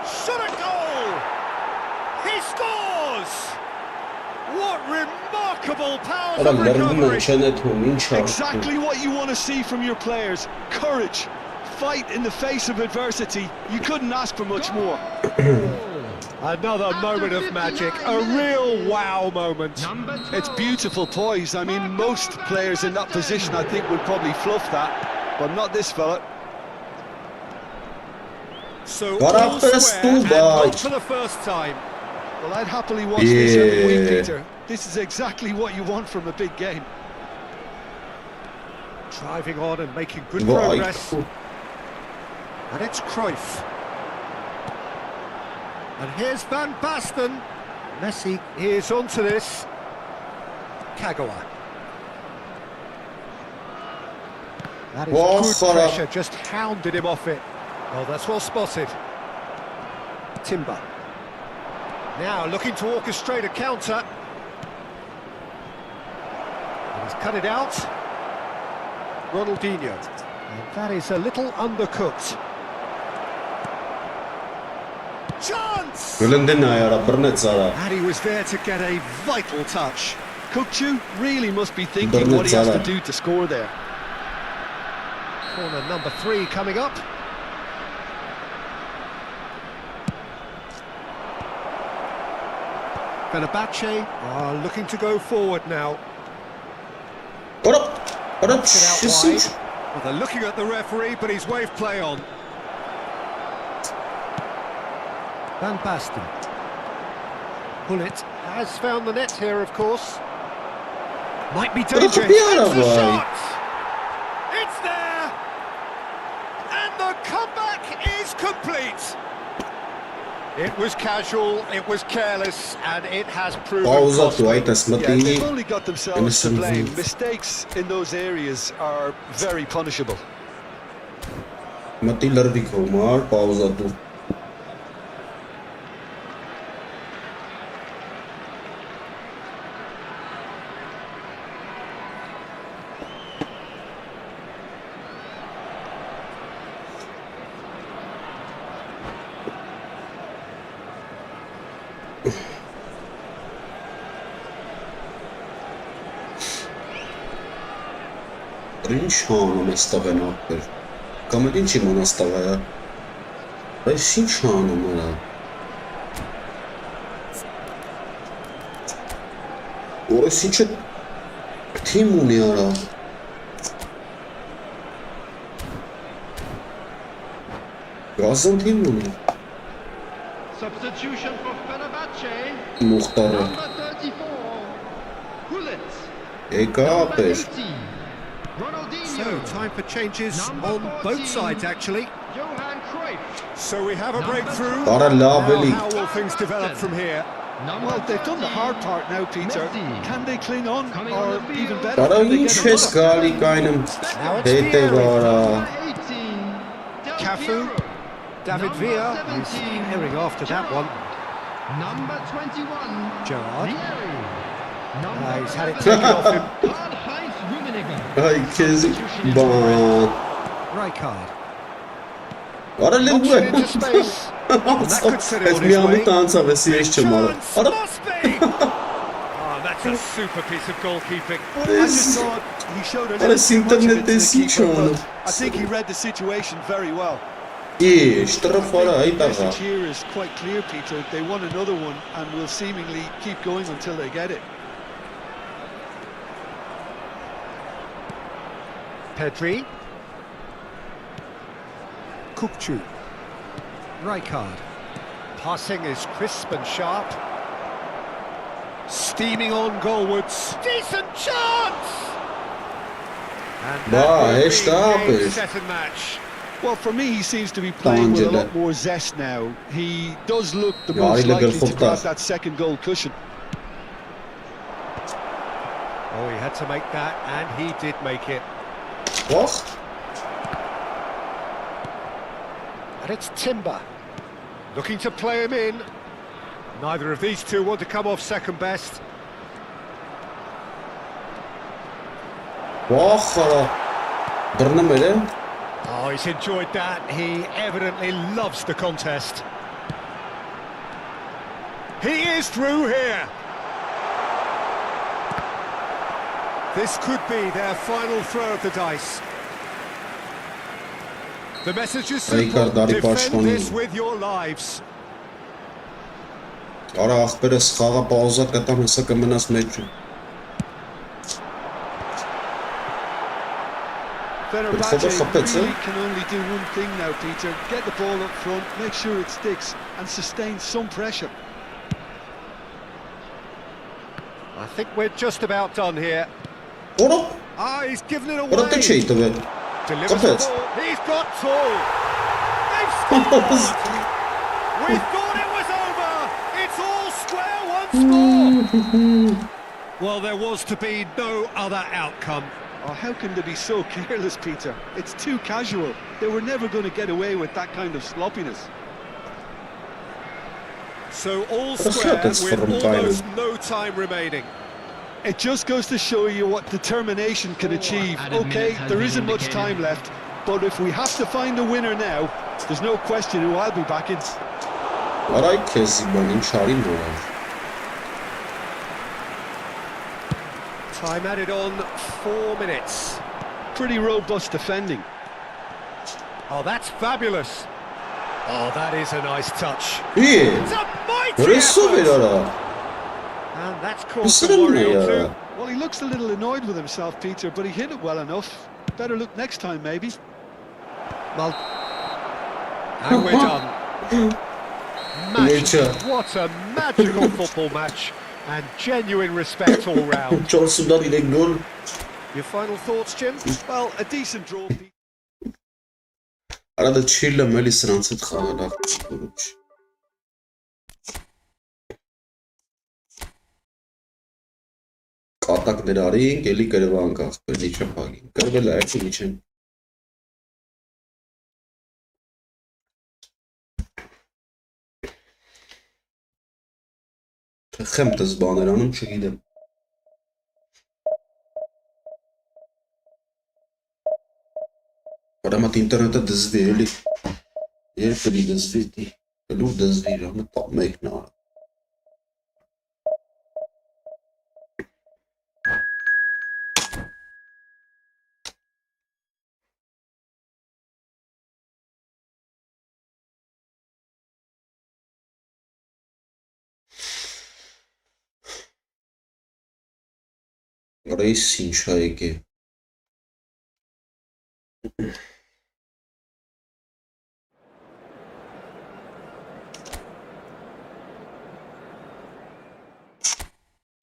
Shot at goal! He scores! What remarkable powers Ora of merվում recovery! են չնեթում, ինչ Exactly what you want to see from your players. Courage, fight in the face of adversity. You couldn't ask for much more. Another moment of magic, a real wow moment. Number 12. It's beautiful poise. I mean, most players in that position, I think, would probably fluff that, but not this fella. So Got all up first, square and too, boy. not for the first time. Well, I'd happily watch this every week, Yeah. Peter. This is exactly what you want from a big game. Driving on and making good Right. progress. And it's Cruyff. And here's Van Basten. Messi is onto this. Kagawa. That is Well, good Sarah. pressure, just hounded him off it. Well, that's well spotted. Timber. Now looking to orchestrate a counter. And he's cut it out. Ronaldinho. And that is a little undercooked. Chance! Գլնդեն այարա բռնեց արա։ And he was there to get a vital touch. Kukçu really must be thinking what he has to do to score there. Corner number 3 coming up. Fenerbahce are looking to go forward now. Ora. Ora. Knocks it out Շիսի։ wide. Well, they're looking at the referee, but he's waved play on. Van Basten. Bullet has found the net here, of course. Might be dangerous. Look at the other It's a way. shot! It's there! And the comeback is complete! It was casual, it was careless, and it has proven Pauza costly. tu aitas Yeah, mati. they've only got themselves to Emerson blame. Reeves. Mistakes in those areas are very punishable. Mati լրվի կոմար, pauza tu. Ինչ անում է ստավեն ապեր։ Կամ էլ ինչ իմանա ստավայա։ Այս ինչ անում արա։ Որս ինչը թիմ ունի արա։ Գազան թիմ ունի։ Substitution for Fenerbahce. Մուխտարը։ Number 34. Gullit. Եկա ապեր։ So, time for changes on both sides, actually. Johan Cruyff. So we have a breakthrough. Արա լավ Now, էլի։ how will things develop from here? Well, they've done the hard part now, Peter. Messi. Can they cling on? Coming Or on the even field. better, Արա can they ինչ get ես a գալի կայնում հետևա արա։ 18. Del Cafu. Piero. David Number Villa is 17. herring after that one. Number 21. Gerrard. Vieri. He's had it taken off him. Karl-Heinz Rummenigge. Այ քեզ բան։ Rijkaard. Արա լավ Launching է։ into space. That could set it Այս on մի his ամուտ way. անցավ էս ես չեմ արա։ Chance Արա must be. Oh, that's a super piece of goalkeeping. I just thought he showed a Aras little too much of internet it to the is keeper, on. but I think he read the situation very well. Ես տրաֆարա The այ տաղա։ message here is quite clear, Peter. They want another one and will seemingly keep going until they get it. Pedri. Kukçu. Rijkaard. Passing is crisp and sharp. Steaming on goalwards. Decent chance! And Bah, that will echt be ab game, is. set and match. Well, for me, he seems to be playing with a lot Tangele. more zest now. He does look the Ja, most die liggen likely to goed grab daar. that second goal cushion. Oh, he had to make that, and he did make it. Wacht. And it's Timber. Looking to play him in. Neither of these two want to come off second best. Wacht արա։ Բռնում էր է։ Oh, he's enjoyed that. He evidently loves the contest. He is through here. This could be their final throw of the dice. The message is simple. Rijkaard, Defend Pashmani. this with your lives. Արա ախպերս խաղա պաուզա կտամ հեսա կմնաս մեջը։ Fenerbahce Khapetz, really can only do one thing now, Peter. Get the ball up front, make sure it sticks, and sustain some pressure. I think we're just about done here. Որո՞։ Ah, he's given it Որո՞ք away. չի տվել։ Delivers the Khapetz. ball. He's got two. They've scored. We thought it was over. It's all square once more. Well, there was to be no other outcome. Oh, how can they be so careless, Peter? It's too casual. They were never going to get away with that kind of sloppiness. So all That's square not as with from almost Thailand. no time remaining. It just goes to show you what determination can achieve. added Okay, minutes has there been isn't much indicated. time left, but if we have to find a winner now, there's no question who I'll be backing. Արա քեզի բան ինչ արի նոր։ Time added on 4 minutes. Pretty robust defending. Oh, that's fabulous. Oh, that is a nice touch. Է, It's a mighty որեսով էր effort. արա։ And that's caused some Իսրն worry է or արա։ two. Well, he looks a little annoyed with himself, Peter, but he hit it well enough. Better look next time, maybe. Well, and we're done. Nature. Magic. What a magical football match. And genuine respect all round. 4-3 գոլ։ Your final thoughts, Jim? Well, a decent draw, Peter. Արա դա չի լեմ էլի սրանց հետ խաղալախ որոչ։ Կատակներ արինք, էլի կրվանք ախպեր, իչը պագին։ Կրվել է այդի իչեն։ Խեմ տս բաներ անում չգիտեմ։ Արամատ ինտերնետը դզվի էլի։ Երբ կլի դզվի, լուր դզվի, ամը մեկն արա։ Reis ինչ է եկե։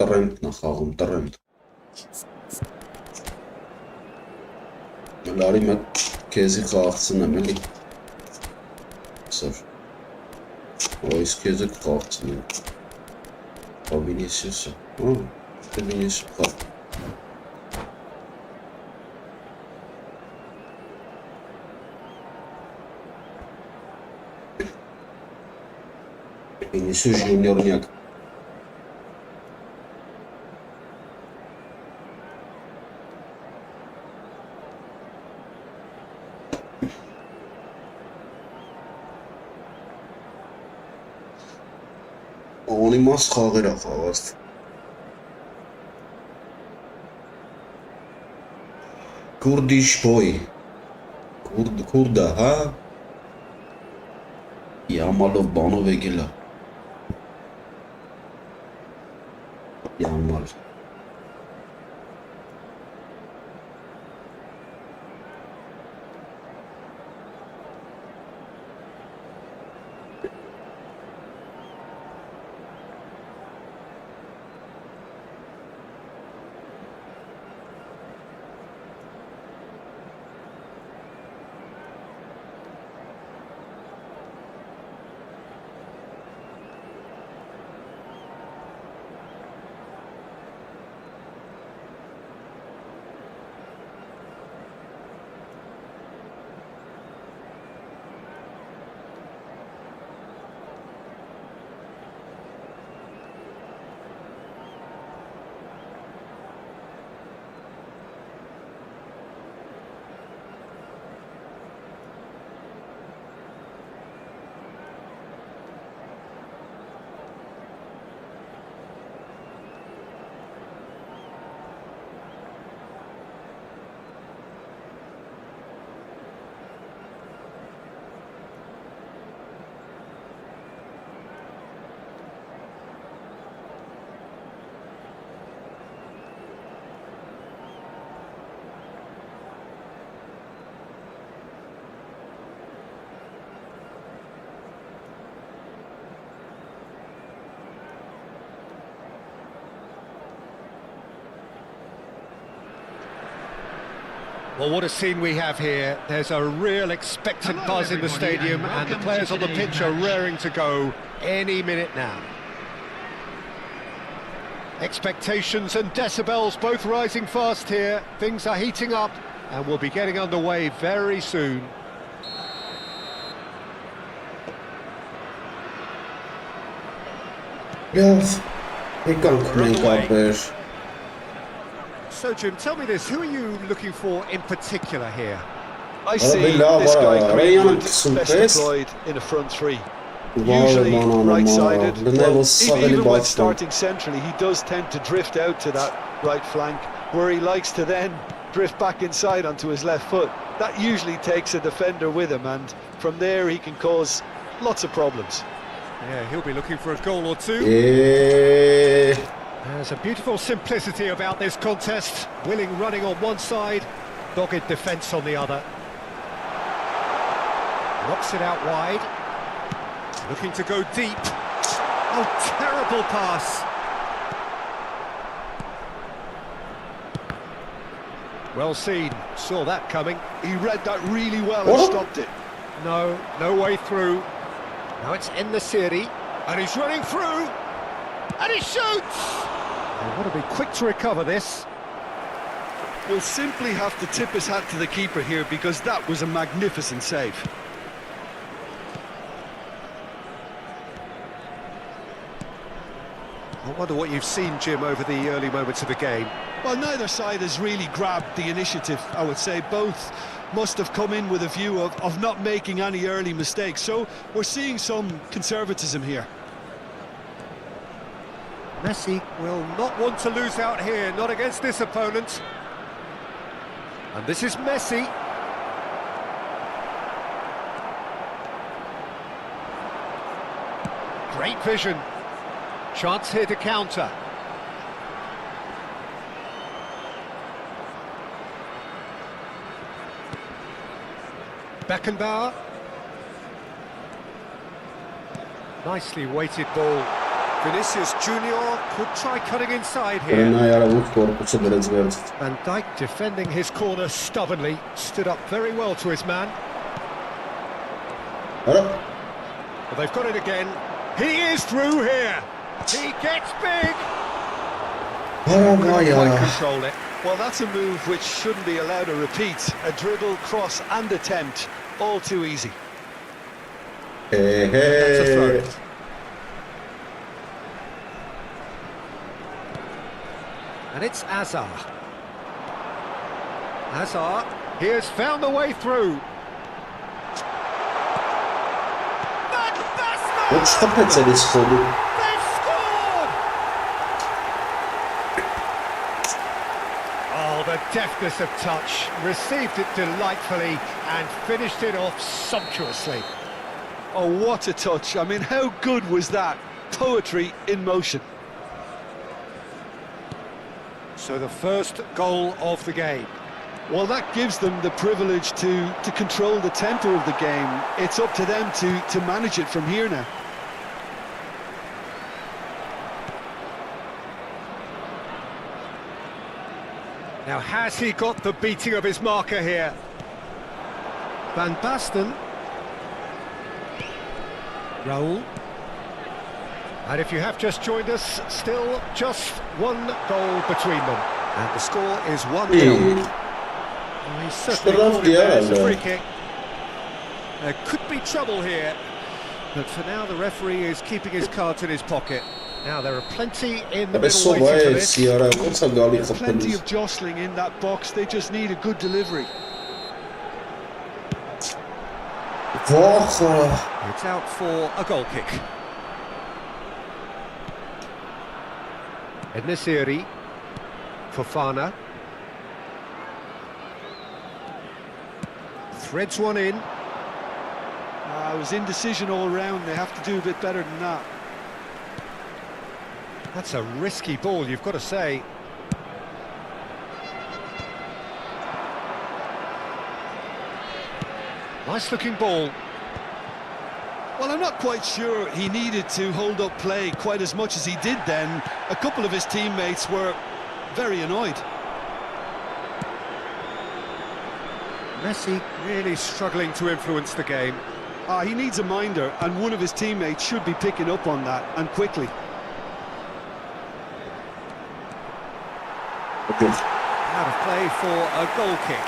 Տրեմպն է խաղում, տրեմպ։ Լարի մեկ քեզի խաղացնեմ էլի։ Սոր։ Այս քեզը կխաղացնեմ։ Վինիսիուսը։ Վինիսիուսը խաղ։ Վինիսիուս ժունիորնյակ։ Անիմաս խաղեր է խաղաց։ Kurdish boy. Kurda, ha? Yamalov banov եկել է։ Yamal։ Well, what a scene we have here. There's a real expectant buzz in the stadium, and the players on the pitch are raring to go any minute now. Expectations and decibels both rising fast here. Things are heating up, and we'll be getting underway very soon. Yes, we can make up there. So, Jim, tell me this, who are you looking for in particular here? I see this guy Greenwood best deployed in a front three. Usually right-sided, but even when starting centrally, he does tend to drift out to that right flank, where he likes to then drift back inside onto his left foot. That usually takes a defender with him, and from there he can cause lots of problems. Yeah, he'll be looking for a goal or two. Yeah. There's a beautiful simplicity about this contest. Willing running on one side, dogged defence on the other. Knocks it out wide. Looking to go deep. Oh, terrible pass. Well seen, saw that coming. He read that really well and stopped it. No way through. Now it's in the Siri, and he's running through, and he shoots! They want to be quick to recover this. We'll simply have to tip his hat to the keeper here, because that was a magnificent save. I wonder what you've seen, Jim, over the early moments of the game. Well, neither side has really grabbed the initiative, I would say. Both must have come in with a view of not making any early mistakes. So we're seeing some conservatism here. Messi will not want to lose out here, not against this opponent. And this is Messi. Great vision. Chance here to counter. Beckenbauer. Nicely weighted ball. Vinicius Junior could try cutting inside here. Van Dijk defending his corner stubbornly, stood up very well to his man. Well, they've got it again. He is through here. He gets big. Couldn't quite control it. Well, that's a move which shouldn't be allowed to repeat. A dribble, cross and attempt, all too easy. Hey, That's a throw. And it's Azar. Azar, he has found the way through. Вот что прицелить сходу. They've scored! Oh, the deftness of touch. Received it delightfully and finished it off sumptuously. Oh, what a touch. I mean, how good was that? Poetry in motion. So the first goal of the game. Well, that gives them the privilege to control the tempo of the game. It's up to them to manage it from here now. Now, has he got the beating of his marker here? Van Basten. Raul. And if you have just joined us, still just one goal between them. And the score is 1-0. Well, he's certainly caught it there as a free kick. There could be trouble here, but for now the referee is keeping his cards in his pocket. Now there are plenty in the middle waiting for this. There's plenty of jostling in that box, they just need a good delivery. It's out for a goal kick. Ednesiri, Fofana. Threads one in. It was indecision all round, they have to do a bit better than that. That's a risky ball, you've got to say. Nice looking ball. Well, I'm not quite sure he needed to hold up play quite as much as he did then. A couple of his teammates were very annoyed. Messi really struggling to influence the game. He needs a minder, and one of his teammates should be picking up on that, and quickly. Out of play for a goal kick.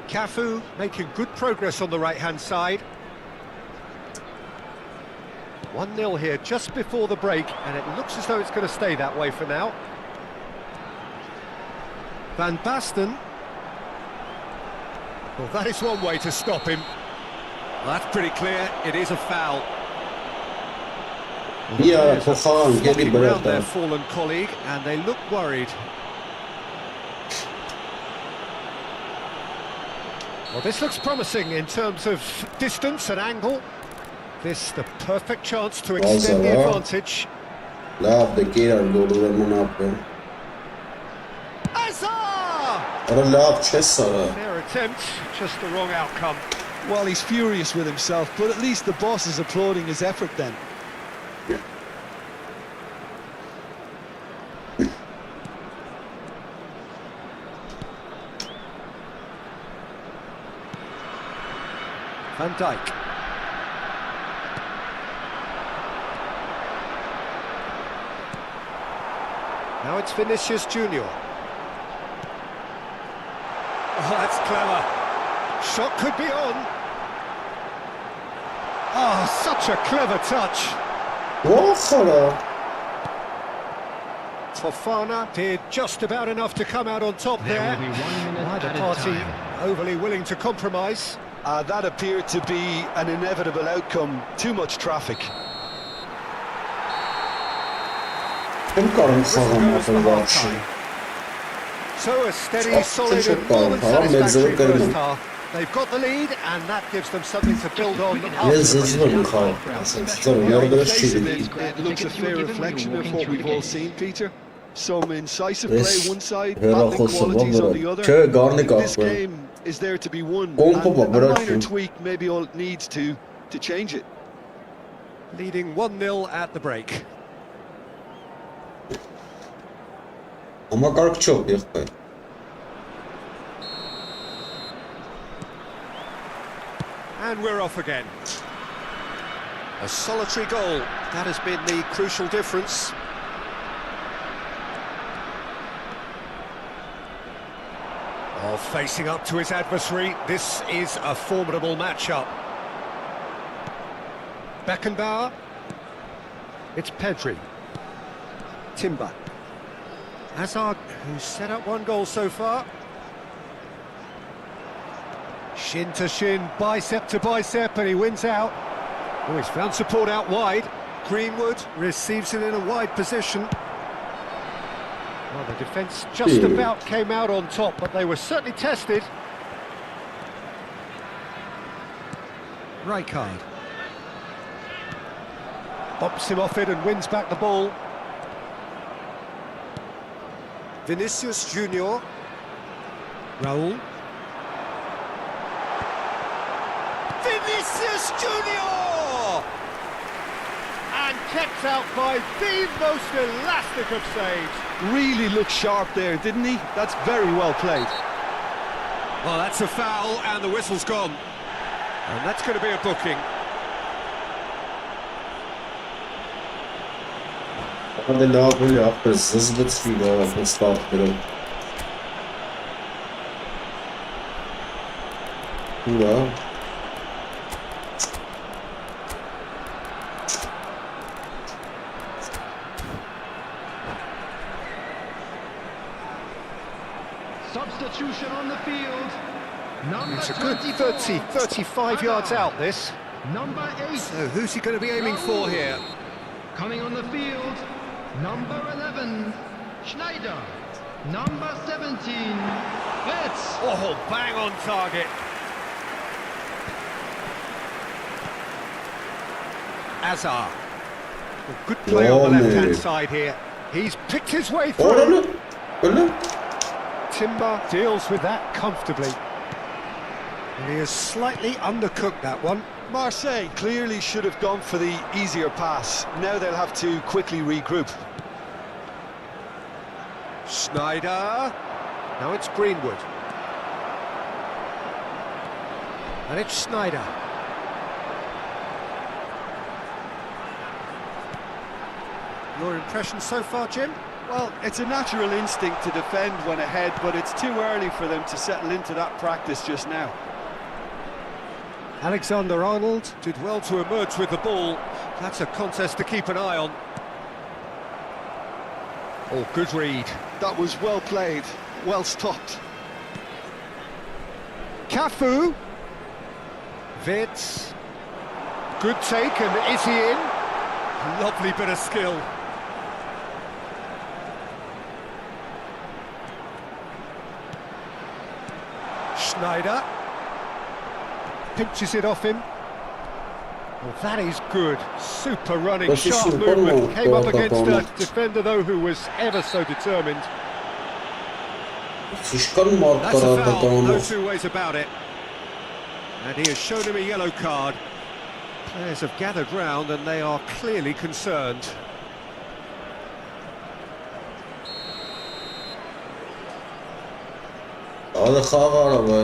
Cafu making good progress on the right-hand side. 1-0 here just before the break, and it looks as though it's going to stay that way for now. Van Basten. Well, that is one way to stop him. Well, that's pretty clear, it is a foul. Yeah, Fofana, flocking around their fallen colleague, and they look worried. Well, this looks promising in terms of distance and angle. This the perfect chance to extend the advantage. Azar! Their attempt, just the wrong outcome. Well, he's furious with himself, but at least the boss is applauding his effort then. Van Dijk. Now it's Vinicius Junior. Oh, that's clever. Shot could be on. Oh, such a clever touch. Fofana did just about enough to come out on top there. There will be 1 minute Neither at a party time. overly willing to compromise. That appeared to be an inevitable outcome. Too much traffic. So a steady, solid çok and more than pahalı. Tamam, satisfactory meczuret first görmem. half. They've got the lead and that gives them something to build on Ne after the break. zıcırım kal. Zıcırım. Orada Face şey of dedi. it, it looks a fair reflection of what we've all seen, Peter. Some incisive play one side, battling qualities on the other. Köy I garnik think this abi. game is there to be won, Kompo and a bırak minor şunu. tweak maybe all it needs to change it. Leading 1-0 at the break. Ama kark çok yok be. And we're off again. A solitary goal. That has been the crucial difference. Oh, facing up to his adversary. This is a formidable matchup. Beckenbauer. It's Pedri. Timber. Hazard, who's set up one goal so far. Shin to shin, bicep to bicep, and he wins out. Oh, he's found support out wide. Greenwood receives it in a wide position. Well, the defence just about came out on top, but they were certainly tested. Rijkaard. Bops him off it and wins back the ball. Vinicius Junior. Raul. Vinicius Junior! And kept out by the most elastic of saves. Really looked sharp there, didn't he? That's very well played. Well, that's a foul and the whistle's gone. And that's going to be a booking. Hadi ne yapıyor yapıyoruz. Hızlı çıkıyor. Hızlı atlıyorum. Ya. Substitution on the field. Number It's a good 24, 35 yards out, this. Number 8 So who's he going to be aiming for here? coming on the field. Number 11 Schneider. Number 17 Fitz. Oh, bang on target. Azar. Well, good play on the Oley. left-hand side here. He's picked his way Orada through. mı? Öyle. Timber deals with that comfortably. And he has slightly undercooked that one. Marseille clearly should have gone for the easier pass. Now they'll have to quickly regroup. Schneider. Now it's Greenwood. And it's Schneider. Your impression so far, Jim? Well, it's a natural instinct to defend when ahead, but it's too early for them to settle into that practice just now. Alexander-Arnold did well to emerge with the ball. That's a contest to keep an eye on. Oh, good read. That was well played, well stopped. Cafu. Vitz. Good take, and is he in? Lovely bit of skill. Schneider. Pinches it off him. Well, that is good. Super running, That's a sharp super movement. move. Came up Go, against go, a go. defender, though, who was ever so determined. Şişkan mı alt That's a tarafta foul, tamam. no two ways about it. And he has shown him a yellow card. Players have gathered round and they are clearly concerned. Hadi kalk araba.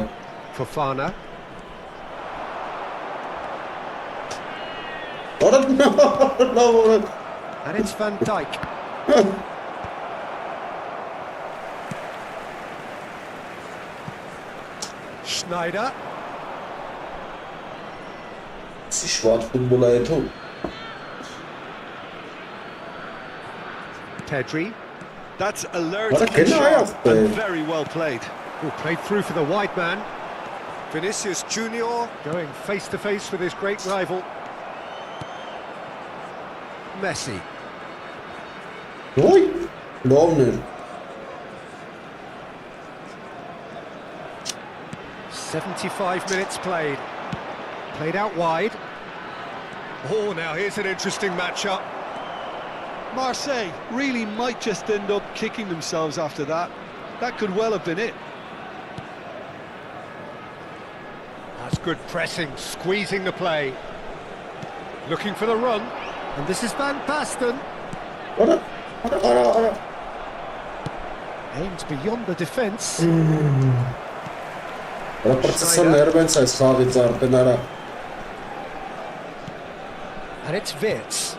Fofana. Orada. And it's Van Dijk. Schneider. Şişvat futbola eto. Pedri. That's alert What a and good sharp eye-off and there. very well played. Oh, played through for the wide man. Vinicius Junior going face to face with his great rival. Messi. Oj! Lovner. 75 minutes played. Played out wide. Oh, now here's an interesting matchup. Marseille really might just end up kicking themselves after that. That could well have been it. That's good pressing, squeezing the play. Looking for the run. And this is Van Basten. Ora. Aimed beyond the defence. Ora procession nervens այս խաղից արտենարա. And it's Wirtz.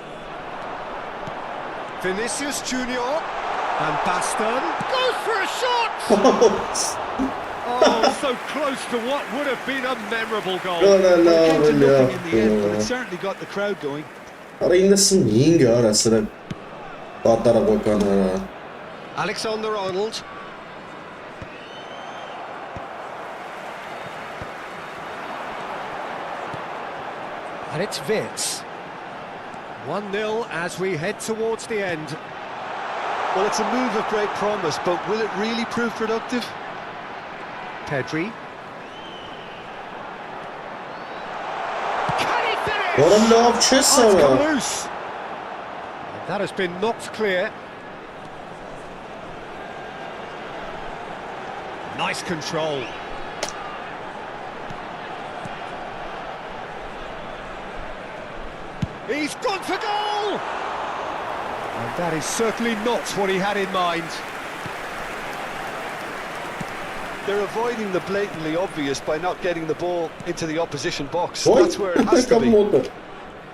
Vinicius Junior. Van Basten goes for a shot! Oh, so close to what would have been a memorable goal. Came to nothing in the end, but it certainly got the crowd going. Արա 95 արա սրա պատարողական արա. Alexander-Arnold. And it's Wirtz. 1-0 as we head towards the end. Well, it's a move of great promise, but will it really prove productive? Pedri. Ora լավ չես Oh, it's come արա. loose. And that has been knocked clear. Nice control. He's gone for goal! And that is certainly not what he had in mind. They're avoiding the blatantly obvious by not getting the ball into the opposition box. Ոյ, That's where it has to կամ be. մոտը.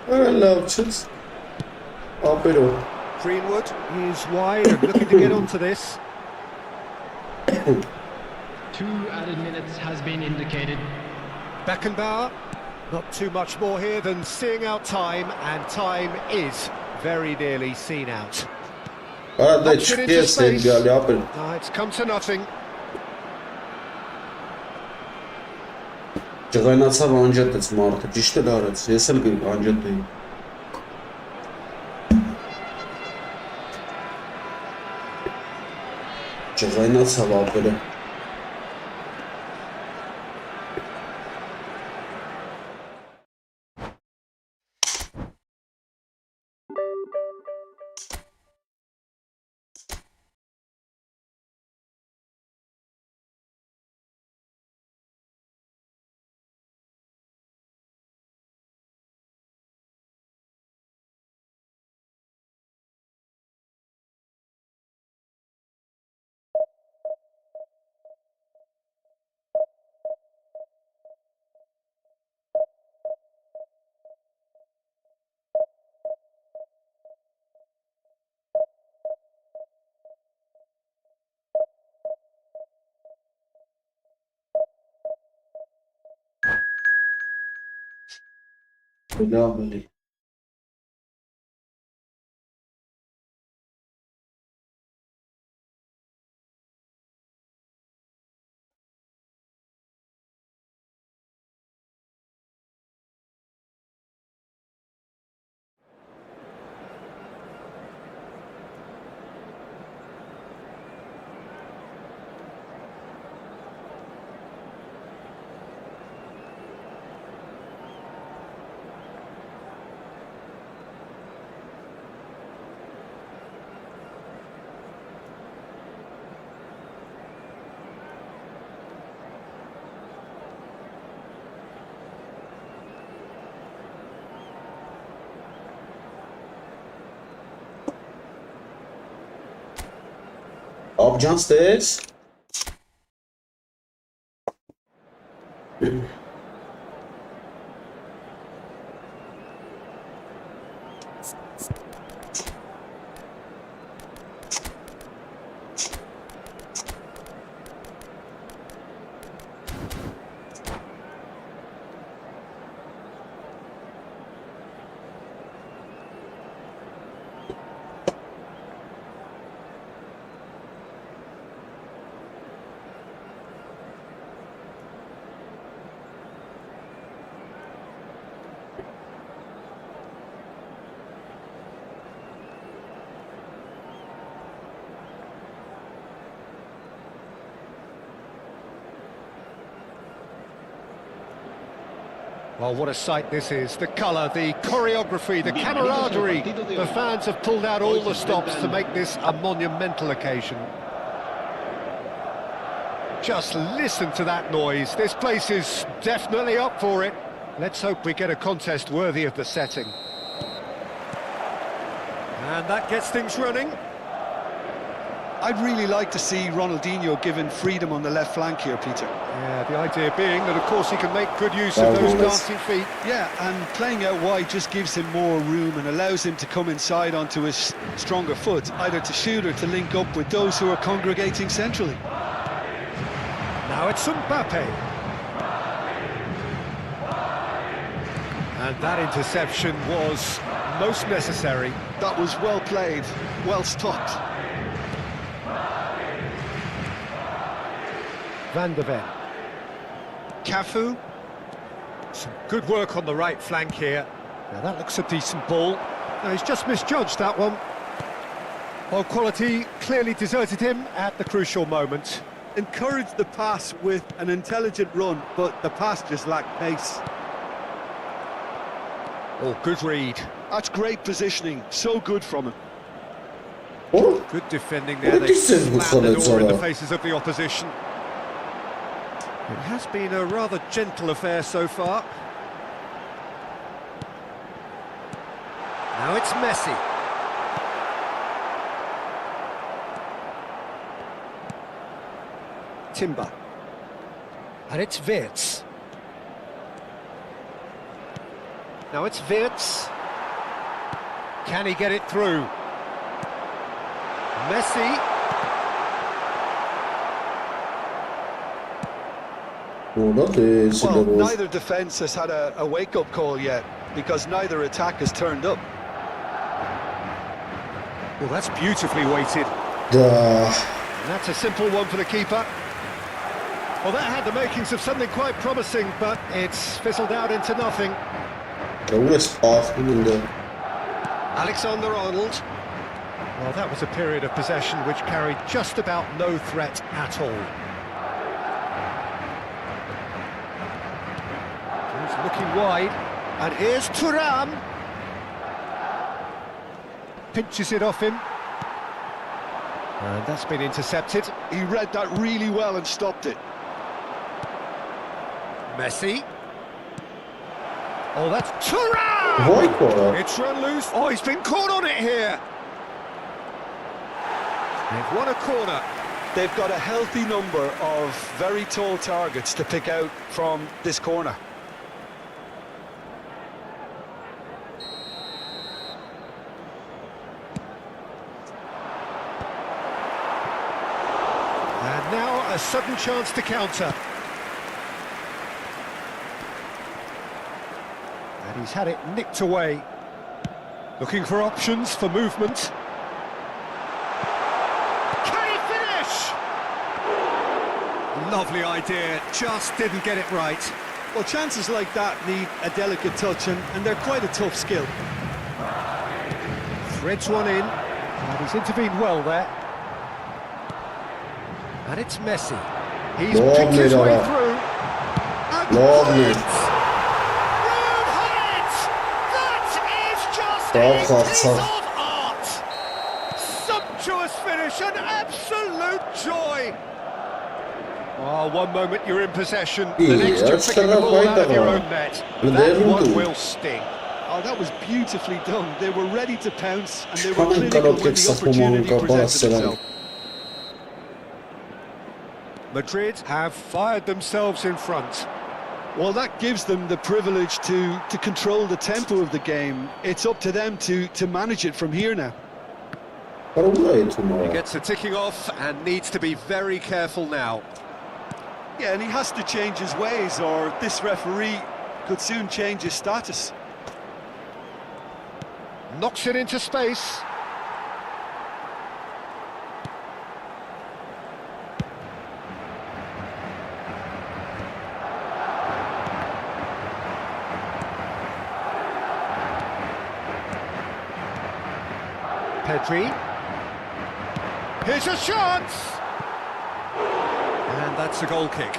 Արա լավ չես. Ապերո. Greenwood is wide and looking to get onto this. 2 added minutes has been indicated. Beckenbauer, not too much more here than seeing out time, and time is very nearly seen out. Արա դե Option չկես into space. էլ գալի ապեր. It's come to nothing. Ջղայնացավ անջատեց մարդը, ճիշտ էլ արեց, ես էլ անջատեի։ Ջղայնացավ ապերը։ Լավ էլի։ Abcan stairs. Well, what a sight this is. The colour, the choreography, the camaraderie. The fans have pulled out all the stops to make this a monumental occasion. Just listen to that noise. This place is definitely up for it. Let's hope we get a contest worthy of the setting. And that gets things running. I'd really like to see Ronaldinho given freedom on the left flank here, Peter. Yeah, the idea being that, of course, he can make good use of those dancing feet. Yeah, and playing out wide just gives him more room and allows him to come inside onto his stronger foot, either to shoot or to link up with those who are congregating centrally. Now it's Mbappe. And that interception was most necessary. That was well played, well stopped. Van der Ven. Cafu. Some good work on the right flank here. Now that looks a decent ball. Now he's just misjudged that one. Well, quality clearly deserted him at the crucial moment. Encouraged the pass with an intelligent run, but the pass just lacked pace. Oh, good read. That's great positioning, so good from him. Oh, Good defending there. They Gitsin bu slammed the door in the Kanada. faces of the opposition. It has been a rather gentle affair so far. Now it's Messi. Timber. And it's Wirtz. Now it's Wirtz. Can he get it through? Messi. Burada değil. Well, Well, neither defence has had a wake-up call yet, because neither attack has turned up. Well, that's beautifully weighted. Da. And that's a simple one for the keeper. Well, that had the makings of something quite promising, but it's fizzled out into nothing. Burada spark önünde. Alexander-Arnold. Well, that was a period of possession which carried just about no threat at all. He's looking wide, and here's Thuram. Pinches it off him. And that's been intercepted. He read that really well and stopped it. Messi. Oh, that's Thuram! Vay kora. It's run loose. Oh, he's been caught on it here. They've won a corner. They've got a healthy number of very tall targets to pick out from this corner. And now a sudden chance to counter. And he's had it nicked away. Looking for options for movement. Can he finish? Lovely idea, just didn't get it right. Well, chances like that need a delicate touch, and they're quite a tough skill. Threads one in, and he's intervened well there. And it's Messi. He's Lovely, picked his way Dara. through. And Lovely. Red Hyatt! That is just Bravo, a piece Kartal. of art! Sumptuous finish, an absolute joy! Oh, one moment you're in possession, the Yeah, next you're that's picking the kind of ball right out of your there. own net. And That they're one into will it. sting. Oh, that was beautifully done. They were ready to pounce, and they were Hemen clinical kanat when the tek opportunity sapımının kapağı presented selam. itself. Madrid have fired themselves in front. Well, that gives them the privilege to control the tempo of the game. It's up to them to manage it from here now. Karolay tomorrow. He gets the ticking off and needs to be very careful now. Yeah, and he has to change his ways, or this referee could soon change his status. Knocks it into space. Pedri. Here's a chance! And that's a goal kick.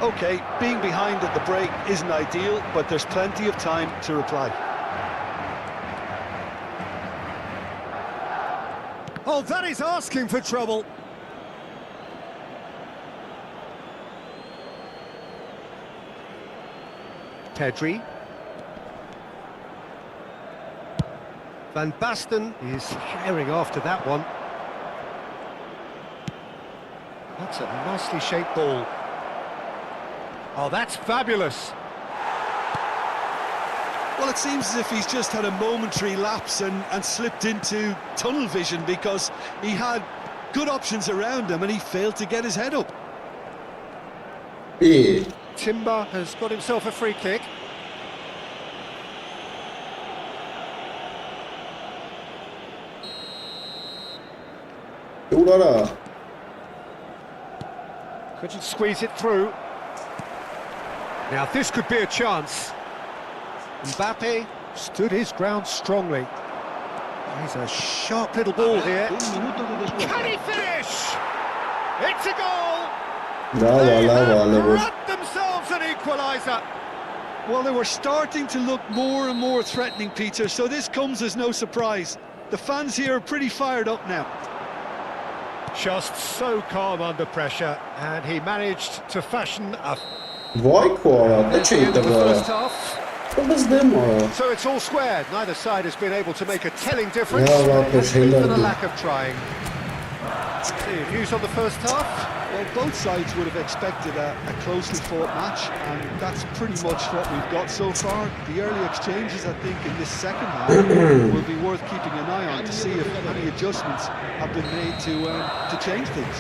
OK, being behind at the break isn't ideal, but there's plenty of time to reply. Oh, that is asking for trouble. Pedri. Van Basten is herring after that one. That's a nicely shaped ball. Oh, that's fabulous. Well, it seems as if he's just had a momentary lapse and slipped into tunnel vision, because he had good options around him and he failed to get his head up. İyi. Timber has got himself a free kick. Urara. Couldn't squeeze it through. Now this could be a chance. Mbappe stood his ground strongly. He's a sharp little ball here. Can he finish? It's a goal! They have brought themselves an equaliser. Well, they were starting to look more and more threatening, Peter, so this comes as no surprise. The fans here are pretty fired up now. Just so calm under pressure, and he managed to fashion a... Vay kuara, ne At the end çekti of the bu? first half. Bu biz değil mi? So it's all squared. Neither side has been able to make a telling difference. Yeah, well, It has şeyler been for the değil. lack of trying. See, views on the first half. Well, both sides would have expected a closely fought match, and that's pretty much what we've got so far. The early exchanges, I think, in this second half will be worth keeping an eye on to see if any adjustments have been made to change things.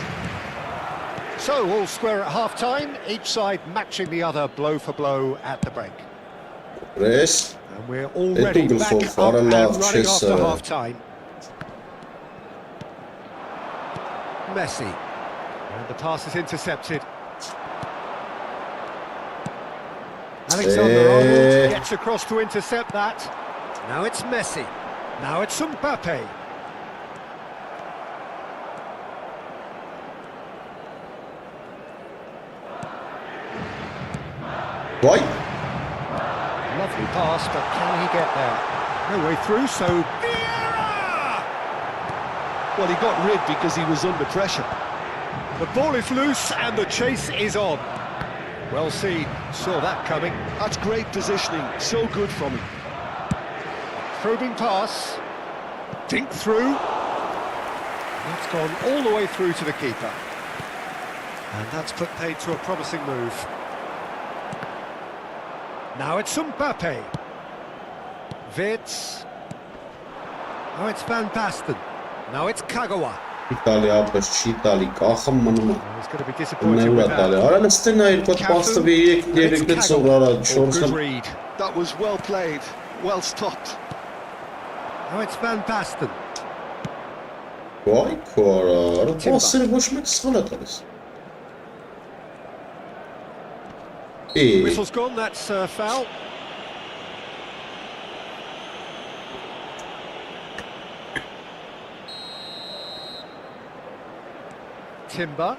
So all square at half-time, each side matching the other blow for blow at the break. Res. And we're already Google back for up and Farah running Chess, after half-time. Messi. And the pass is intercepted. Alexander-Arnold gets across to intercept that. Now it's Messi. Now it's Mbappe. Vay. Lovely pass, but can he get there? No way through, so... Vieira! Well, he got rid because he was under pressure. The ball is loose and the chase is on. Well seen, saw that coming. That's great positioning, so good from him. Probing pass. Dink through. That's gone all the way through to the keeper. And that's put paid to a promising move. Now it's Mbappe. Wits. Now it's Van Basten. Now it's Kagawa. İtalya başı İtalya kahım manuma. He's going to be Ne disappointed with var that. da? Ara nasıl ne ilk pasta bir ek diyerek sonra Oh, şorsan. good read. That was well played, well stopped. Now it's Van Basten. Vay kuara. Pasını boşuna kıskanatırız. İyi. Whistle's gone, that's foul. Timber.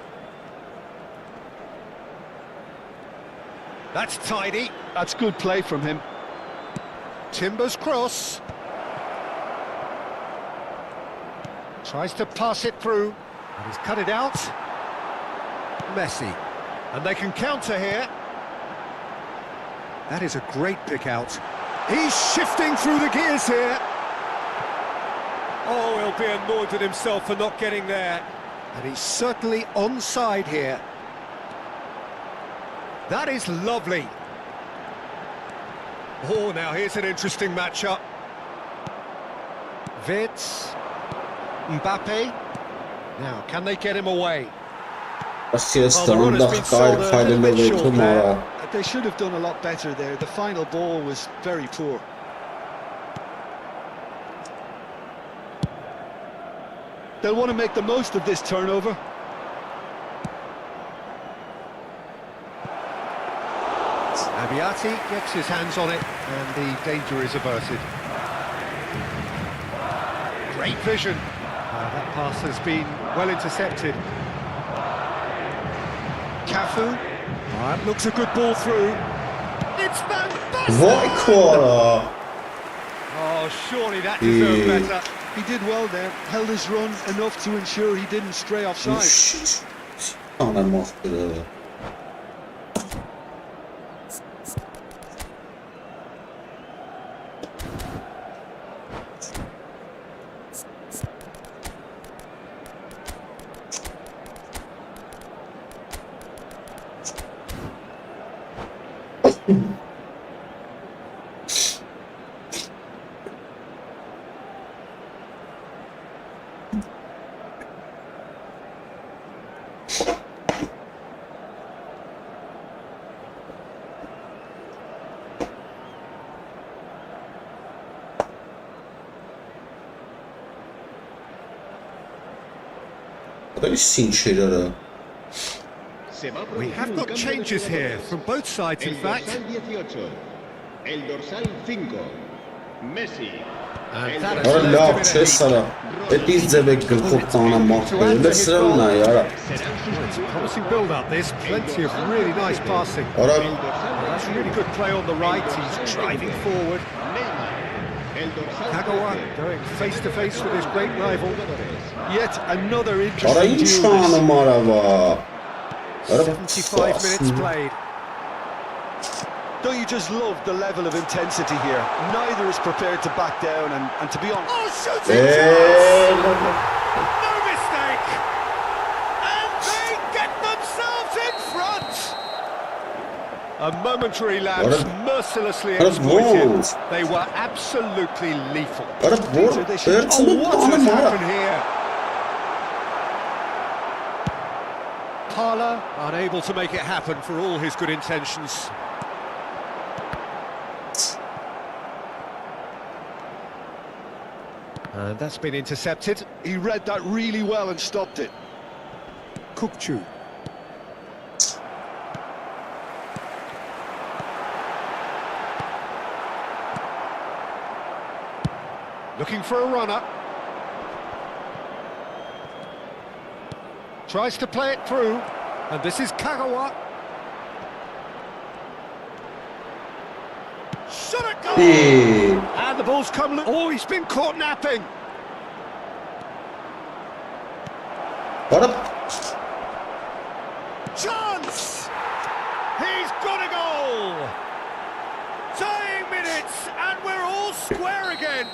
That's tidy. That's good play from him. Timber's cross. Tries to pass it through. And he's cut it out. Messi. And they can counter here. That is a great pick out. He's shifting through the gears here. Oh, he'll be annoyed with himself for not getting there. And he's certainly onside here. That is lovely. Oh, now here's an interesting matchup. Wits. Mbappe. Now, can they get him away? Asistan da gayet faydalı ve kumara. They should have done a lot better there. The final ball was very poor. They'll want to make the most of this turnover. Abiati gets his hands on it and the danger is averted. Great vision. That pass has been well intercepted. Cafu. That looks a good ball through. It's fantastic! Vay kara. Oh, surely that deserved better. He did well there, held his run enough to ensure he didn't stray offside. Shit. Ana mahvede. We have got changes here from both sides, in fact. El dorsal 5, Messi. And that Ora has laf left çe him sara. Etiz zebek gılkop tana mahvede. Lesrem na yara. It's a promising build-up, this. Plenty of really nice passing. Ora That's a really good play on the right. He's driving forward. Kagawa going face-to-face with his great rival. Yet another ora interesting duel. inşanı marava. 75 minutes played. Don't you just love the level of intensity here? Neither is prepared to back down, and to be honest... Oh, shooting! No. No mistake! And they get themselves in front! A momentary lapse, mercilessly exploited. They were absolutely lethal. Ora bor. Oh, what has happened here? Hala unable to make it happen for all his good intentions. And that's been intercepted. He read that really well and stopped it. Kukçu. Looking for a runner. Tries to play it through. And this is Kagawa. Shot it goal! And the ball's come... Oh, he's been caught napping. Ora Chance! He's got a goal! Tying minutes, and we're all square again.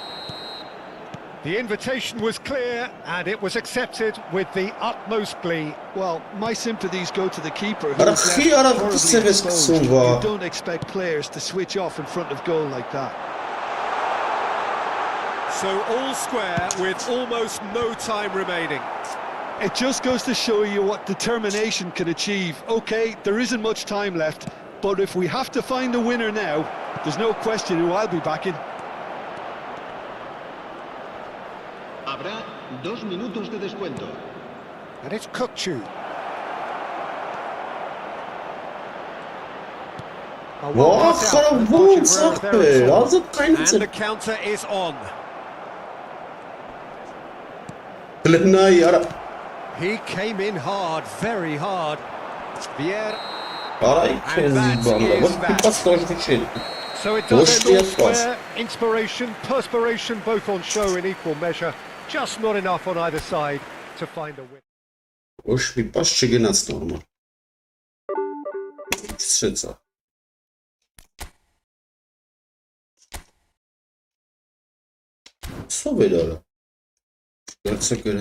The invitation was clear, and it was accepted with the utmost glee. Well, my sympathies go to the keeper. Ora who's khi left ora horribly se ves exposed. ksuva. You don't expect players to switch off in front of goal like that. So all square with almost no time remaining. It just goes to show you what determination can achieve. Okay, there isn't much time left, but if we have to find a winner now, there's no question who I'll be backing. Habrá 2 minutos de descuento. And it's Kukçu. Vah karavun sakbe. Azık And kaynıtı. the counter is on. Plena yara. He came in hard, very hard. Vieira. Ora ikenzi bana. Bak bir pas тоже geçin. So it Boş does end all diye pas. square. Inspiration, perspiration, both on show in equal measure. Just not enough on either side to find a win. Boş bir pas çegenaz normal. Strzeca. Co wy dole? Jak sobie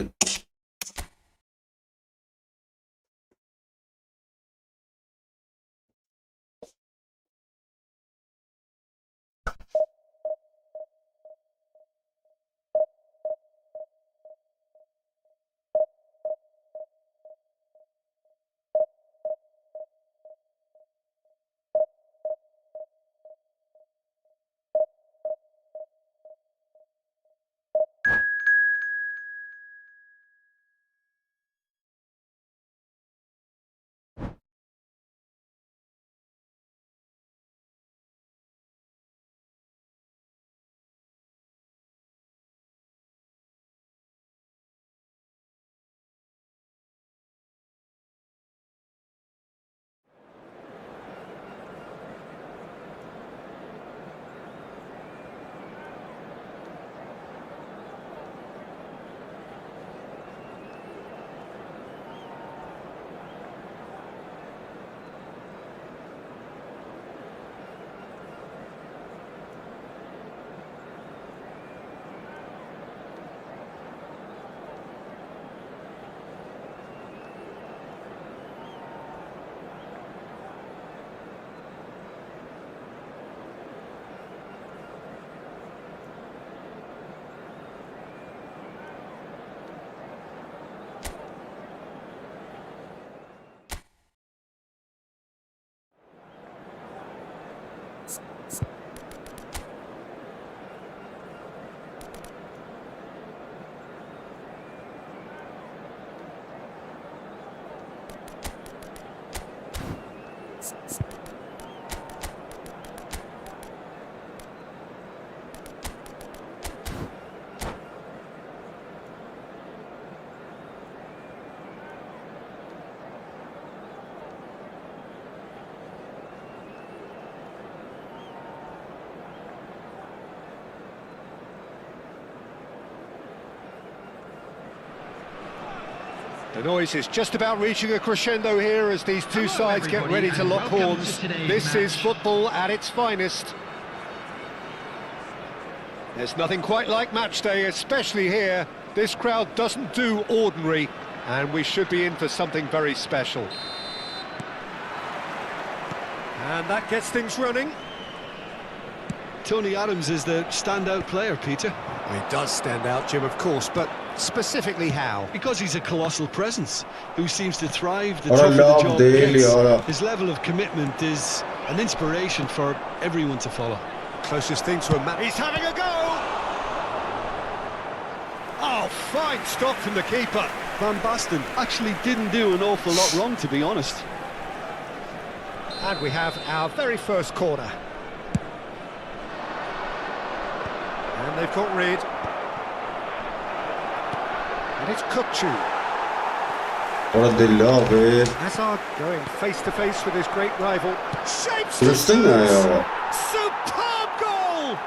The noise is just about reaching a crescendo here as these two sides get ready to lock horns. This is football at its finest. There's nothing quite like match day, especially here. This crowd doesn't do ordinary, and we should be in for something very special. And that gets things running. Tony Adams is the standout player, Peter. He does stand out, Jim, of course, but specifically how? Because he's a colossal presence who seems to thrive the Ora tougher the love job daily, gets. ora. His level of commitment is an inspiration for everyone to follow. Closest thing to a match. He's having a go! Oh, fine stop from the keeper. Van Basten actually didn't do an awful lot wrong, to be honest. And we have our very first corner. And they've got rid. And it's Kukcu. Ora they love it. Hazard going face to face with his great rival. Shapes the Interesting, yeah. superb goal!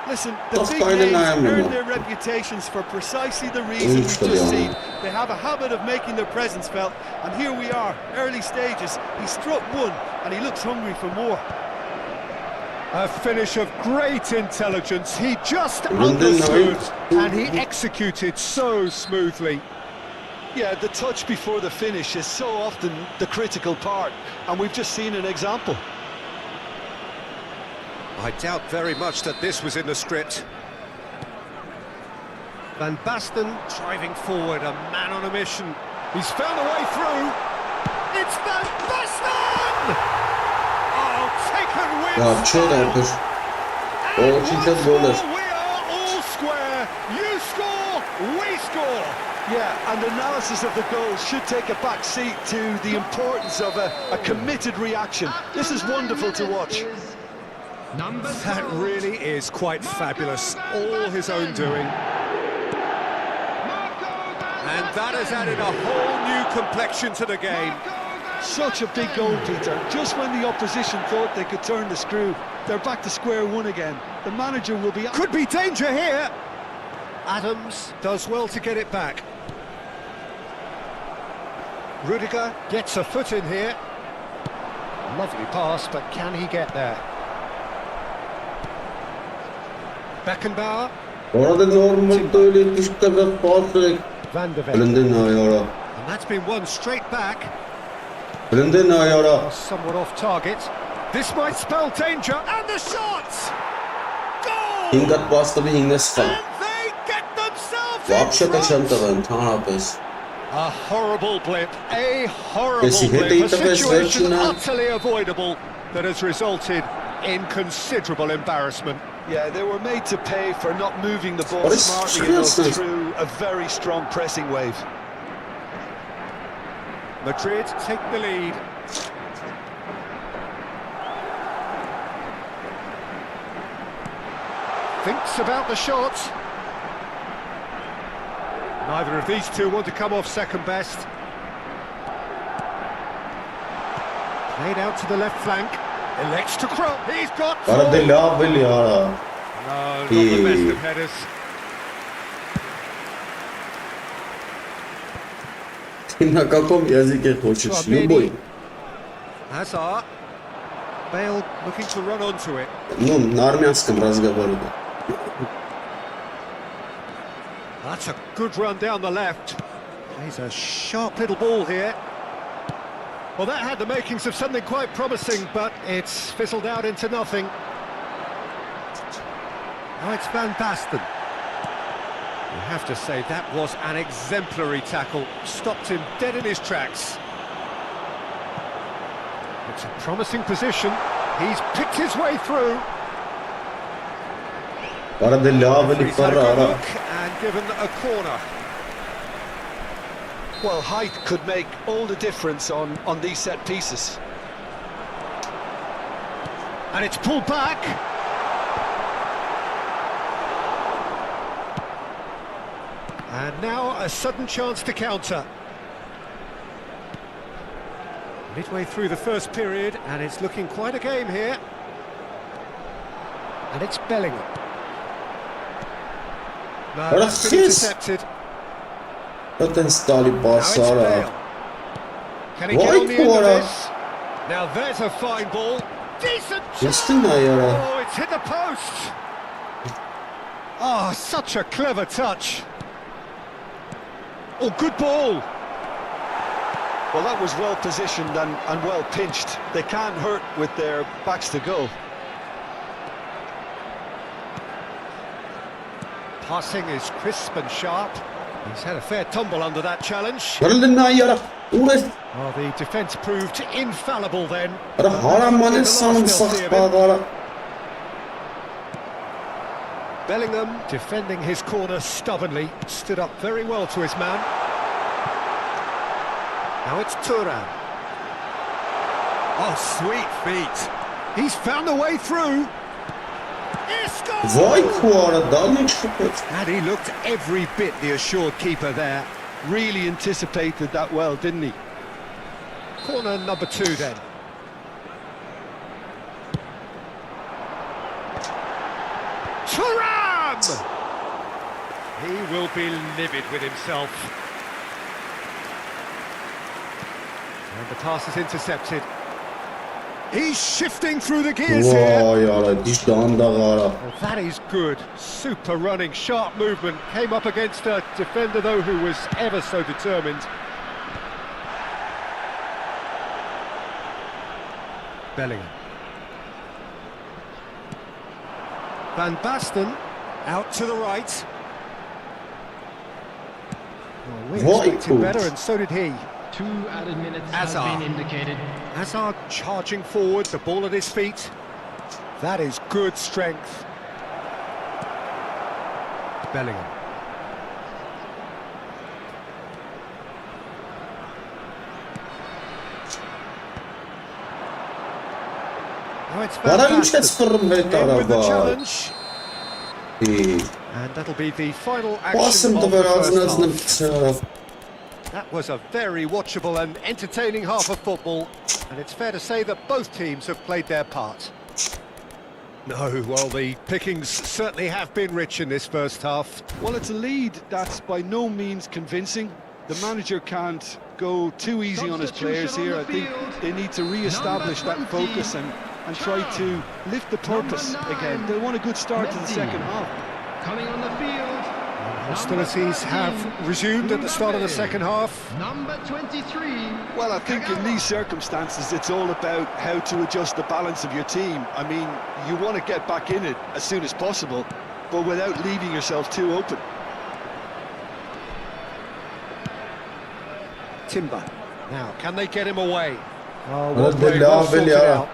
Listen, the Toch big kan je names naar hem earn doen. their reputations for precisely the reason we've just seen. They have a habit of making their presence felt, and here we are, early stages. He struck one, and he looks hungry for more. A finish of great intelligence. He just London understood, Knight. and he executed so smoothly. Yeah, the touch before the finish is so often the critical part, and we've just seen an example. I doubt very much that this was in the script. Van Basten driving forward, a man on a mission. He's found a way through. It's Van Basten! Oh, taken with Ya çok yapmış. O için goller. We are all square. You score, we score. Yeah, and analysis of the goal should take a back seat to the importance of a committed reaction. This is wonderful to watch. Number That 12. really is quite fabulous. All his own doing. And that has added a whole new complexion to the game. Such a big goal, Peter. Just when the opposition thought they could turn the screw, they're back to square one again. The manager will be... Could be danger here. Adams does well to get it back. Rudiger gets a foot in here. Lovely pass, but can he get there? Beckenbauer. Orada normal böyle düşük kadar fazla. Van de Ven. Blinden ayara. And that's been won straight back. Blinden ayara. Somewhat off target. This might spell danger, and the shot! Goal! Hingat bastı bir hingas kan. And they get themselves Вообще in так front! şantavan tanapes. A horrible blip, a horrible Yes, he hit blip, a the interface situation version now. utterly avoidable that has resulted in considerable embarrassment. Yeah, they were made to pay for not moving the ball What is smartly enough this? through a very strong pressing wave. Madrid take the lead. Thinks about the shot. Neither of these two want to come off second best. Played out to the left flank. Elects to cross. He's got Ora they four. love väl göra. No, not the best of headers. На каком языке хочешь? Любой. Hazard. Bale looking to run onto it. Ну, на армянском разговариваю. That's a good run down the left. He's a sharp little ball here. Well, that had the makings of something quite promising, but it's fizzled out into nothing. Now it's Van Basten. You have to say that was an exemplary tackle. Stopped him dead in his tracks. It's a promising position. He's picked his way through. Ora they love väl He's had a good Ferrara. look and given a corner. Well, height could make all the difference on these set pieces. And it's pulled back. And now a sudden chance to counter. Midway through the first period, and it's looking quite a game here. And it's Bellingham. No, What a that's been assist. intercepted. Ten stali Now it's pasara. Bale. Can he get Vay on the end of kuvara. this? Now there's a fine ball. Decent Justin ayara. Oh, it's hit the post. Oh, such a clever touch. Oh, good ball. Well, that was well positioned and well pinched. They can't hurt with their backs to goal. Passing is crisp and sharp. He's had a fair tumble under that challenge. Varalina ayara. Ure. Oh, the defence proved infallible then. Ara haramane samsak bagara. Bellingham defending his corner stubbornly, stood up very well to his man. Now it's Turan. Oh, sweet feet. He's found a way through. Vay kuvara. Dalnik şüphet. And he looked every bit the assured keeper there. Really anticipated that well, didn't he? Corner number 2 then. Turan! He will be livid with himself. And the pass is intercepted. He's shifting through the gears here. Vay ara. Dişdan da gara. Well, that is good. Super running, sharp movement. Came up against a defender, though, who was ever so determined. Bellingham. Van Basten out to the right. Well, we What? expected better, and so did he. 2 added minutes Hazard. has been indicated. Hazard charging forward, the ball at his feet. That is good strength. Bellingham. Now it's Van Vara üç Basten. sıfırım In ve tara with the var. challenge. İyi. And that'll be the final action Basım of da the ver first ağzına ağzına half. bitiyor. That was a very watchable and entertaining half of football, and it's fair to say that both teams have played their part. No, well, the pickings certainly have been rich in this first half. Well, it's a lead that's by no means convincing. The manager can't go too easy on his players here. I think they need to re-establish that focus and try to lift the purpose again. They want a good start to the second half. Coming on the field. Hostilities have resumed at the start of the second half. Number 23. Well, I think in these circumstances, it's all about how to adjust the balance of your team. I mean, you want to get back in it as soon as possible, but without leaving yourself too open. Timber. Now, can they get him away? Oh, Well, played, well sorted sorted out.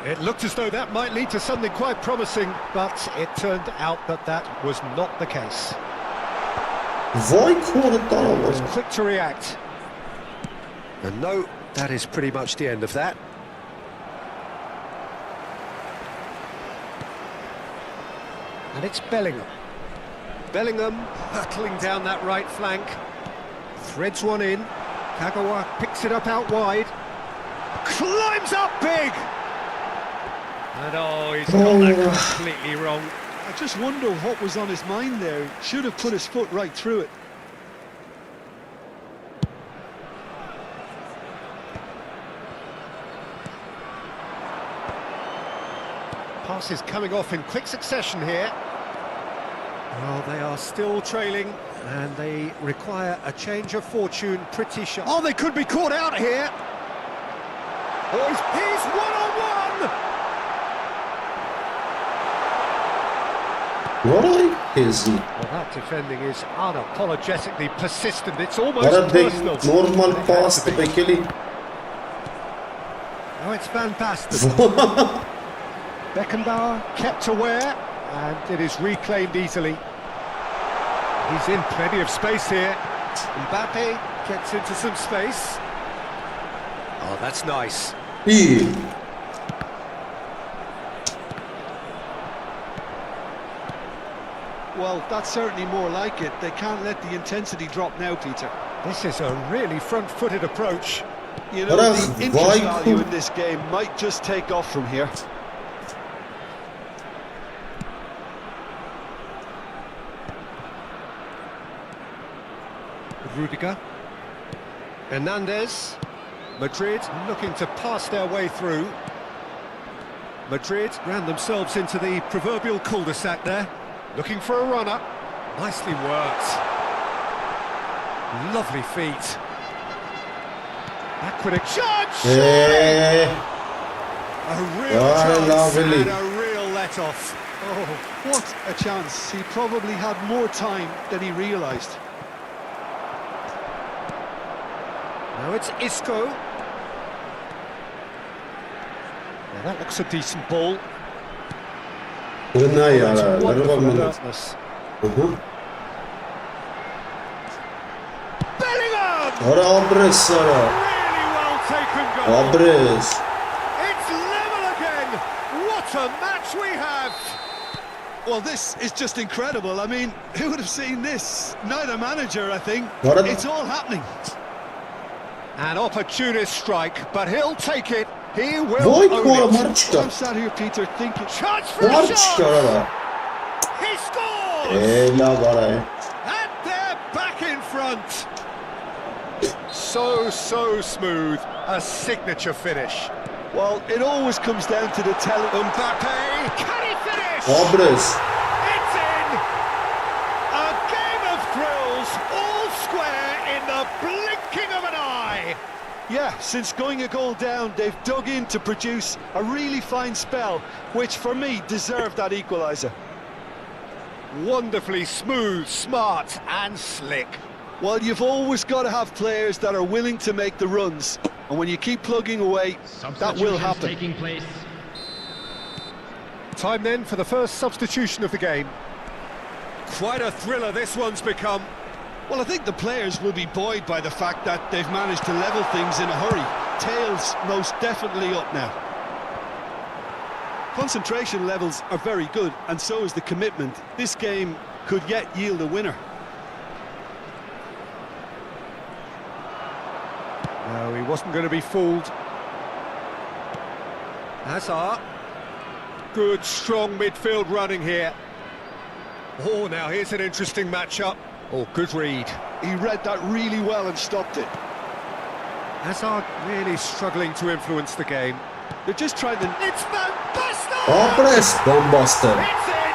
It looked as though that might lead to something quite promising, but it turned out that that was not the case. Vay kuvara tara var. Was quick to react. And no, that is pretty much the end of that. And it's Bellingham. Bellingham hurtling down that right flank. Threads one in. Kagawa picks it up out wide. Climbs up big! And oh, he's got that completely wrong. I just wonder what was on his mind there. Should have put his foot right through it. Passes coming off in quick succession here. Well, they are still trailing, and they require a change of fortune pretty sharp. Oh, they could be caught out here! Oh, he's one-on-one! Vay kezi. Well, that defending is unapologetically persistent. It's almost Vara de personal. normal pastı bekeli. Now it's Van Basten. Beckenbauer kept aware, and it is reclaimed easily. He's in plenty of space here. Mbappe gets into some space. Oh, that's nice. İyi. Well, that's certainly more like it. They can't let the intensity drop now, Peter. This is a really front-footed approach. You know, the interest value in this game might just take off from here. Rudiger. Hernandez. Madrid looking to pass their way through. Madrid ran themselves into the proverbial cul-de-sac there. Looking for a runner. Nicely worked. Lovely feet. Backward charge! A real chance and a real let-off. Oh, what a chance. He probably had more time than he realised. Now it's Isco. Now that looks a decent ball. Bellingham. Really well taken goal. It's level again. What a match we have. Well, this is just incredible. I mean, who would have seen this? Neither manager, I think. It's all happening. An opportunist strike, but he'll take it. He will own it. I'm sat here, Peter, thinking... Chance for a shot! He scores! And they're back in front. So smooth. A signature finish. Well, it always comes down to the talent. Mbappe, can he finish? Obres. It's in! A game of thrills, all square in the blinking of an eye. Yeah, since going a goal down, they've dug in to produce a really fine spell, which for me deserved that equaliser. Wonderfully smooth, smart and slick. Well, you've always got to have players that are willing to make the runs, and when you keep plugging away, that will happen. Taking place. Time then for the first substitution of the game. Quite a thriller this one's become. Well, I think the players will be buoyed by the fact that they've managed to level things in a hurry. Tails most definitely up now. Concentration levels are very good, and so is the commitment. This game could yet yield a winner. No, he wasn't going to be fooled. Hazard. Good, strong midfield running here. Oh, now here's an interesting matchup. Oh, good read. He read that really well and stopped it. Hazard really struggling to influence the game. They're just trying to... It's Van Basten! Obres, Bombaster. It's in!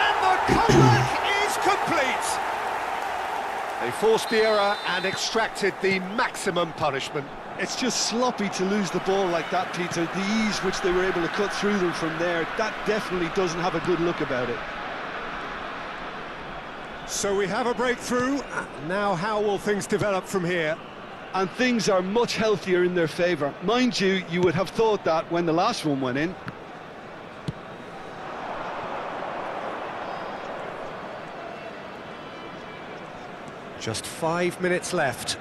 And the comeback is complete! They forced the error and extracted the maximum punishment. It's just sloppy to lose the ball like that, Peter. The ease which they were able to cut through them from there, that definitely doesn't have a good look about it. So we have a breakthrough. Now how will things develop from here? And things are much healthier in their favour. Mind you, you would have thought that when the last one went in. Just 5 minutes left.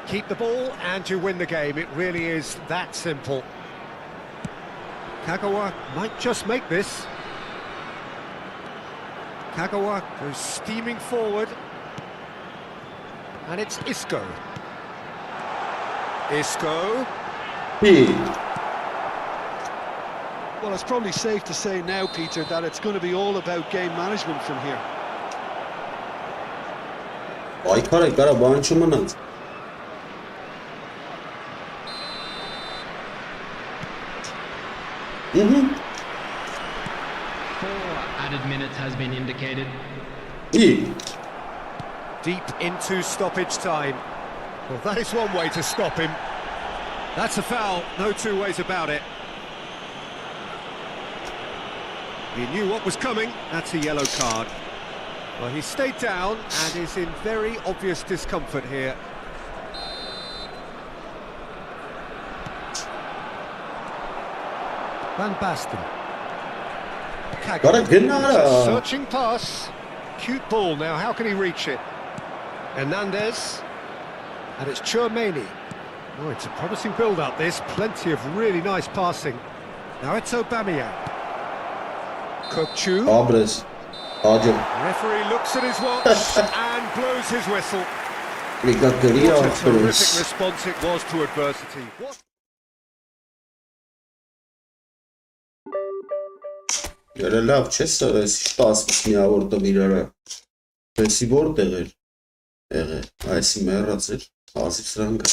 Keep the ball and you win the game. It really is that simple. Kagawa might just make this. Kagawa goes steaming forward. And it's Isco. Isco. Well, it's probably safe to say now, Peter, that it's going to be all about game management from here. Ay kare, Qarabağın çumanız. 4 added minutes has been indicated. İyi. Deep into stoppage time. Well, that is one way to stop him. That's a foul, no two ways about it. He knew what was coming, that's a yellow card. Well, he stayed down and is in very obvious discomfort here. Van Basten. Ganache. Searching pass. Cute ball now, how can he reach it? Hernandez. And it's Chouameni. Oh, it's a promising build-up this. Plenty of really nice passing. Now it's Aubameyang. Kokchu. Obres. Acım. Referee looks at his watch and blows his whistle. What a terrific response it was to adversity. Լավ չէ, սա 10 միավորը իրարը Էսի որտեղ էր եղել, այսի մեռած էր, ասի սրան գա։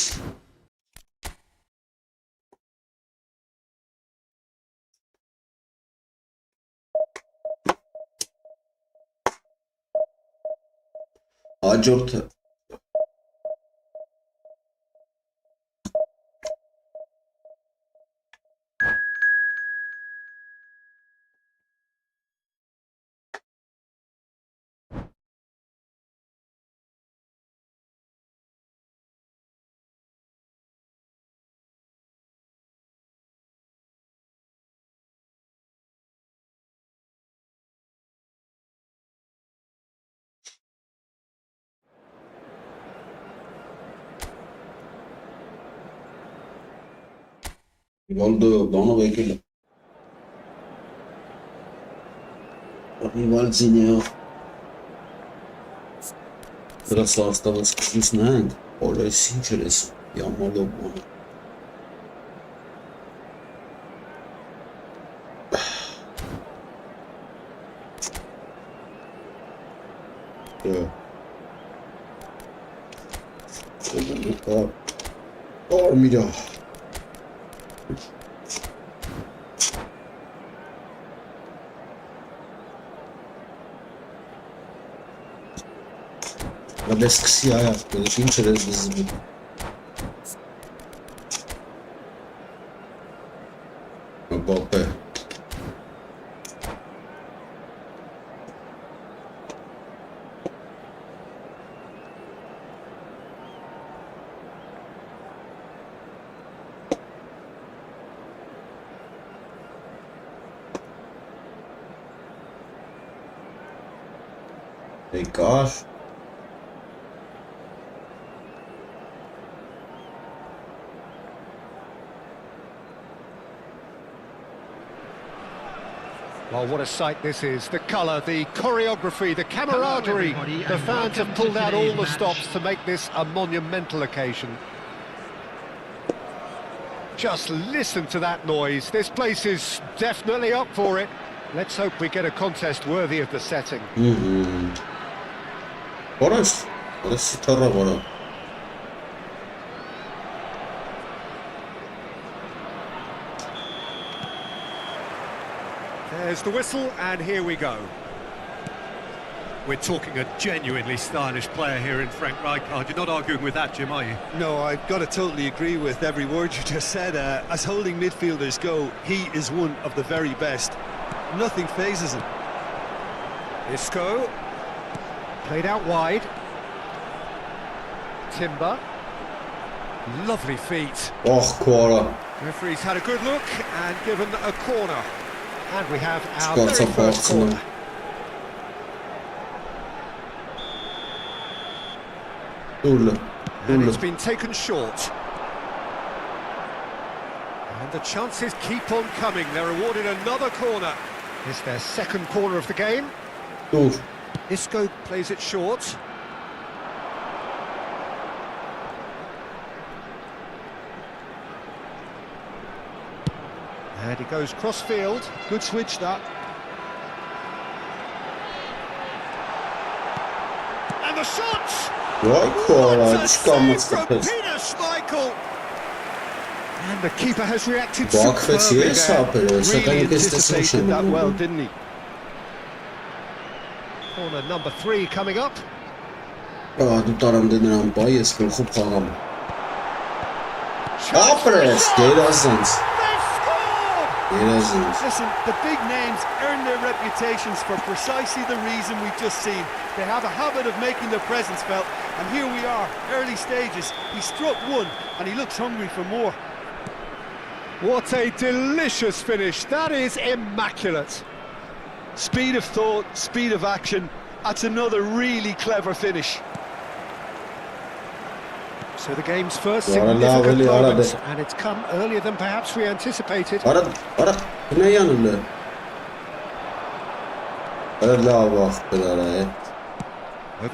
Հաջորդը Rivaldo բանով եկել է։ Rivaldo-ը դրա սաստաված սկսվիսն են, բոլես ինչ էր ես, յամալով բանը։ Արմիրա։ Բայց սկսի այավ, բելեշ ինչ էր ես դզմի։ Բապե։ Կար։ Well, what a sight this is. The colour, the choreography, the camaraderie. The fans have pulled out all the stops to make this a monumental occasion. Just listen to that noise. This place is definitely up for it. Let's hope we get a contest worthy of the setting. Orası tarla var. There's the whistle, and here we go. We're talking a genuinely stylish player here in Frank Rijkaard. You're not arguing with that, Jim, are you? No, I've got to totally agree with every word you just said. As holding midfielders go, he is one of the very best. Nothing phases him. Isco. Played out wide. Timber. Lovely feet. Oh, Quora. Referee's had a good look and given a corner. And we have our very first corner. And it's been taken short. And the chances keep on coming. They're awarded another corner. It's their second corner of the game. Isco plays it short. And he goes cross-field. Good switch, that. And the shot! What a save from Peter Schmeichel! And the keeper has reacted superbly there. Really anticipated that well, didn't he? Corner number 3 coming up. Listen, the big names earn their reputations for precisely the reason we've just seen. They have a habit of making their presence felt, and here we are, early stages. He struck one, and he looks hungry for more. What a delicious finish. That is immaculate. Speed of thought, speed of action. That's another really clever finish. So the game's first significant moment, and it's come earlier than perhaps we anticipated. Over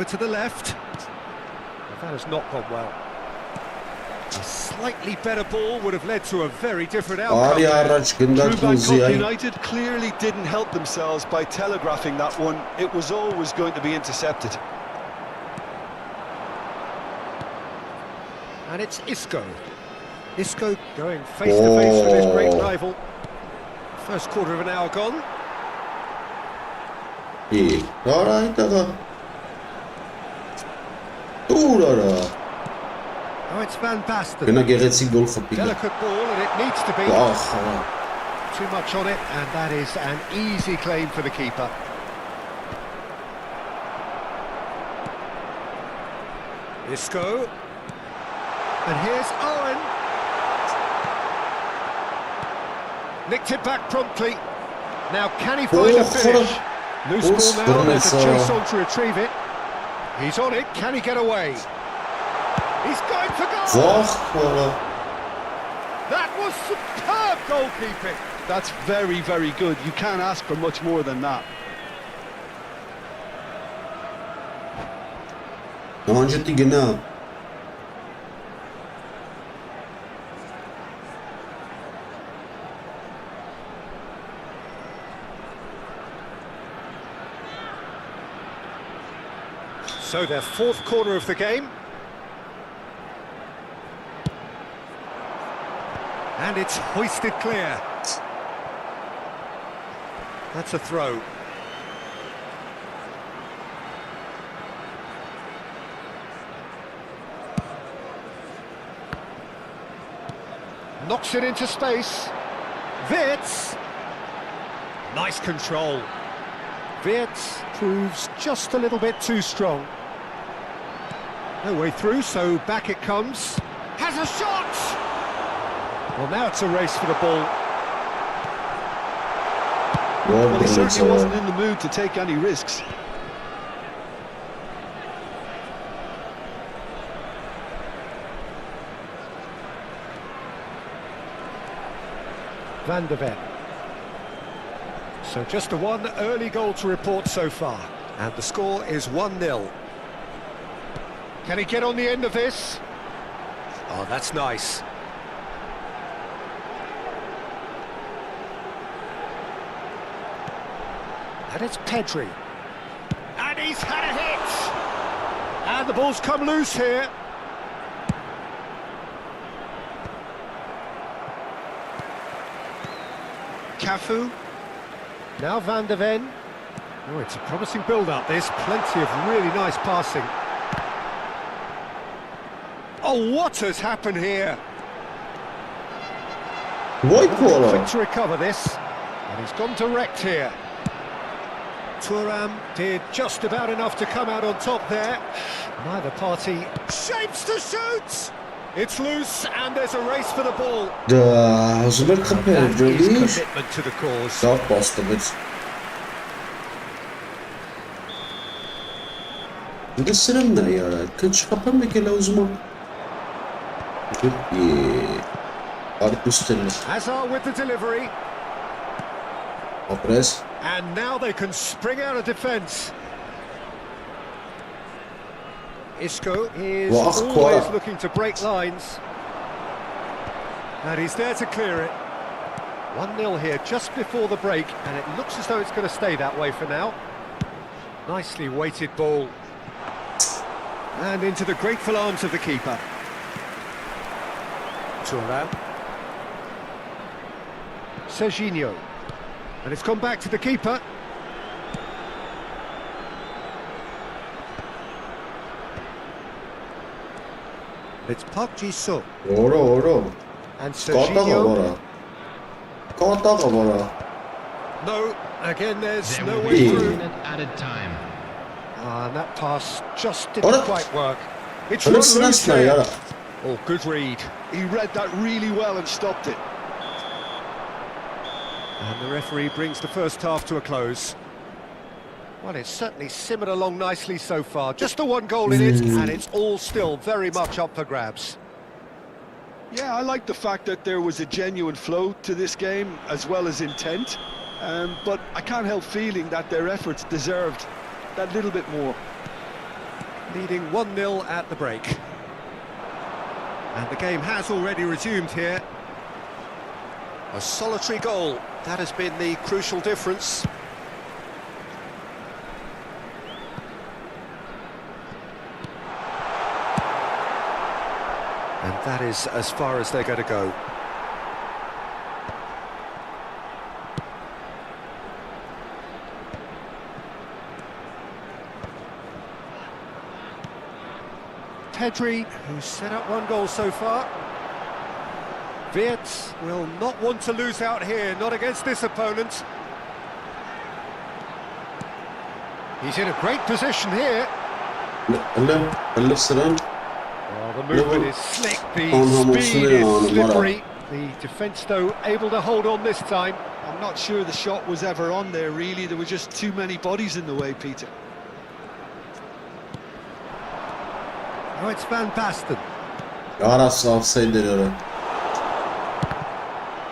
to the left. That has not gone well. A slightly better ball would have led to a very different outcome. Bangkok United clearly didn't help themselves by telegraphing that one. It was always going to be intercepted. And it's Isco. Isco going face to face with his great rival. First quarter of an hour gone. Yeah. Alright, Tūr. Oh, it's Van Basten. Գնագեղեցիկ գոլ խփի։ Delicate ball, and it needs to be. Too much on it, and that is an easy claim for the keeper. Isco. And here's Owen. Nicked it back promptly. Now can he find a finish? Loose ball now, there's a chase on to retrieve it. He's on it, can he get away? He's going for goal! That was superb goalkeeping. That's very, very good. You can't ask for much more than that. Անջտի գնա։ So their fourth corner of the game. And it's hoisted clear. That's a throw. Knocks it into space. Wirtz. Nice control. Wirtz proves just a little bit too strong. No way through, so back it comes. Has a shot! Well, now it's a race for the ball. Well, he certainly wasn't in the mood to take any risks. Van der Ven. So just the one early goal to report so far. And the score is 1-0. Can he get on the end of this? Oh, that's nice. And it's Pedri. And he's had a hit! And the ball's come loose here. Cafu. Now Van der Ven. Oh, it's a promising build-up, this. Plenty of really nice passing. Oh, what has happened here? White corner. Quick to recover this. And he's gone direct here. Thuram did just about enough to come out on top there. Neither party shapes to shoot! It's loose, and there's a race for the ball. Da, uzumer kapıya That is görüyoruz. commitment to the cause. Sağ bastı biz. Burada sıram ne ya? Kaç kapan bir kere uzman. Artık üstüne. Hazard with the delivery. Apres. And now they can spring out of defence. Isco is always looking to break lines. And he's there to clear it. 1-0 here just before the break, and it looks as though it's going to stay that way for now. Nicely weighted ball. And into the grateful arms of the keeper. Thuram. Serginho. And it's gone back to the keeper. It's Park Ji-sung. Oro. And Serginho. Kata. No, again there's There no will way be through. 1 minute added time. And that pass just didn't quite work. It's Öyle run loose sırasına here. ya. Oh, good read. He read that really well and stopped it. And the referee brings the first half to a close. Well, it's certainly simmered along nicely so far. Just the one goal in it, and it's all still very much up for grabs. Yeah, I like the fact that there was a genuine flow to this game, as well as intent. But I can't help feeling that their efforts deserved that little bit more. Leading 1-0 at the break. And the game has already resumed here. A solitary goal. That has been the crucial difference. That is as far as they're going to go. Pedri, who's set up one goal so far. Wirtz will not want to lose out here, not against this opponent. He's in a great position here. Oh, the movement is slick, the speed is slippery. The defence, though, able to hold on this time. I'm not sure the shot was ever on there, really. There were just too many bodies in the way, Peter. Oh, it's Van Basten.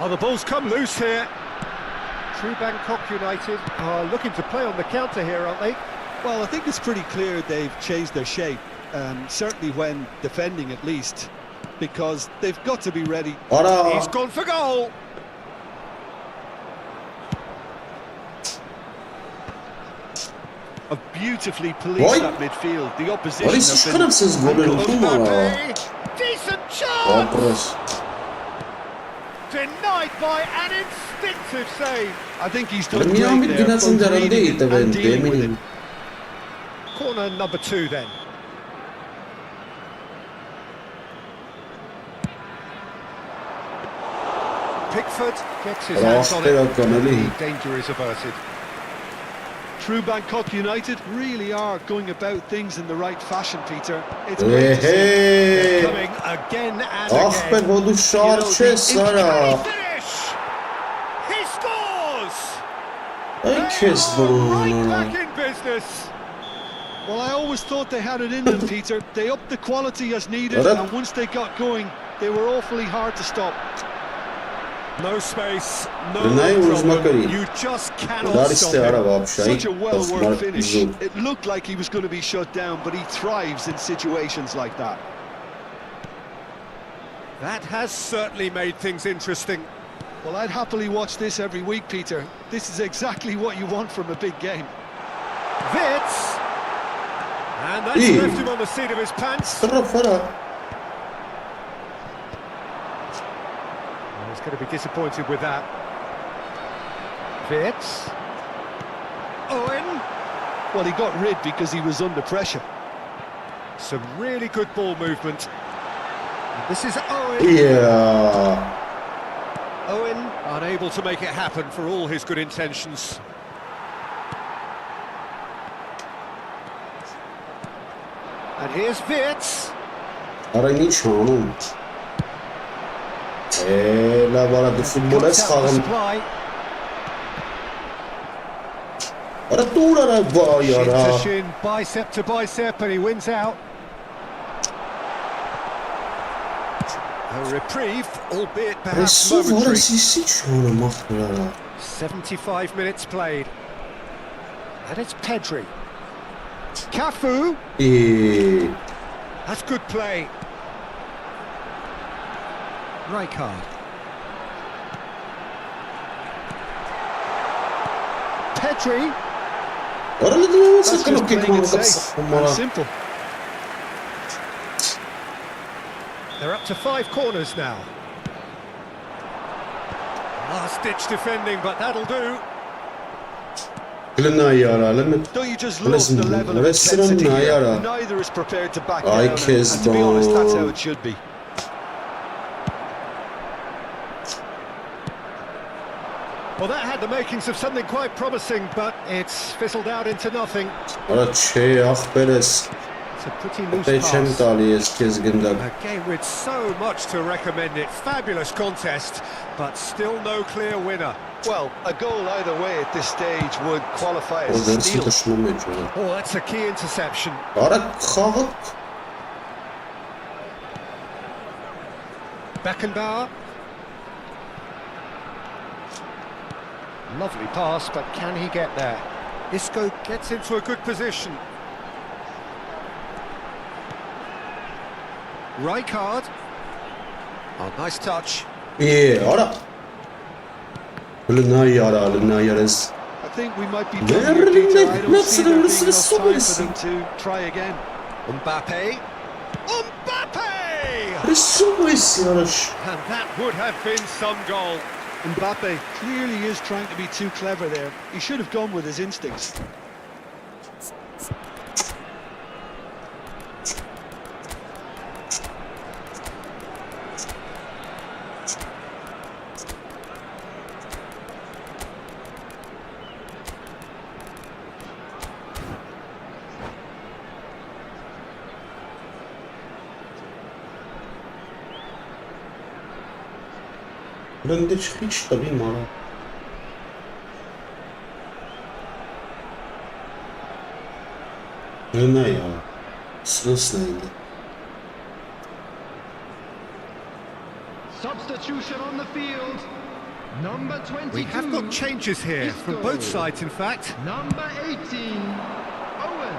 Oh, the ball's come loose here. True Bangkok United are looking to play on the counter here, aren't they? Well, I think it's pretty clear they've changed their shape, certainly when defending at least, because they've got to be ready. He's gone for goal. Have beautifully policed that midfield. The opposition Decent chance! Denied by an instinctive save. I think he's done great there, both reading and dealing with it. Corner number 2 then. Pickford gets his hands on it. The danger is averted. True Bangkok United really are going about things in the right fashion, Peter. It's great to see. They're coming again and again. You know, the finish! He scores! Right back in business. Well, I always thought they had it in them, Peter. They upped the quality as needed, and once they got going, they were awfully hard to stop. No space, no problem. You just cannot stop him. Such a well-worked finish. It looked like he was going to be shut down, but he thrives in situations like that. That has certainly made things interesting. Well, I'd happily watch this every week, Peter. This is exactly what you want from a big game. Wirtz! And that's left him on the seat of his pants. He's going to be disappointed with that. Wirtz. Owen. Well, he got rid because he was under pressure. Some really good ball movement. And this is Owen. Yeah. Owen unable to make it happen for all his good intentions. And here's Wirtz. Shin to shin, bicep to bicep, and he wins out. A reprieve, albeit perhaps momentary. 75 minutes played. And it's Pedri. Cafu. That's good play. Rijkaard. Pedri. That's just playing it safe. Simple. They're up to 5 corners now. Last-ditch defending, but that'll do. Don't you just love the level of intensity here? Neither is prepared to back down, and to be honest, that's how it should be. Well, that had the makings of something quite promising, but it's fizzled out into nothing. It's a pretty loose pass. A game with so much to recommend it. Fabulous contest, but still no clear winner. Well, a goal either way at this stage would qualify as a steal. Oh, that's a key interception. Beckenbauer. Lovely pass, but can he get there? Isco gets into a good position. Rijkaard. Oh, nice touch. I think we might be done here, Peter. I don't see there being enough time for them to try again. Mbappe. Mbappe! here. And that would have been some goal. Mbappe clearly is trying to be too clever there. He should have gone with his instincts. Rândești hiç tabii mara. Ne ya? Sırası neydi? Substitution on the field. Number 22. We have got changes here from both sides, in fact. Number 18, Owen.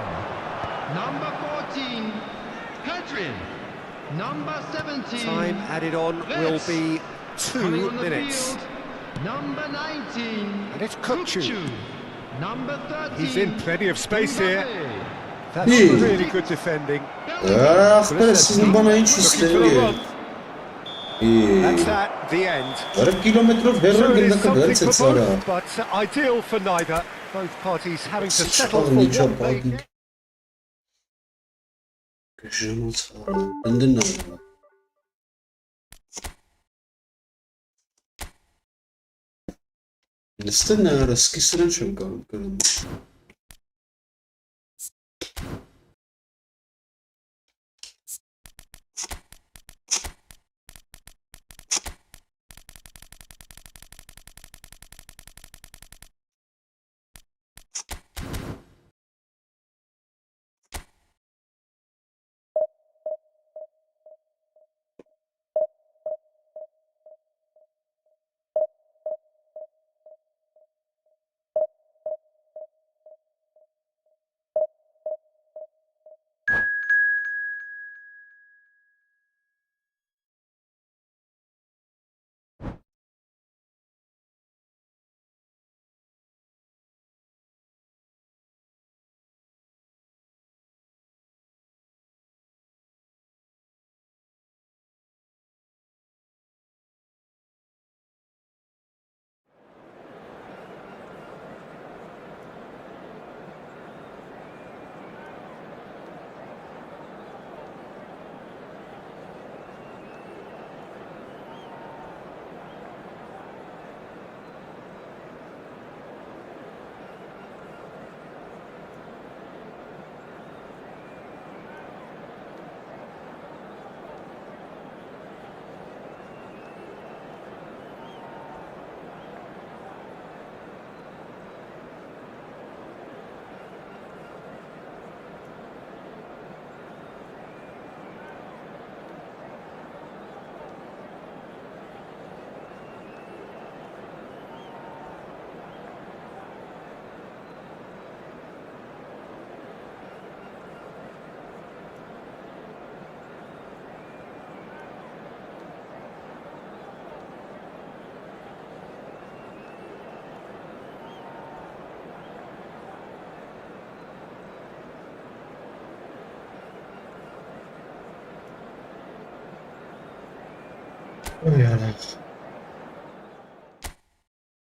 Number 14, Pedrin. Number 17. Time added on will be 2 Coming on the minutes. field, number 19. And it's Kukçu. Number 13. He's in plenty of space here. Mbappe. That's really good defending. Ah, ben sizin bana hiç istemiyor. That's at the end. 40 kilometre So verrem it gânda is că something gălțe for țara. both, but ideal for neither. Both parties having to settle Sıçradı for nici what they apadı. get. Kışımı țara. Îndın năra. Este năra, skisărân și-mi cărăm.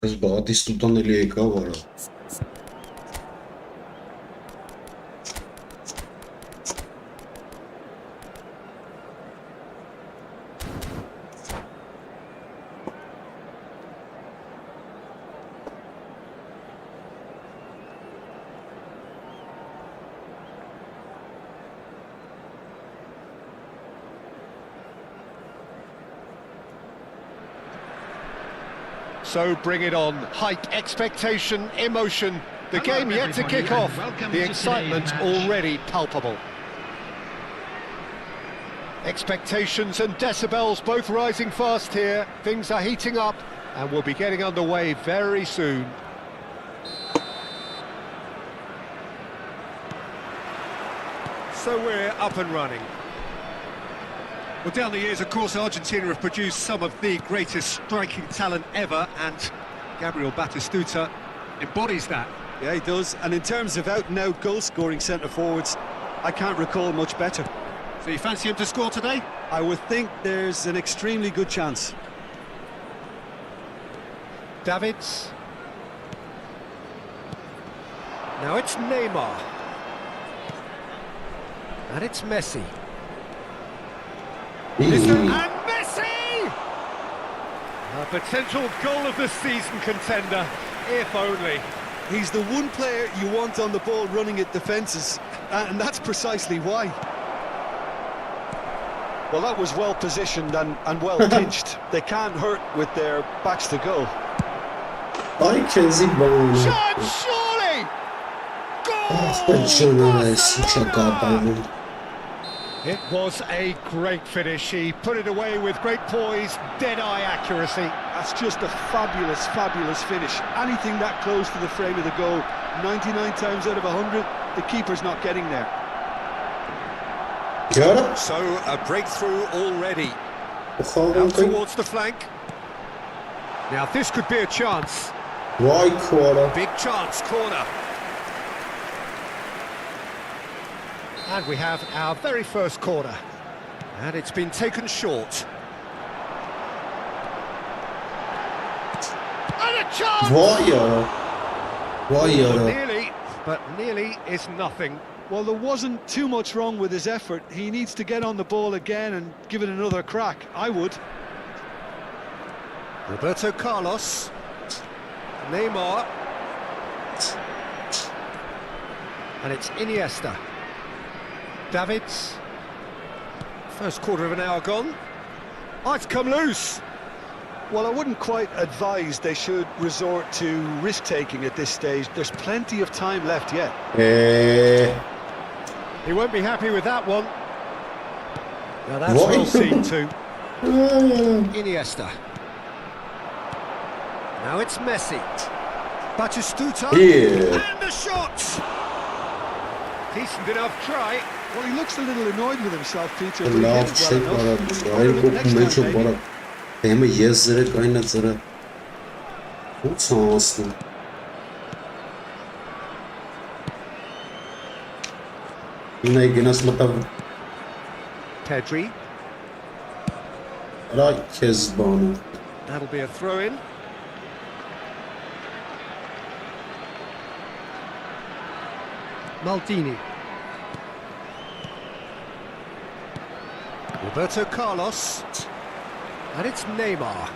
Այս բաղատիս տուտանելի եկա վարա։ So bring it on. Hype, expectation, emotion. The Hello, game yet to everybody, kick and off. welcome The to excitement today's match. already palpable. Expectations and decibels both rising fast here. Things are heating up and we'll be getting underway very soon. So we're up and running. Well, down the years, of course, Argentina have produced some of the greatest striking talent ever, and Gabriel Batistuta embodies that. Yeah, he does. And in terms of out-and-out goal-scoring centre-forwards, I can't recall much better. So you fancy him to score today? I would think there's an extremely good chance. Davids. Now it's Neymar. And it's Messi. And Messi! A potential goal of the season contender, if only. He's the one player you want on the ball running at defences, and that's precisely why. Well, that was well positioned and well pinched. They can't hurt with their backs to goal. Ai, que zibão. Shot, surely! Goal! It was a great finish. He put it away with great poise, dead-eye accuracy. That's just a fabulous, fabulous finish. Anything that close to the frame of the goal, 99 times out of 100, the keeper's not getting there. So, a breakthrough already. Out towards the flank. Now, this could be a chance. Why corner? Big chance, corner. And we have our very first corner. And it's been taken short. And a chance! Why? Nearly, but nearly is nothing. Well, there wasn't too much wrong with his effort. He needs to get on the ball again and give it another crack. I would. Roberto Carlos. Neymar. And it's Iniesta. Davids. First quarter of an hour gone. Oh, it's come loose. Well, I wouldn't quite advise they should resort to risk-taking at this stage. There's plenty of time left yet. He won't be happy with that one. Now that's well seen too. Iniesta. Now it's Messi. Batistuta. Yeah. And the shot! Decent enough try. Well, he looks a little annoyed with himself, Peter. Pedri. That'll be a throw-in. Maldini. Roberto Carlos. And it's Neymar.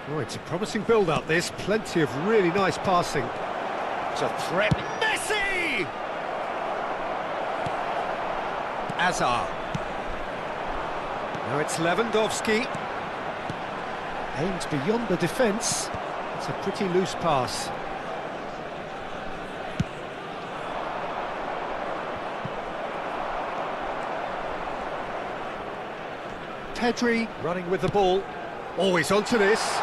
Oh, it's a promising build-up, this. Plenty of really nice passing. It's a threat. Messi! Hazard. Now it's Lewandowski. Aims beyond the defence. It's a pretty loose pass. Pedri running with the ball. Always onto this.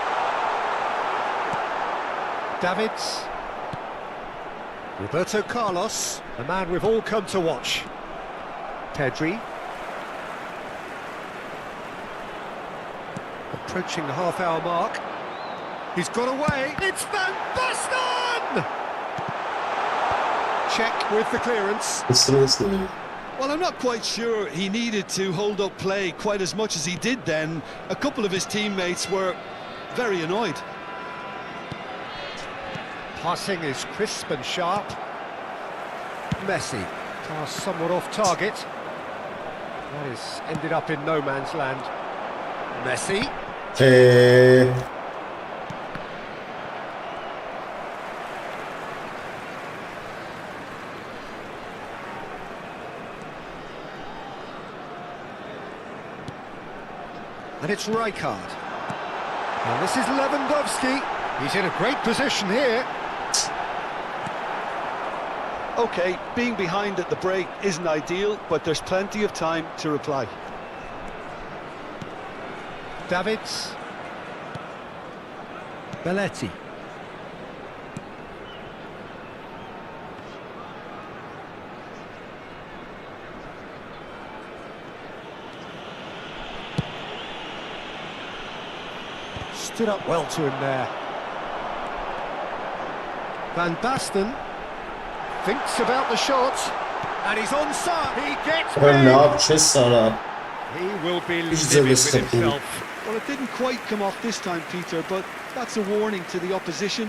Davids. Roberto Carlos, the man we've all come to watch. Pedri. Approaching the half-hour mark. He's got away. It's Van Basten! Check with the clearance. Well, I'm not quite sure he needed to hold up play quite as much as he did then. A couple of his teammates were very annoyed. Passing is crisp and sharp. Messi. Pass somewhat off target. That is ended up in no man's land. Messi. And it's Rijkaard. And this is Lewandowski. He's in a great position here. OK, being behind at the break isn't ideal, but there's plenty of time to reply. Davids. Belletti. Stood up well to him there. Van Basten thinks about the shot. And he's onside. He gets Ne big. yapacağız Sara? He will be Hiç living de with sıkıntı. himself. Well, it didn't quite come off this time, Peter, but that's a warning to the opposition.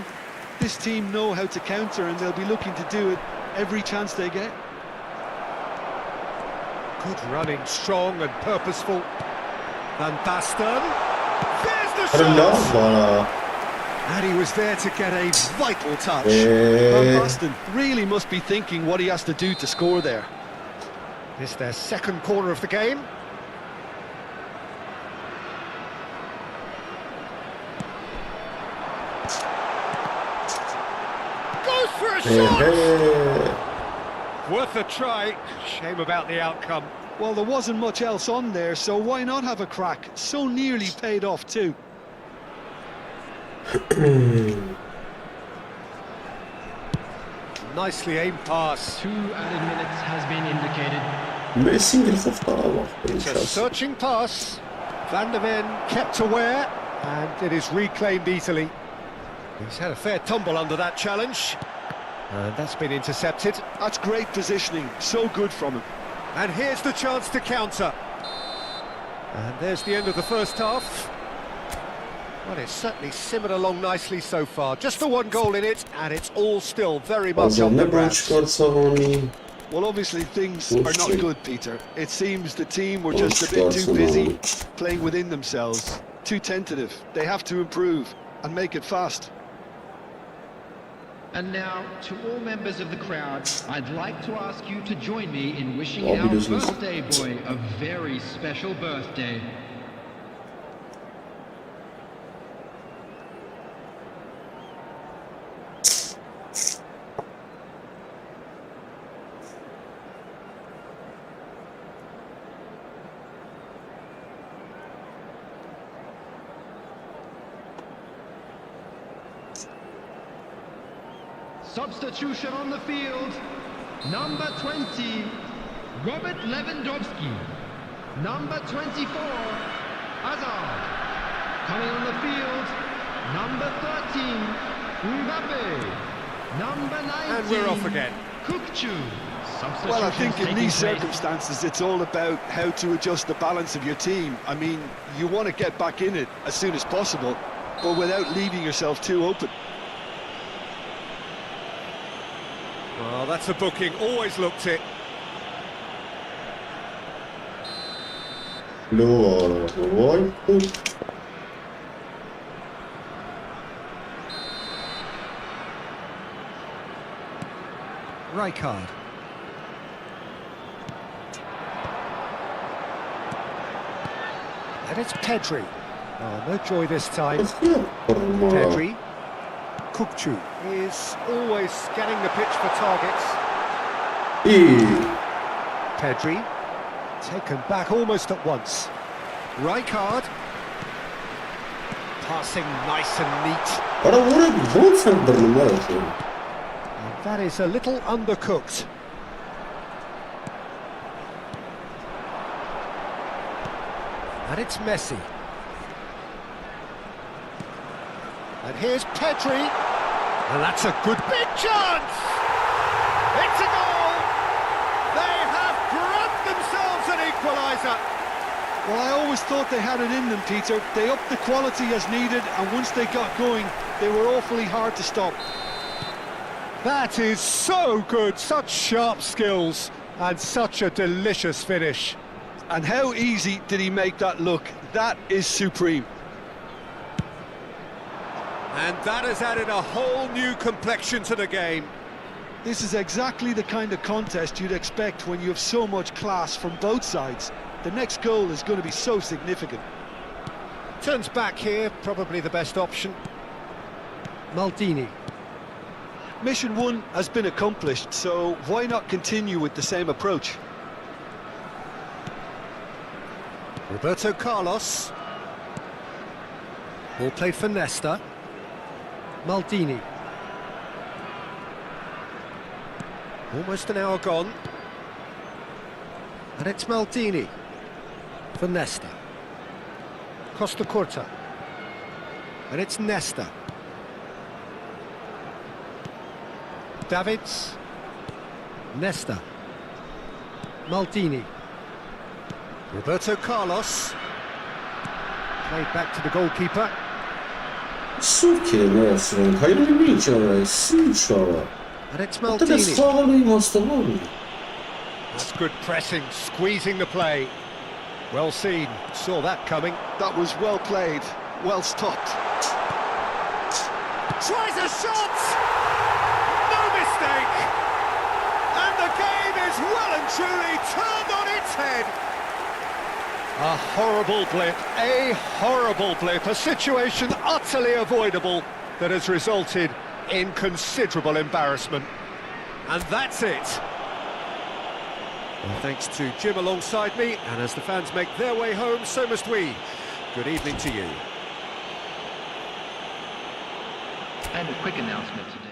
This team know how to counter, and they'll be looking to do it every chance they get. Good running, strong and purposeful. Van Basten. There's the Bravo shot! bana. And he was there to get a vital touch. Van Basten really must be thinking what he has to do to score there. It's their second corner of the game. Goes for a shot! Worth a try. Shame about the outcome. Well, there wasn't much else on there, so why not have a crack? So nearly paid off too. Nicely aimed pass. 2 added minutes has been indicated. Messi Grifof'lara bak. It's a searching pass. Van der Ven kept aware, and it is reclaimed easily. He's had a fair tumble under that challenge, and that's been intercepted. That's great positioning, so good from him. And here's the chance to counter. And there's the end of the first half. Well, it's certainly simmered along nicely so far. Just the one goal in it, and it's all still very much Bazen on the ne grabs. çıkarsa onu. Well, obviously things are not Bullshit. good, Peter. It seems the team were just a bit too busy playing within themselves, too tentative. They have to improve and make it fast. And now, to all members of the crowd, I'd like to ask you to join me in wishing Abi our diyorsunuz. birthday boy a very special birthday. Substitution on the field. Number 20, Robert Lewandowski. Number 24, Hazard. Coming on the field, number 13, Mbappe. Number 19, And we're off again. Kukçu. Well, I think in Substitutions these taking place. circumstances, it's all about how to adjust the balance of your team. I mean, you want to get back in it as soon as possible, but without leaving yourself too open. Well, that's a booking. Always looked it. Lord, what? Rijkaard. And it's Pedri. Oh, no joy this time. Pedri. Kukçu is always scanning the pitch for targets. Pedri. Taken back almost at once. Rijkaard. Passing nice and neat. Para vuruyor. Gol sandırdım var ya. And that is a little undercooked. And it's Messi. And here's Pedri. And that's a good big chance! It's a goal! They have grabbed themselves an equaliser. Well, I always thought they had it in them, Peter. They upped the quality as needed, and once they got going, they were awfully hard to stop. That is so good, such sharp skills, and such a delicious finish. And how easy did he make that look? That is supreme. And that has added a whole new complexion to the game. This is exactly the kind of contest you'd expect when you have so much class from both sides. The next goal is going to be so significant. Turns back here, probably the best option. Maldini. Mission 1 has been accomplished, so why not continue with the same approach? Roberto Carlos. Ball played for Nesta. Maldini. Almost an hour gone. And it's Maldini for Nesta. Costa Curta. And it's Nesta. Davids. Nesta. Maldini. Roberto Carlos. Played back to the goalkeeper. Սուրքին ասում, հայրենի ինչ արայ, ինչ արայ։ And it's Դες Maldini. խաղալու իմաստանալի։ That's good pressing, squeezing the play. Well seen, saw that coming. That was well played, well stopped. Tries a shot! No mistake! And the game is well and truly turned on its head. A horrible blip, a situation utterly avoidable that has resulted in considerable embarrassment. And that's it. Well, thanks to Jim alongside me, and as the fans make their way home, so must we. Good evening to you. And a quick announcement today.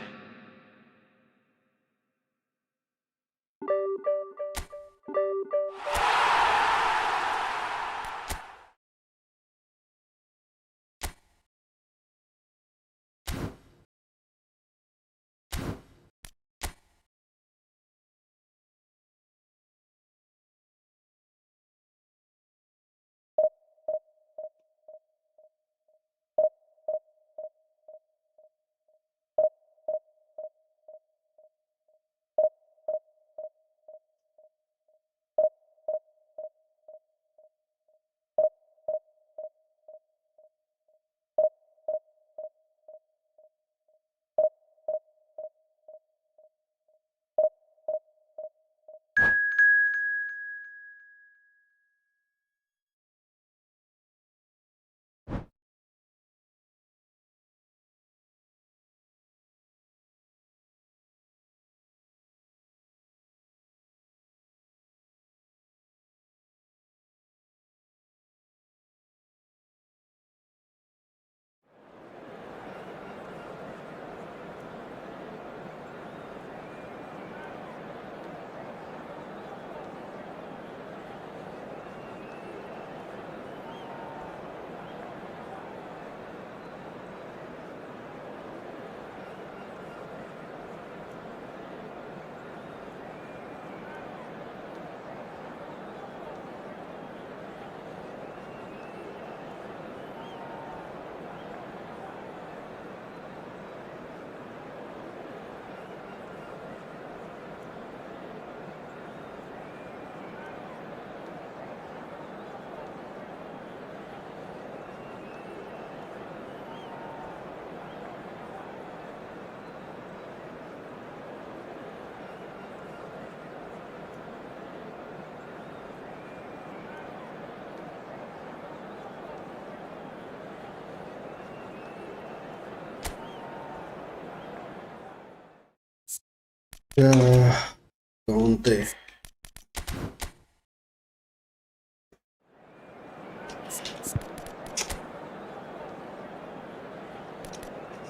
Conte.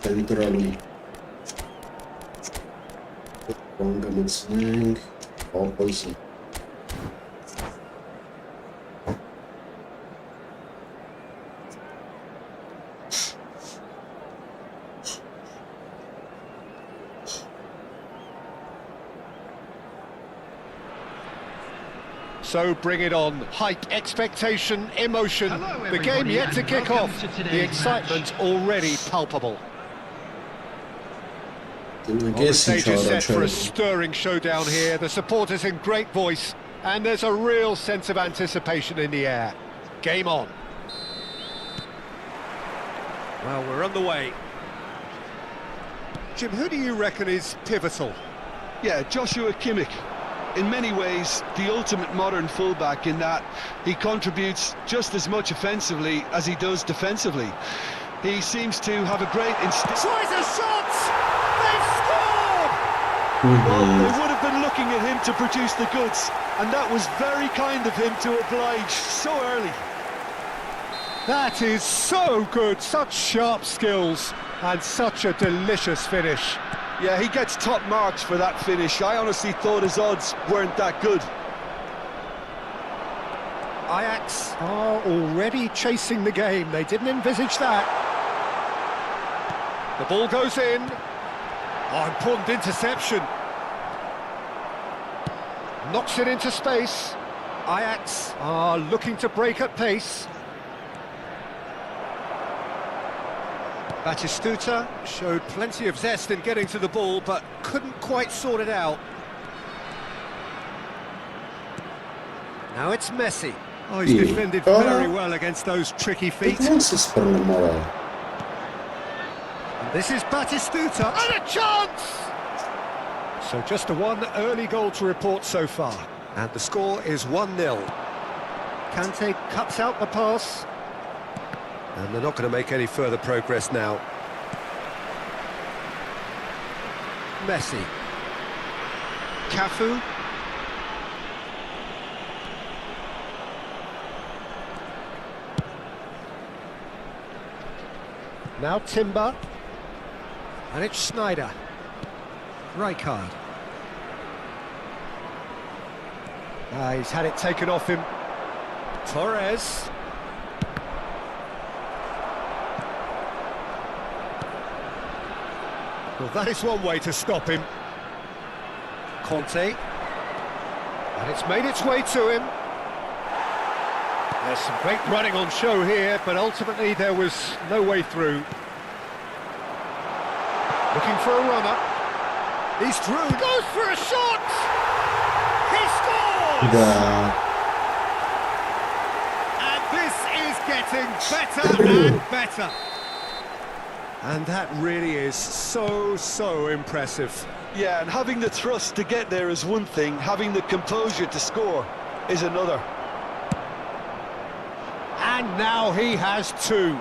Centrally. Հասնենք, opposite. So bring it on. Hype, expectation, emotion. Hello, The game everybody, yet to and kick welcome off. to today's The excitement already palpable. I The guess stage is set for a stirring showdown here. The supporters in great voice, and there's a real sense of anticipation in the air. Game on. Well, we're on the way. Jim, who do you reckon is pivotal? Yeah, Joshua Kimmich. In many ways, the ultimate modern fullback in that he contributes just as much offensively as he does defensively. He seems to have a great instinct. Tries a shot! They've scored! Well, they would have been looking at him to produce the goods, and that was very kind of him to oblige so early. That is so good, such sharp skills, and such a delicious finish. Yeah, he gets top marks for that finish. I honestly thought his odds weren't that good. Ajax are already chasing the game. They didn't envisage that. The ball goes in. Oh, important interception. Knocks it into space. Ajax are looking to break at pace. Batistuta showed plenty of zest in getting to the ball, but couldn't quite sort it out. Now it's Messi. Oh, he's defended very well against those tricky feet. Non si spremeva. This is Batistuta, and a chance! So just the one early goal to report so far, and the score is 1-0. Kante cuts out the pass, and they're not going to make any further progress now. Messi. Cafu. Now Timber. And it's Schneider. Rijkaard. He's had it taken off him. Torres. Well, that is one way to stop him. Conte. And it's made its way to him. There's some great running on show here, but ultimately there was no way through. Looking for a runner. He's through. Goes for a shot! He scores! Да. And this is getting better and better. And that really is so impressive. Yeah, and having the thrust to get there is one thing, having the composure to score is another. And now he has two.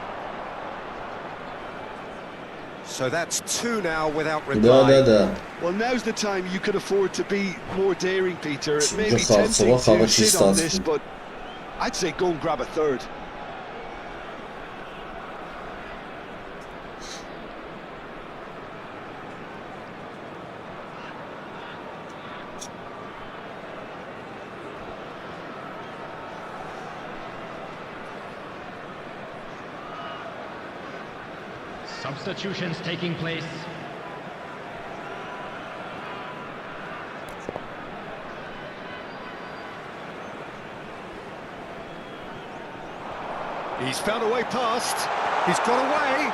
So that's two now without reply. Да. Well, now's the time you could afford to be more daring, Peter. It may be Just tempting also to sit on this, start. but I'd say go and grab a third. Substitutions taking place. He's found a way past. He's got away.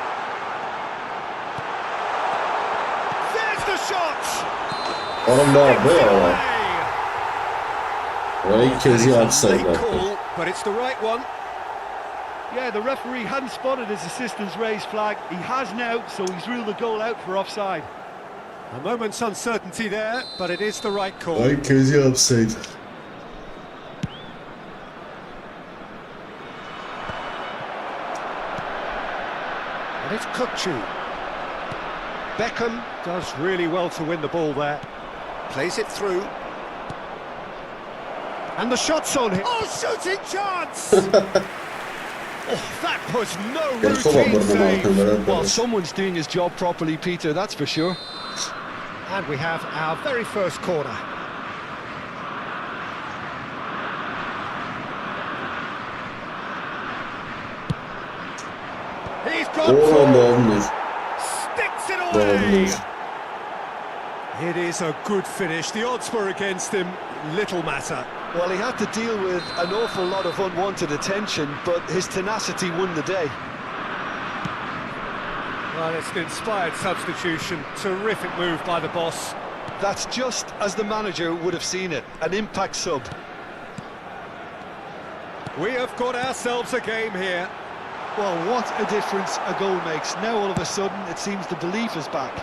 There's the shot! Oğlum ne yapıyor? Away! Böyle ilk kez It's a yapsaydı. late call, but it's the right one. Yeah, the referee hadn't spotted his assistant's raised flag. He has now, so he's ruled the goal out for offside. A moment's uncertainty there, but it is the right call. İlk kez yapsaydı. And it's Kukçu. Beckham does really well to win the ball there. Plays it through. And the shot's on him. Oh, shooting chance! Oh, that was no routine save. Well, someone's doing his job properly, Peter, that's for sure. And we have our very first corner. He's gone Oğlum for olmuyor. sticks it away. Olmuyor. It is a good finish. The odds were against him. Little matter. Well, he had to deal with an awful lot of unwanted attention, but his tenacity won the day. Well, it's an inspired substitution. Terrific move by the boss. That's just as the manager would have seen it, an impact sub. We have got ourselves a game here. Well, what a difference a goal makes. Now all of a sudden it seems the belief is back.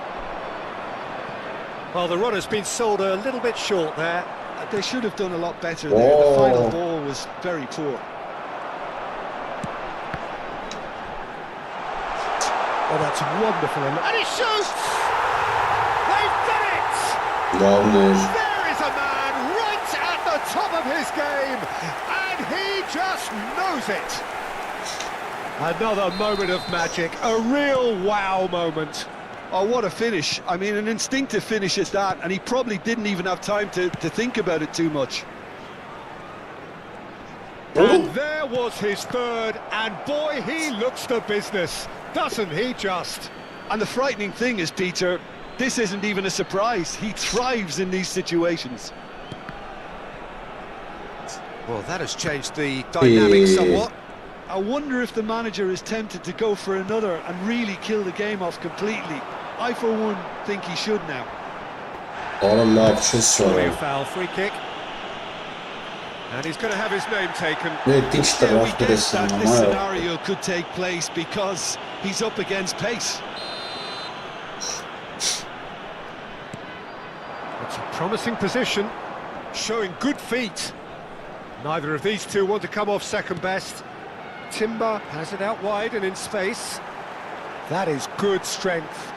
Well, the run has been sold a little bit short there. They should have done a lot better there. The final ball was very poor. Oh, that's wonderful. And he shoots! They've done it! Olmuyor. There is a man right at the top of his game, and he just knows it. Another moment of magic, a real wow moment. Oh, what a finish. I mean, an instinctive finish at that, and he probably didn't even have time to think about it too much. And there was his third, and boy, he looks the business, doesn't he just? And the frightening thing is, Peter, this isn't even a surprise. He thrives in these situations. Well, that has changed the dynamic somewhat. I wonder if the manager is tempted to go for another and really kill the game off completely. I, for one, think he should now. Allah bir şey Surely a sorayım. foul, free kick. And he's going to have his name taken. Ne dinç Yeah, we taraf guess bilesin that ama this yok. scenario could take place because he's up against pace. It's a promising position, showing good feet. Neither of these two want to come off second best. Timber has it out wide and in space. That is good strength.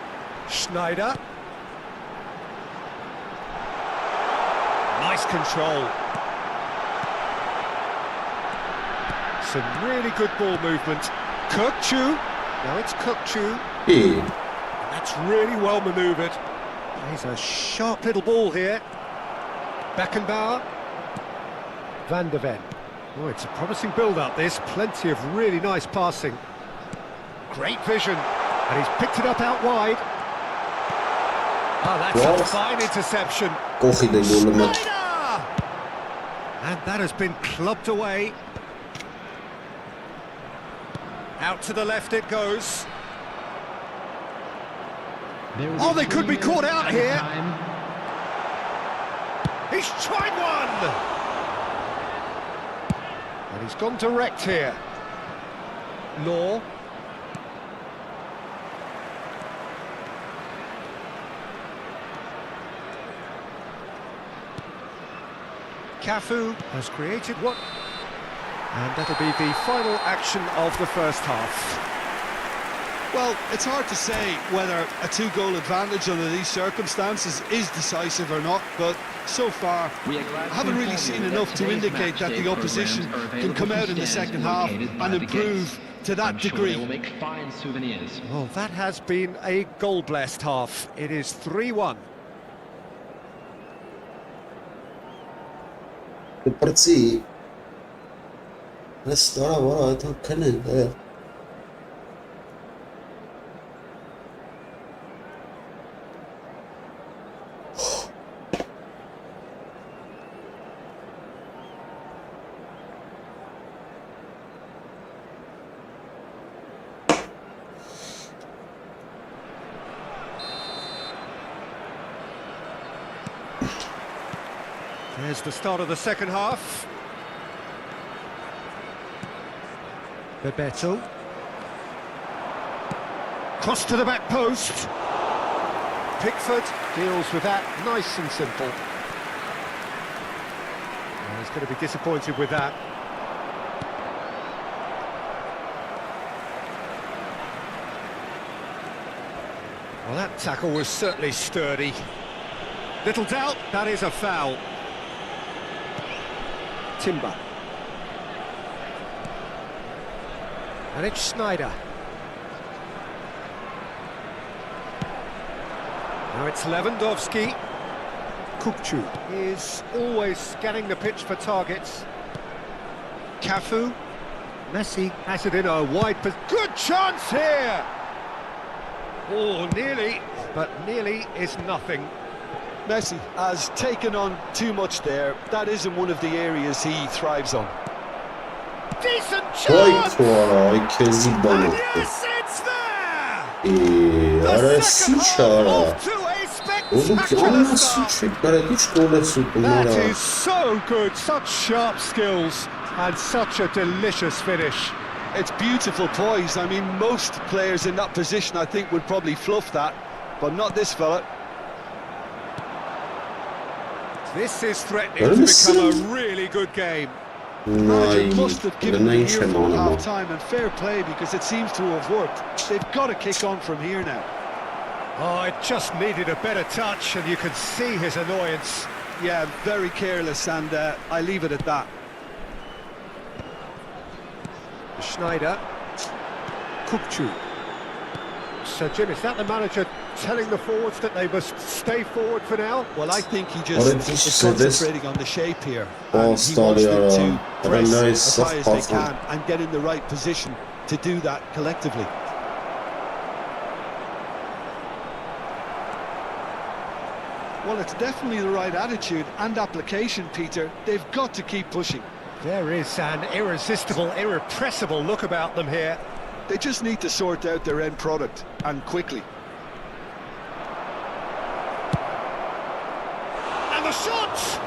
Schneider. Nice control. Some really good ball movement. Kukçu. Now it's Kukçu. İyi. That's really well manoeuvred. He's a sharp little ball here. Beckenbauer. Van der Ven. Oh, it's a promising build-up, this. Plenty of really nice passing. Great vision. And he's picked it up out wide. Oh, that's Well. a fine interception. Kochi de golümü. Schneider! And that has been clubbed away. Out to the left it goes. Oh, they could be caught out here. He's tried one! And he's gone direct here. Law. Cafu has created what? And that'll be the final action of the first half. Well, it's hard to say whether a two-goal advantage under these circumstances is decisive or not, but so far I haven't really seen enough to indicate that the opposition can come out in the second half and improve to that degree. Well, that has been a goal-blessed half. It is 3-1. Përci. Restara var aytan kanı. There's the start of the second half. Bebeto. Cross to the back post. Pickford deals with that nice and simple. And he's going to be disappointed with that. Well, that tackle was certainly sturdy. Little doubt, that is a foul. Timber. And it's Schneider. Now it's Lewandowski. Kukçu is always scanning the pitch for targets. Cafu. Messi has it in a wide position. Good chance here! Oh, nearly, but nearly is nothing. Messi has taken on too much there. That isn't one of the areas he thrives on. Decent Vay chance! kuara, kezi And balık. yes, it's there! The Arası second half çara. off to a Oğlum ki spectacular anlasın start. çekmere hiç golesi That bunlara. is so good, such sharp skills and such a delicious finish. It's beautiful poise. I mean, most players in that position, I think, would probably fluff that, but not this fella. This is threatening Öyle to misin? become a really good game. Manager Vay, must have given ne them işe earful at malum. half-time, and fair play because it seems to have worked. They've got to kick on from here now. Oh, it just needed a better touch, and you can see his annoyance. Yeah, very careless, and I leave it at that. Schneider. Kukçu. So, Jim, is that the manager telling the forwards that they must stay forward for now? Well, I think he What just did he is say this? concentrating on the shape here. Oh, And he wants Stolly, them to a press nice as high as they soft pass. can and get in the right position to do that collectively. Well, it's definitely the right attitude and application, Peter. They've got to keep pushing. There is an irresistible, irrepressible look about them here. They just need to sort out their end product, and quickly. And the shot!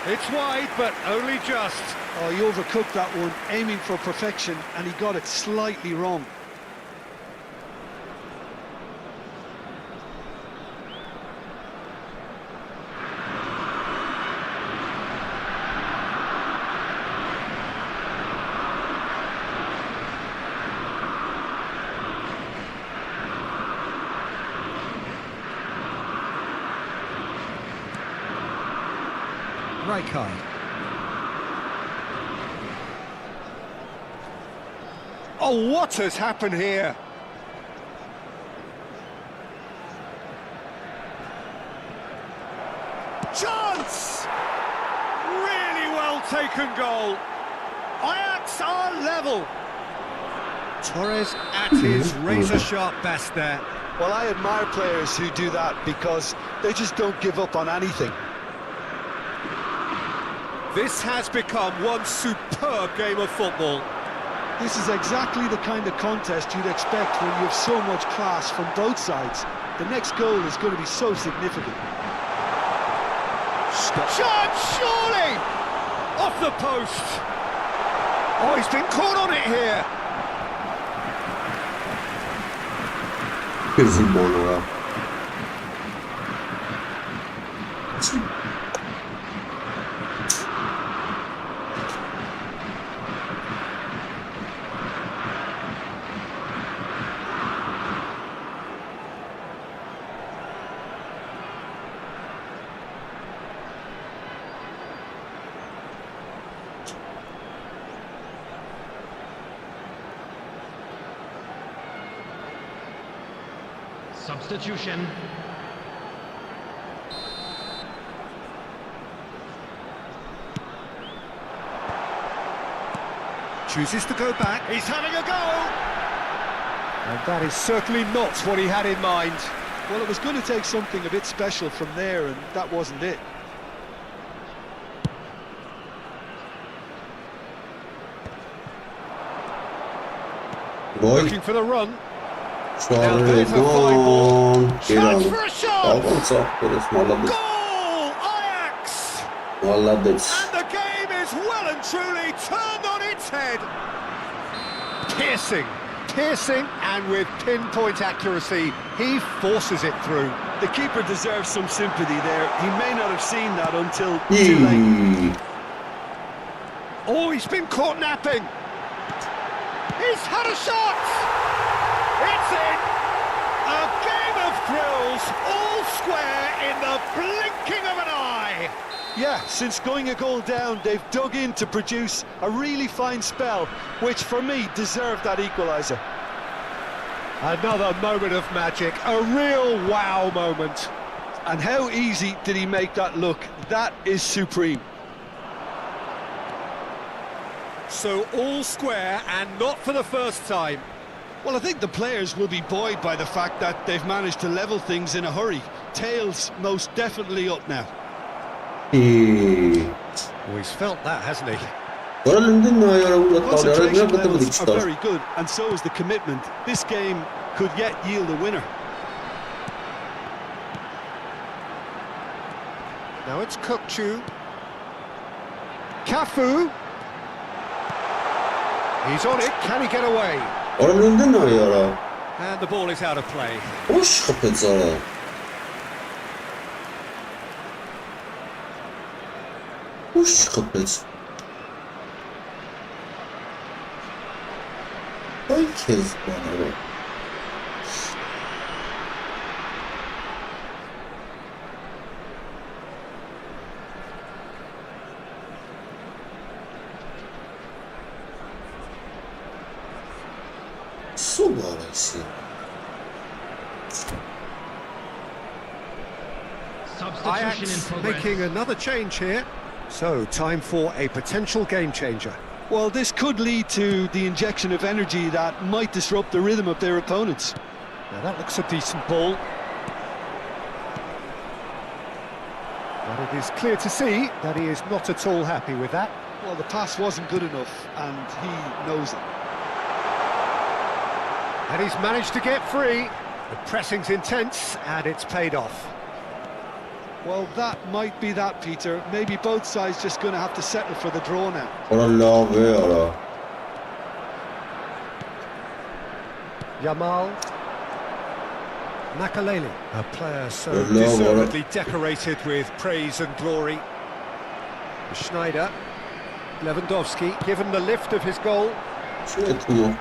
It's wide, but only just. Oh, he overcooked that one, aiming for perfection, and he got it slightly wrong. Rijkaard. Oh, what has happened here? Chance! Really well taken goal. Ajax are level. Torres at his razor-sharp best there. Well, I admire players who do that because they just don't give up on anything. This has become one superb game of football. This is exactly the kind of contest you'd expect when you have so much class from both sides. The next goal is going to be so significant. Shot, surely! Off the post. Oh, he's been caught on it here. Gözüm bana. Substitution. Chooses to go back. He's having a go. And that is certainly not what he had in mind. Well, it was going to take something a bit special from there, and that wasn't it. Boy, Looking for the run. şarjı there's a fine ball. Chance for a shot. Goal! Ajax! Молодец. And the game is well and truly turned on its head. Piercing, and with pinpoint accuracy, he forces it through. The keeper deserves some sympathy there. He may not have seen that until too late. Oh, he's been caught napping. He's had a shot. It's in. A game of thrills, all square in the blinking of an eye. Yeah, since going a goal down, they've dug in to produce a really fine spell, which for me deserved that equaliser. Another moment of magic, a real wow moment. And how easy did he make that look? That is supreme. So all square, and not for the first time. Well, I think the players will be buoyed by the fact that they've managed to level things in a hurry. Tails most definitely up now. Well, he's felt that, hasn't he? Concentration levels are very good, and so is the commitment. This game could yet yield a winner. Now it's Kukçu. Cafu. He's on it, can he get away? And the ball is out of play. Hoş kapıca. Hoş kapıca. Ay kez bana. Subhanallah. Substitution in Ajax progress. making another change here. So, time for a potential game changer. Well, this could lead to the injection of energy that might disrupt the rhythm of their opponents. Now that looks a decent ball. But it is clear to see that he is not at all happy with that. Well, the pass wasn't good enough, and he knows it. And he's managed to get free. The pressing's intense, and it's paid off. Well, that might be that, Peter. Maybe both sides just going to have to settle for the draw now. Ora love, ora. Yamal. Makaleli, a player so Hello, deservedly decorated with praise and glory. Schneider. Lewandowski, given the lift of his goal. Świetnie.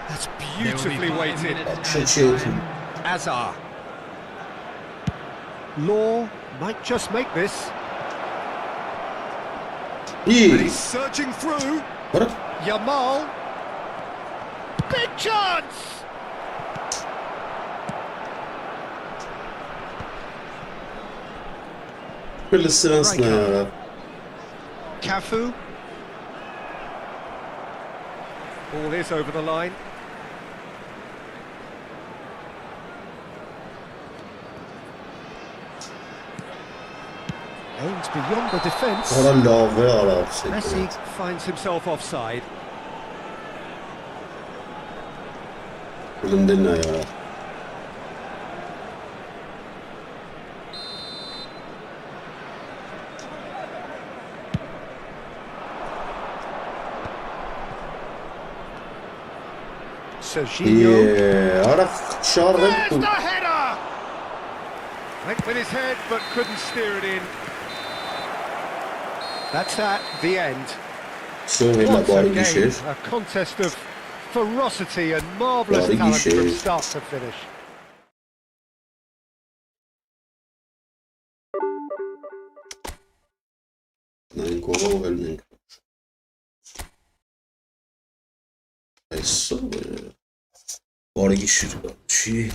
That's beautifully weighted. Świetnie. Azar. Law might just make this. And I. he's surging through. Ora. Yamal. Big chance! Böyle sırasına ya. Cafu. Ball is over the line. Aims beyond the defence. Ora love, ora. Messi finds himself offside. Elimden ne ya? Serginho. Ora şarkı. There's the header! Went with his head but couldn't steer it in. That's at the end. Şöyle What a bari game, gişir. a contest of ferocity and marvellous Bari talent from gişir. start to finish. Nein, Corona. Adesso bari gişir. Şey.